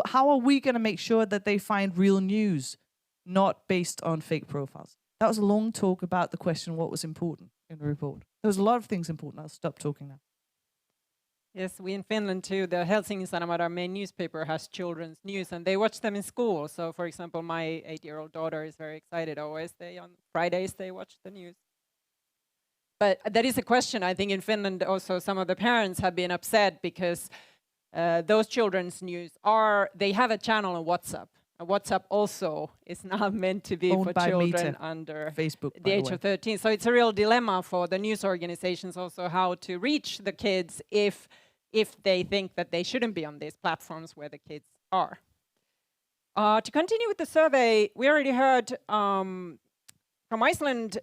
Speaker 22: How are we going to make sure that they find real news, not based on fake profiles? That was a long talk about the question, what was important in the report. There was a lot of things important. I'll stop talking now.
Speaker 1: Yes, we in Finland too, the Helsingin Sanomat, our main newspaper, has children's news and they watch them in school. So for example, my 8-year-old daughter is very excited always. On Fridays they watch the news. But that is a question. I think in Finland also some of the parents have been upset because those children's news they have a channel on WhatsApp. WhatsApp also is not meant to be for children under
Speaker 22: Facebook,
Speaker 1: the age of 13. So it's a real dilemma for the news organizations also how to reach the kids if they think that they shouldn't be on these platforms where the kids are. To continue with the survey, we already heard from Iceland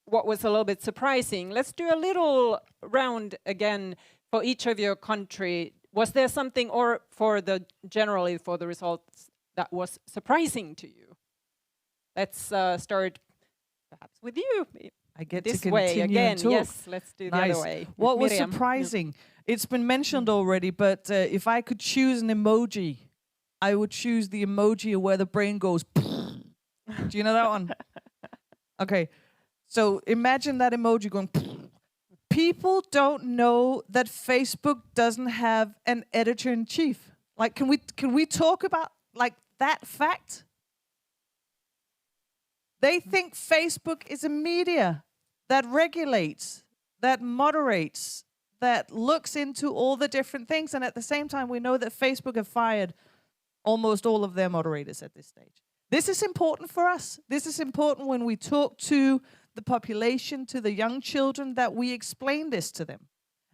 Speaker 1: what was a little bit surprising. Let's do a little round again for each of your country. Was there something, or generally for the results, that was surprising to you? Let's start perhaps with you.
Speaker 22: I get
Speaker 1: this
Speaker 22: to
Speaker 1: way
Speaker 22: continue
Speaker 1: again.
Speaker 22: and talk.
Speaker 1: Yes, let's do the other way.
Speaker 22: What was
Speaker 1: Miriam.
Speaker 22: surprising? It's been mentioned already, but if I could choose an emoji, I would choose the emoji where the brain goes. Do you know that one? Okay, so imagine that emoji going. People don't know that Facebook doesn't have an editor-in-chief. Like, can we talk about like that fact? They think Facebook is a media that regulates, that moderates, that looks into all the different things. And at the same time, we know that Facebook have fired almost all of their moderators at this stage. This is important for us. This is important when we talk to the population, to the young children, that we explain this to them.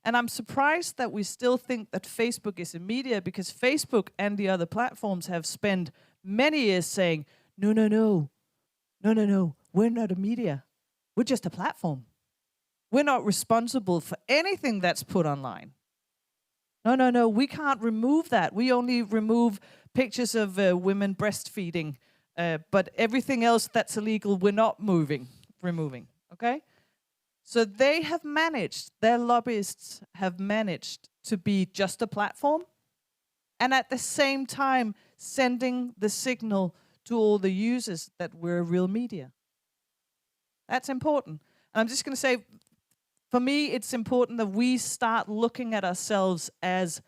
Speaker 22: And I'm surprised that we still think that Facebook is a media, because Facebook and the other platforms have spent many years saying, no, no, no, no, no, no, we're not a media. We're just a platform. We're not responsible for anything that's put online. No, no, no, we can't remove that. We only remove pictures of women breastfeeding, but everything else that's illegal, we're not removing, okay? So they have managed, their lobbyists have managed to be just a platform, and at the same time sending the signal to all the users that we're a real media. That's important. And I'm just going to say, for me, it's important that we start looking at ourselves as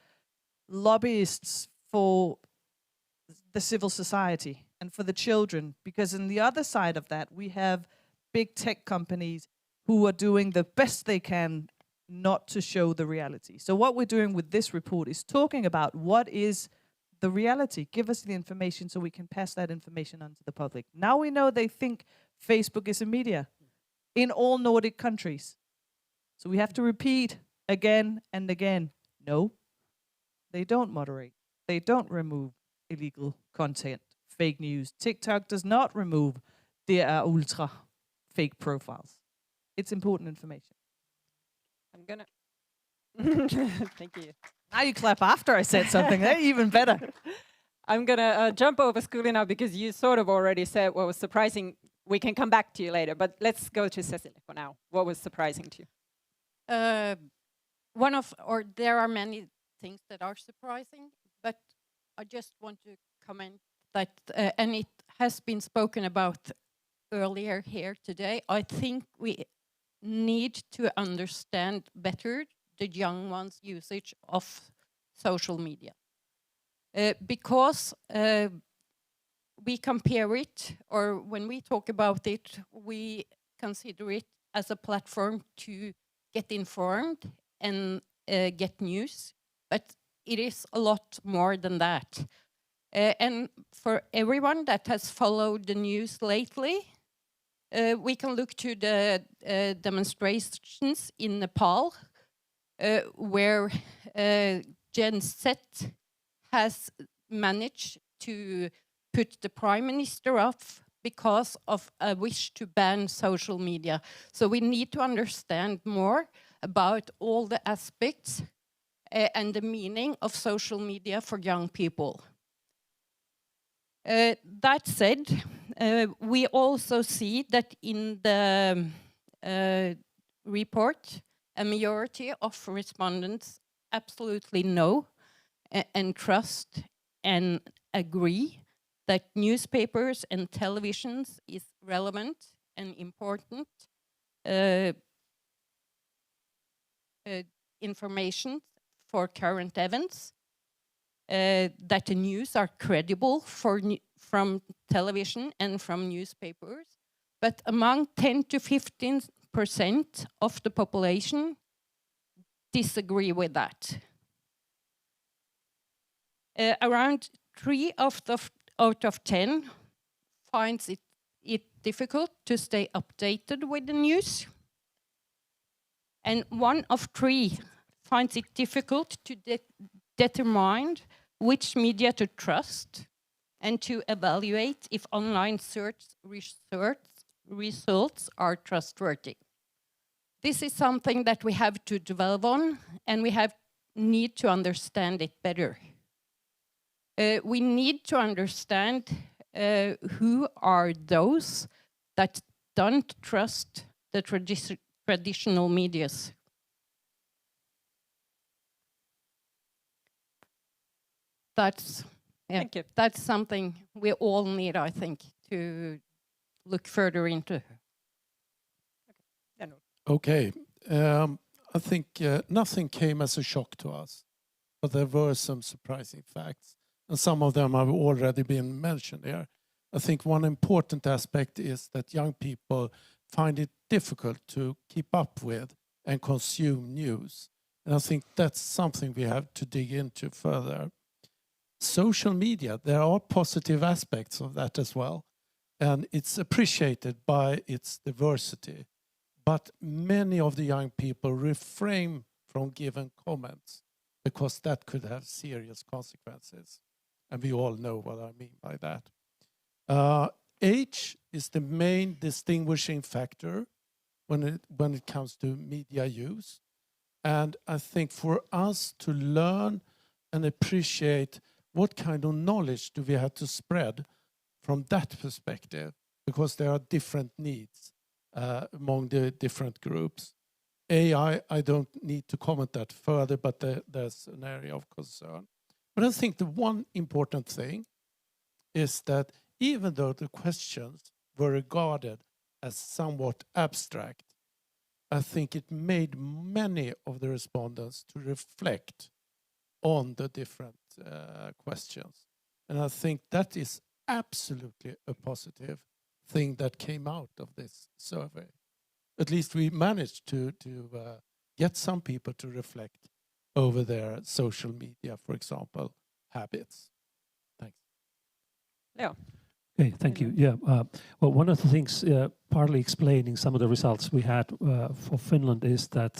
Speaker 22: lobbyists for the civil society and for the children, because on the other side of that, we have big tech companies who are doing the best they can not to show the reality. So what we're doing with this report is talking about what is the reality. Give us the information so we can pass that information on to the public. Now we know they think Facebook is a media in all Nordic countries. So we have to repeat again and again, no, they don't moderate. They don't remove illegal content, fake news. TikTok does not remove der ultra fake profiles. It's important information.
Speaker 1: I'm gonna. Thank you.
Speaker 22: Now you clap after I said something. Even better.
Speaker 1: I'm gonna jump over Skuli now because you sort of already said what was surprising. We can come back to you later, but let's go to Cecilia for now. What was surprising to you?
Speaker 8: There are many things that are surprising, but I just want to comment that, and it has been spoken about earlier here today, I think we need to understand better the young ones' usage of social media. Because we compare it, or when we talk about it, we consider it as a platform to get informed and get news, but it is a lot more than that. And for everyone that has followed the news lately, we can look to the demonstrations in Nepal, where Gen Z has managed to put the prime minister off because of a wish to ban social media. So we need to understand more about all the aspects and the meaning of social media for young people. That said, we also see that in the report, a majority of respondents absolutely know and trust and agree that newspapers and televisions is relevant and important information for current events, that the news are credible from television and from newspapers, but among 10 to 15% of the population disagree with that. Around 3 out of 10 finds it difficult to stay updated with the news. And 1 of 3 finds it difficult to determine which media to trust and to evaluate if online search results are trustworthy. This is something that we have to develop on, and we need to understand it better. we need to understand who are those that don't trust the traditional medias. That's
Speaker 1: Thank you.
Speaker 8: That's something we all need, I think, to look further into.
Speaker 3: Okay, I think nothing came as a shock to us, but there were some surprising facts, and some of them have already been mentioned here. I think one important aspect is that young people find it difficult to keep up with and consume news. And I think that's something we have to dig into further. Social media, there are positive aspects of that as well, and it's appreciated by its diversity. But many of the young people refrain from giving comments because that could have serious consequences. And we all know what I mean by that. Age is the main distinguishing factor when it comes to media use. And I think for us to learn and appreciate what kind of knowledge do we have to spread from that perspective, because there are different needs among the different groups. AI, I don't need to comment that further, but there's an area of concern. But I think the one important thing is that even though the questions were regarded as somewhat abstract, I think it made many of the respondents to reflect on the different questions. And I think that is absolutely a positive thing that came out of this survey. At least we managed to get some people to reflect over their social media, for example, habits. Thanks.
Speaker 1: Yeah.
Speaker 2: Okay, thank you. Yeah, well, one of the things partly explaining some of the results we had for Finland is that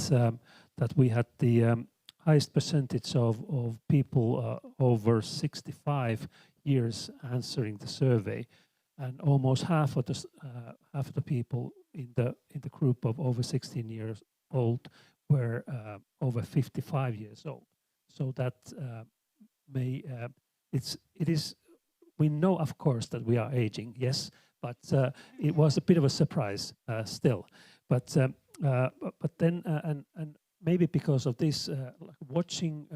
Speaker 2: that we had the highest percentage of people over 65 years answering the survey, and almost half of the people in the group of over 16 years old were over 55 years old. So that it is. We know, of course, that we are aging, yes, but it was a bit of a surprise still. But then, and maybe because of this, watching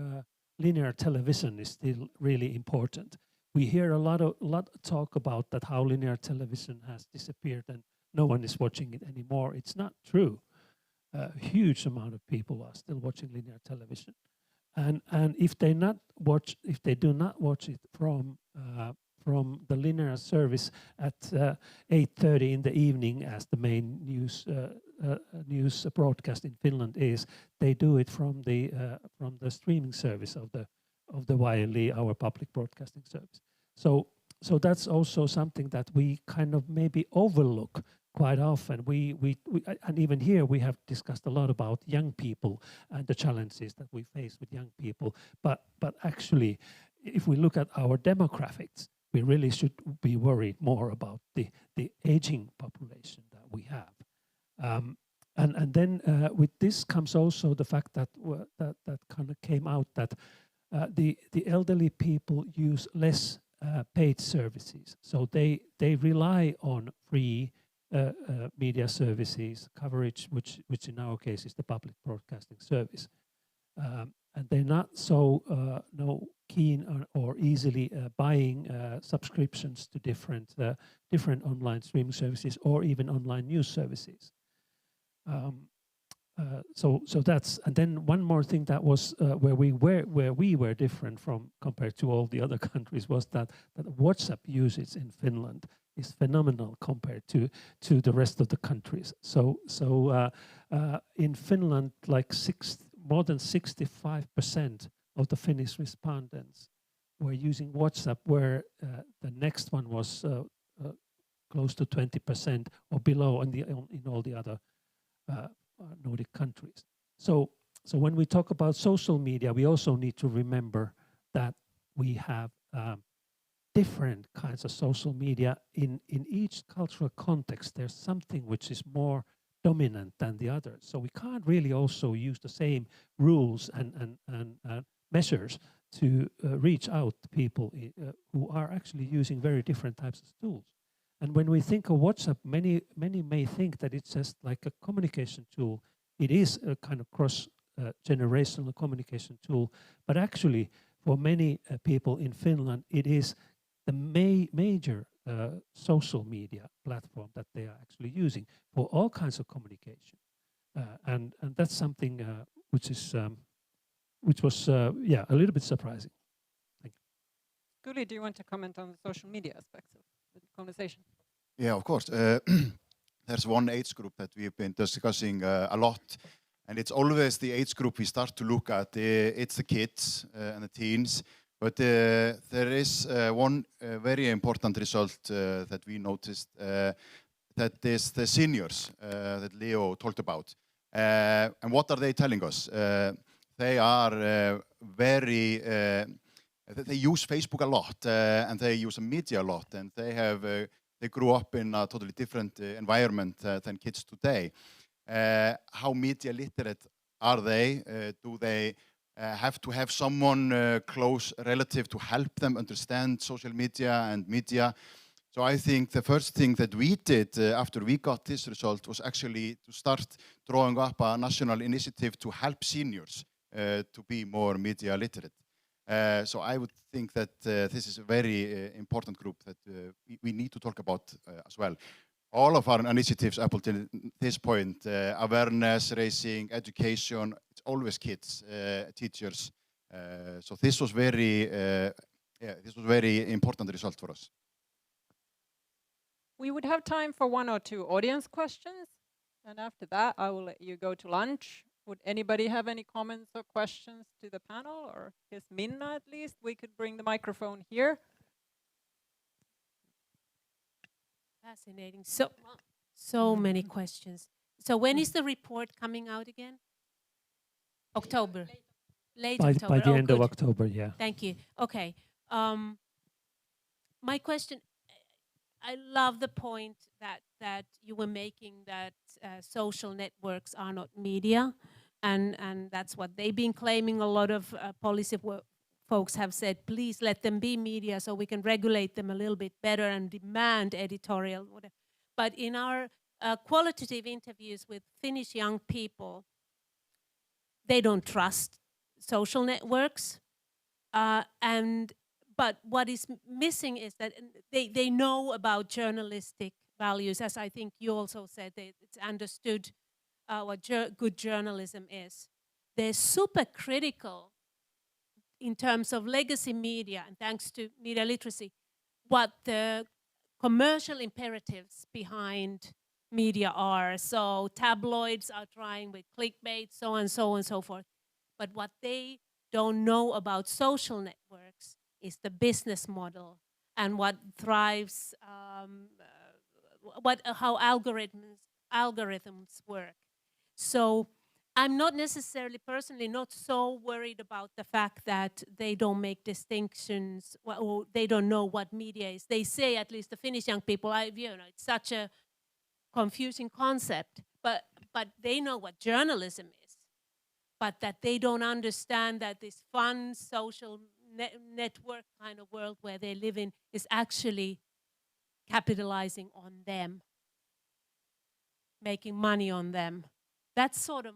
Speaker 2: linear television is still really important. We hear a lot of talk about that, how linear television has disappeared and no one is watching it anymore. It's not true. A huge amount of people are still watching linear television, and if they do not watch it from the linear service at 8:30 in the evening, as the main news broadcast in Finland is, they do it from the streaming service of the YLE, our public broadcasting service. So that's also something that we kind of maybe overlook quite often. We and even here we have discussed a lot about young people and the challenges that we face with young people. But actually, if we look at our demographics, we really should be worried more about the aging population that we have. And then with this comes also the fact that that kind of came out that the elderly people use less paid services. So they rely on free media services, coverage, which in our case is the public broadcasting service. And they're not so keen on or easily buying subscriptions to different online streaming services or even online news services. So that's, and then one more thing that was where we were different from compared to all the other countries was that WhatsApp usage in Finland is phenomenal compared to the rest of the countries. So in Finland, like more than 65% of the Finnish respondents were using WhatsApp, where the next one was close to 20% or below in all the other Nordic countries. So when we talk about social media, we also need to remember that we have different kinds of social media. In each cultural context, there's something which is more dominant than the others. So we can't really also use the same rules and measures to reach out to people who are actually using very different types of tools. And when we think of WhatsApp, many may think that it's just like a communication tool. It is a kind of cross-generational communication tool, but actually for many people in Finland, it is the major social media platform that they are actually using for all kinds of communication. And that's something which was a little bit surprising. Thank you.
Speaker 1: Guli, do you want to comment on the social media aspects of the conversation?
Speaker 11: Yeah, of course. There's one age group that we've been discussing a lot, and it's always the age group we start to look at. It's the kids and the teens, but there is one very important result that we noticed, that is the seniors that Leo talked about. And what are they telling us? They are they use Facebook a lot, and they use media a lot, and they grew up in a totally different environment than kids today. How media literate are they? Do they have to have someone close relative to help them understand social media and media? So I think the first thing that we did after we got this result was actually to start drawing up a national initiative to help seniors to be more media literate. So I would think that this is a very important group that we need to talk about as well. All of our initiatives up until this point, awareness, raising, education, it's always kids, teachers. So this was very important result for us.
Speaker 1: We would have time for 1 or 2 audience questions, and after that, I will let you go to lunch. Would anybody have any comments or questions to the panel, or I guess Minna at least? We could bring the microphone here.
Speaker 18: Fascinating. So many questions. So when is the report coming out again? October. Late October.
Speaker 2: By the end of
Speaker 18: good.
Speaker 2: October, yeah.
Speaker 18: Thank you. Okay. My question, I love the point that you were making, that social networks are not media, and that's what they've been claiming. A lot of policy folks have said, please let them be media so we can regulate them a little bit better and demand editorial, whatever. But in our qualitative interviews with Finnish young people, they don't trust social networks. But what is missing is that they know about journalistic values, as I think you also said, it's understood what good journalism is. They're super critical in terms of legacy media, and thanks to media literacy, what the commercial imperatives behind media are. So tabloids are trying with clickbait, so on and so forth. But what they don't know about social networks is the business model and what thrives, how algorithms work. So I'm not necessarily personally not so worried about the fact that they don't make distinctions or they don't know what media is. They say, at least the Finnish young people, it's such a confusing concept, but they know what journalism is, but that they don't understand that this fun social network kind of world where they live in is actually capitalizing on them, making money on them. That's sort of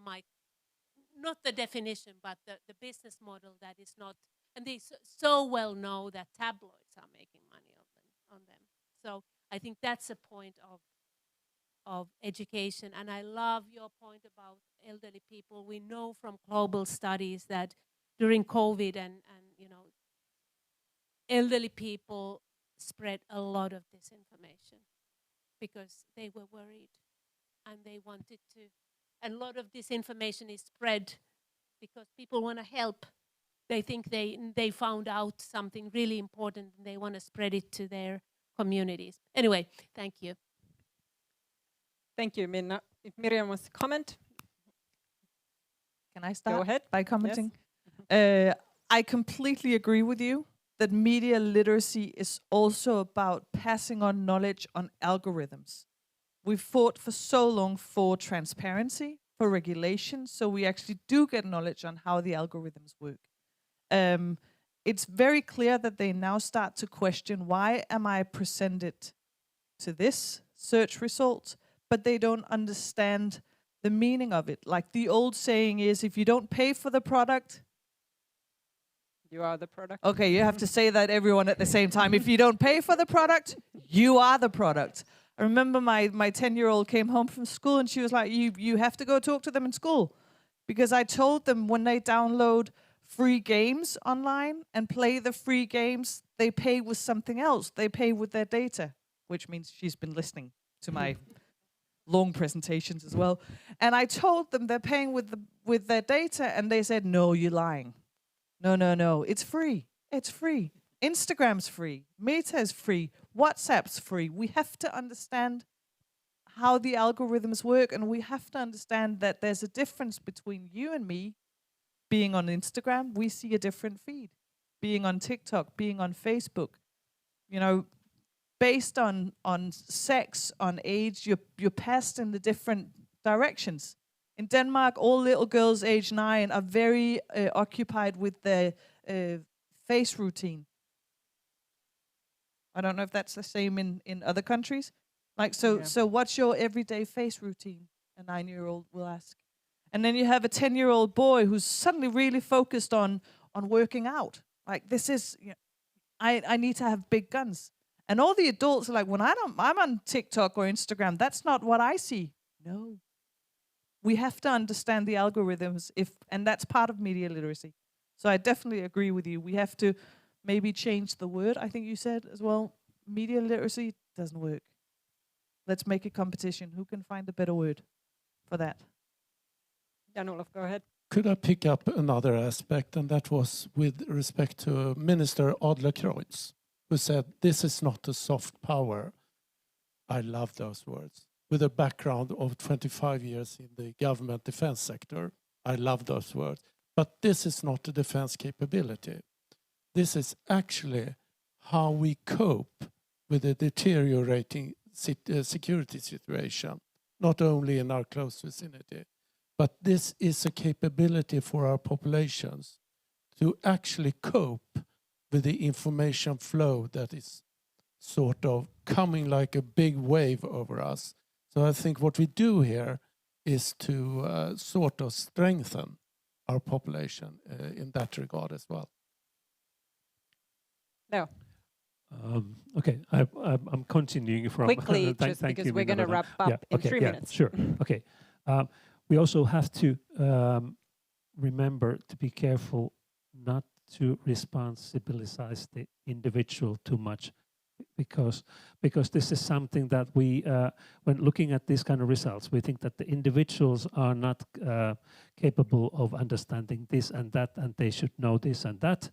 Speaker 18: not the definition, but the business model that is not, and they so well know that tabloids are making money on them. So I think that's a point of education. And I love your point about elderly people. We know from global studies that during COVID and elderly people spread a lot of disinformation because they were worried and they wanted to. And a lot of disinformation is spread because people want to help. They think they found out something really important and they want to spread it to their communities. Anyway, thank you.
Speaker 1: Thank you, Minna. If Miriam wants to comment.
Speaker 22: Can I start
Speaker 1: Go ahead.
Speaker 22: by commenting? Yes. I completely agree with you that media literacy is also about passing on knowledge on algorithms. We've fought for so long for transparency, for regulation, so we actually do get knowledge on how the algorithms work. it's very clear that they now start to question, why am I presented to this search result, but they don't understand the meaning of it. Like the old saying is, if you don't pay for the product,
Speaker 1: you are the product.
Speaker 22: Okay, you have to say that everyone at the same time. If you don't pay for the product, you are the product. I remember my 10-year-old came home from school and she was like, you have to go talk to them in school. Because I told them when they download free games online and play the free games, they pay with something else. They pay with their data, which means she's been listening to my long presentations as well. And I told them they're paying with their data, and they said, no, you're lying. No, it's free. It's free. Instagram's free. Meta is free. WhatsApp's free. We have to understand how the algorithms work, and we have to understand that there's a difference between you and me. Being on Instagram, we see a different feed. Being on TikTok, being on Facebook, you know, based on sex, on age, you're passed in the different directions. In Denmark, all little girls age 9 are very occupied with their face routine. I don't know if that's the same in other countries. Like, so what's your everyday face routine? A 9-year-old will ask. And then you have a 10-year-old boy who's suddenly really focused on working out. Like, this is, you know, I need to have big guns. And all the adults are like, when I'm on TikTok or Instagram, that's not what I see. No. We have to understand the algorithms, and that's part of media literacy. So I definitely agree with you. We have to maybe change the word, I think you said as well. Media literacy doesn't work. Let's make a competition. Who can find a better word for that?
Speaker 1: Jan-Olof, go ahead.
Speaker 3: Could I pick up another aspect, and that was with respect to Minister Adlercreutz, who said, this is not a soft power. I love those words. With a background of 25 years in the government defense sector, I love those words. But this is not a defense capability. This is actually how we cope with a deteriorating security situation, not only in our close vicinity, but this is a capability for our populations to actually cope with the information flow that is sort of coming like a big wave over us. So I think what we do here is to sort of strengthen our population in that regard as well.
Speaker 1: No.
Speaker 2: Okay, I'm continuing from
Speaker 1: quickly, just because we're going to wrap up in 3 minutes.
Speaker 2: Sure. Okay. We also have to remember to be careful not to responsibilize the individual too much, because this is something that we, when looking at these kind of results, we think that the individuals are not capable of understanding this and that, and they should know this and that.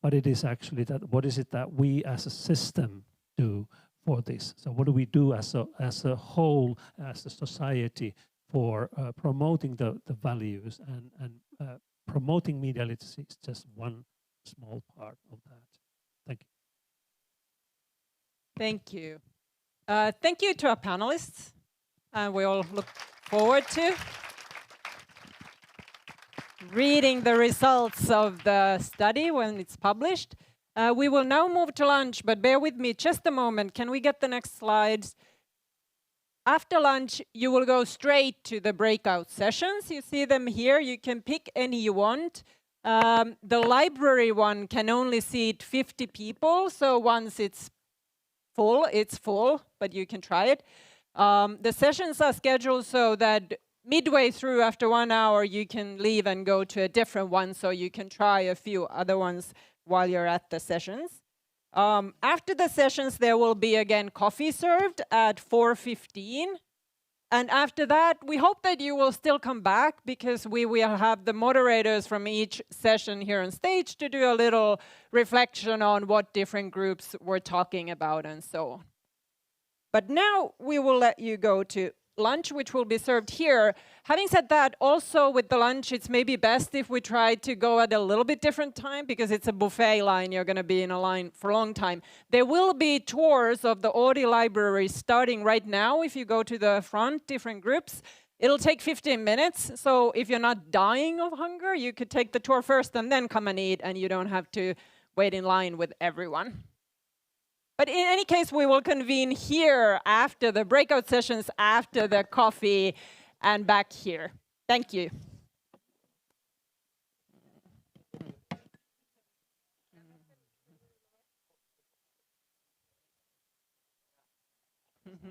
Speaker 2: But it is actually that, what is it that we as a system do for this? So what do we do as a whole, as a society, for promoting the values and promoting media literacy is just one small part of that. Thank you.
Speaker 1: Thank you. Thank you to our panelists. We all look forward to reading the results of the study when it's published. We will now move to lunch, but bear with me just a moment. Can we get the next slides? After lunch, you will go straight to the breakout sessions. You see them here. You can pick any you want. The library one can only seat 50 people, so once it's full, but you can try it. The sessions are scheduled so that midway through, after 1 hour, you can leave and go to a different one, so you can try a few other ones while you're at the sessions. After the sessions, there will be again coffee served at 4:15. And after that, we hope that you will still come back, because we will have the moderators from each session here on stage to do a little reflection on what different groups were talking about and so on. But now we will let you go to lunch, which will be served here. Having said that, also with the lunch, it's maybe best if we try to go at a little bit different time, because it's a buffet line. You're going to be in a line for a long time. There will be tours of the Audi library starting right now if you go to the front, different groups. It'll take 15 minutes, so if you're not dying of hunger, you could take the tour first and then come and eat, and you don't have to wait in line with everyone. But in any case, we will convene here after the breakout sessions, after the coffee, and back here. Thank you. Mm-hmm.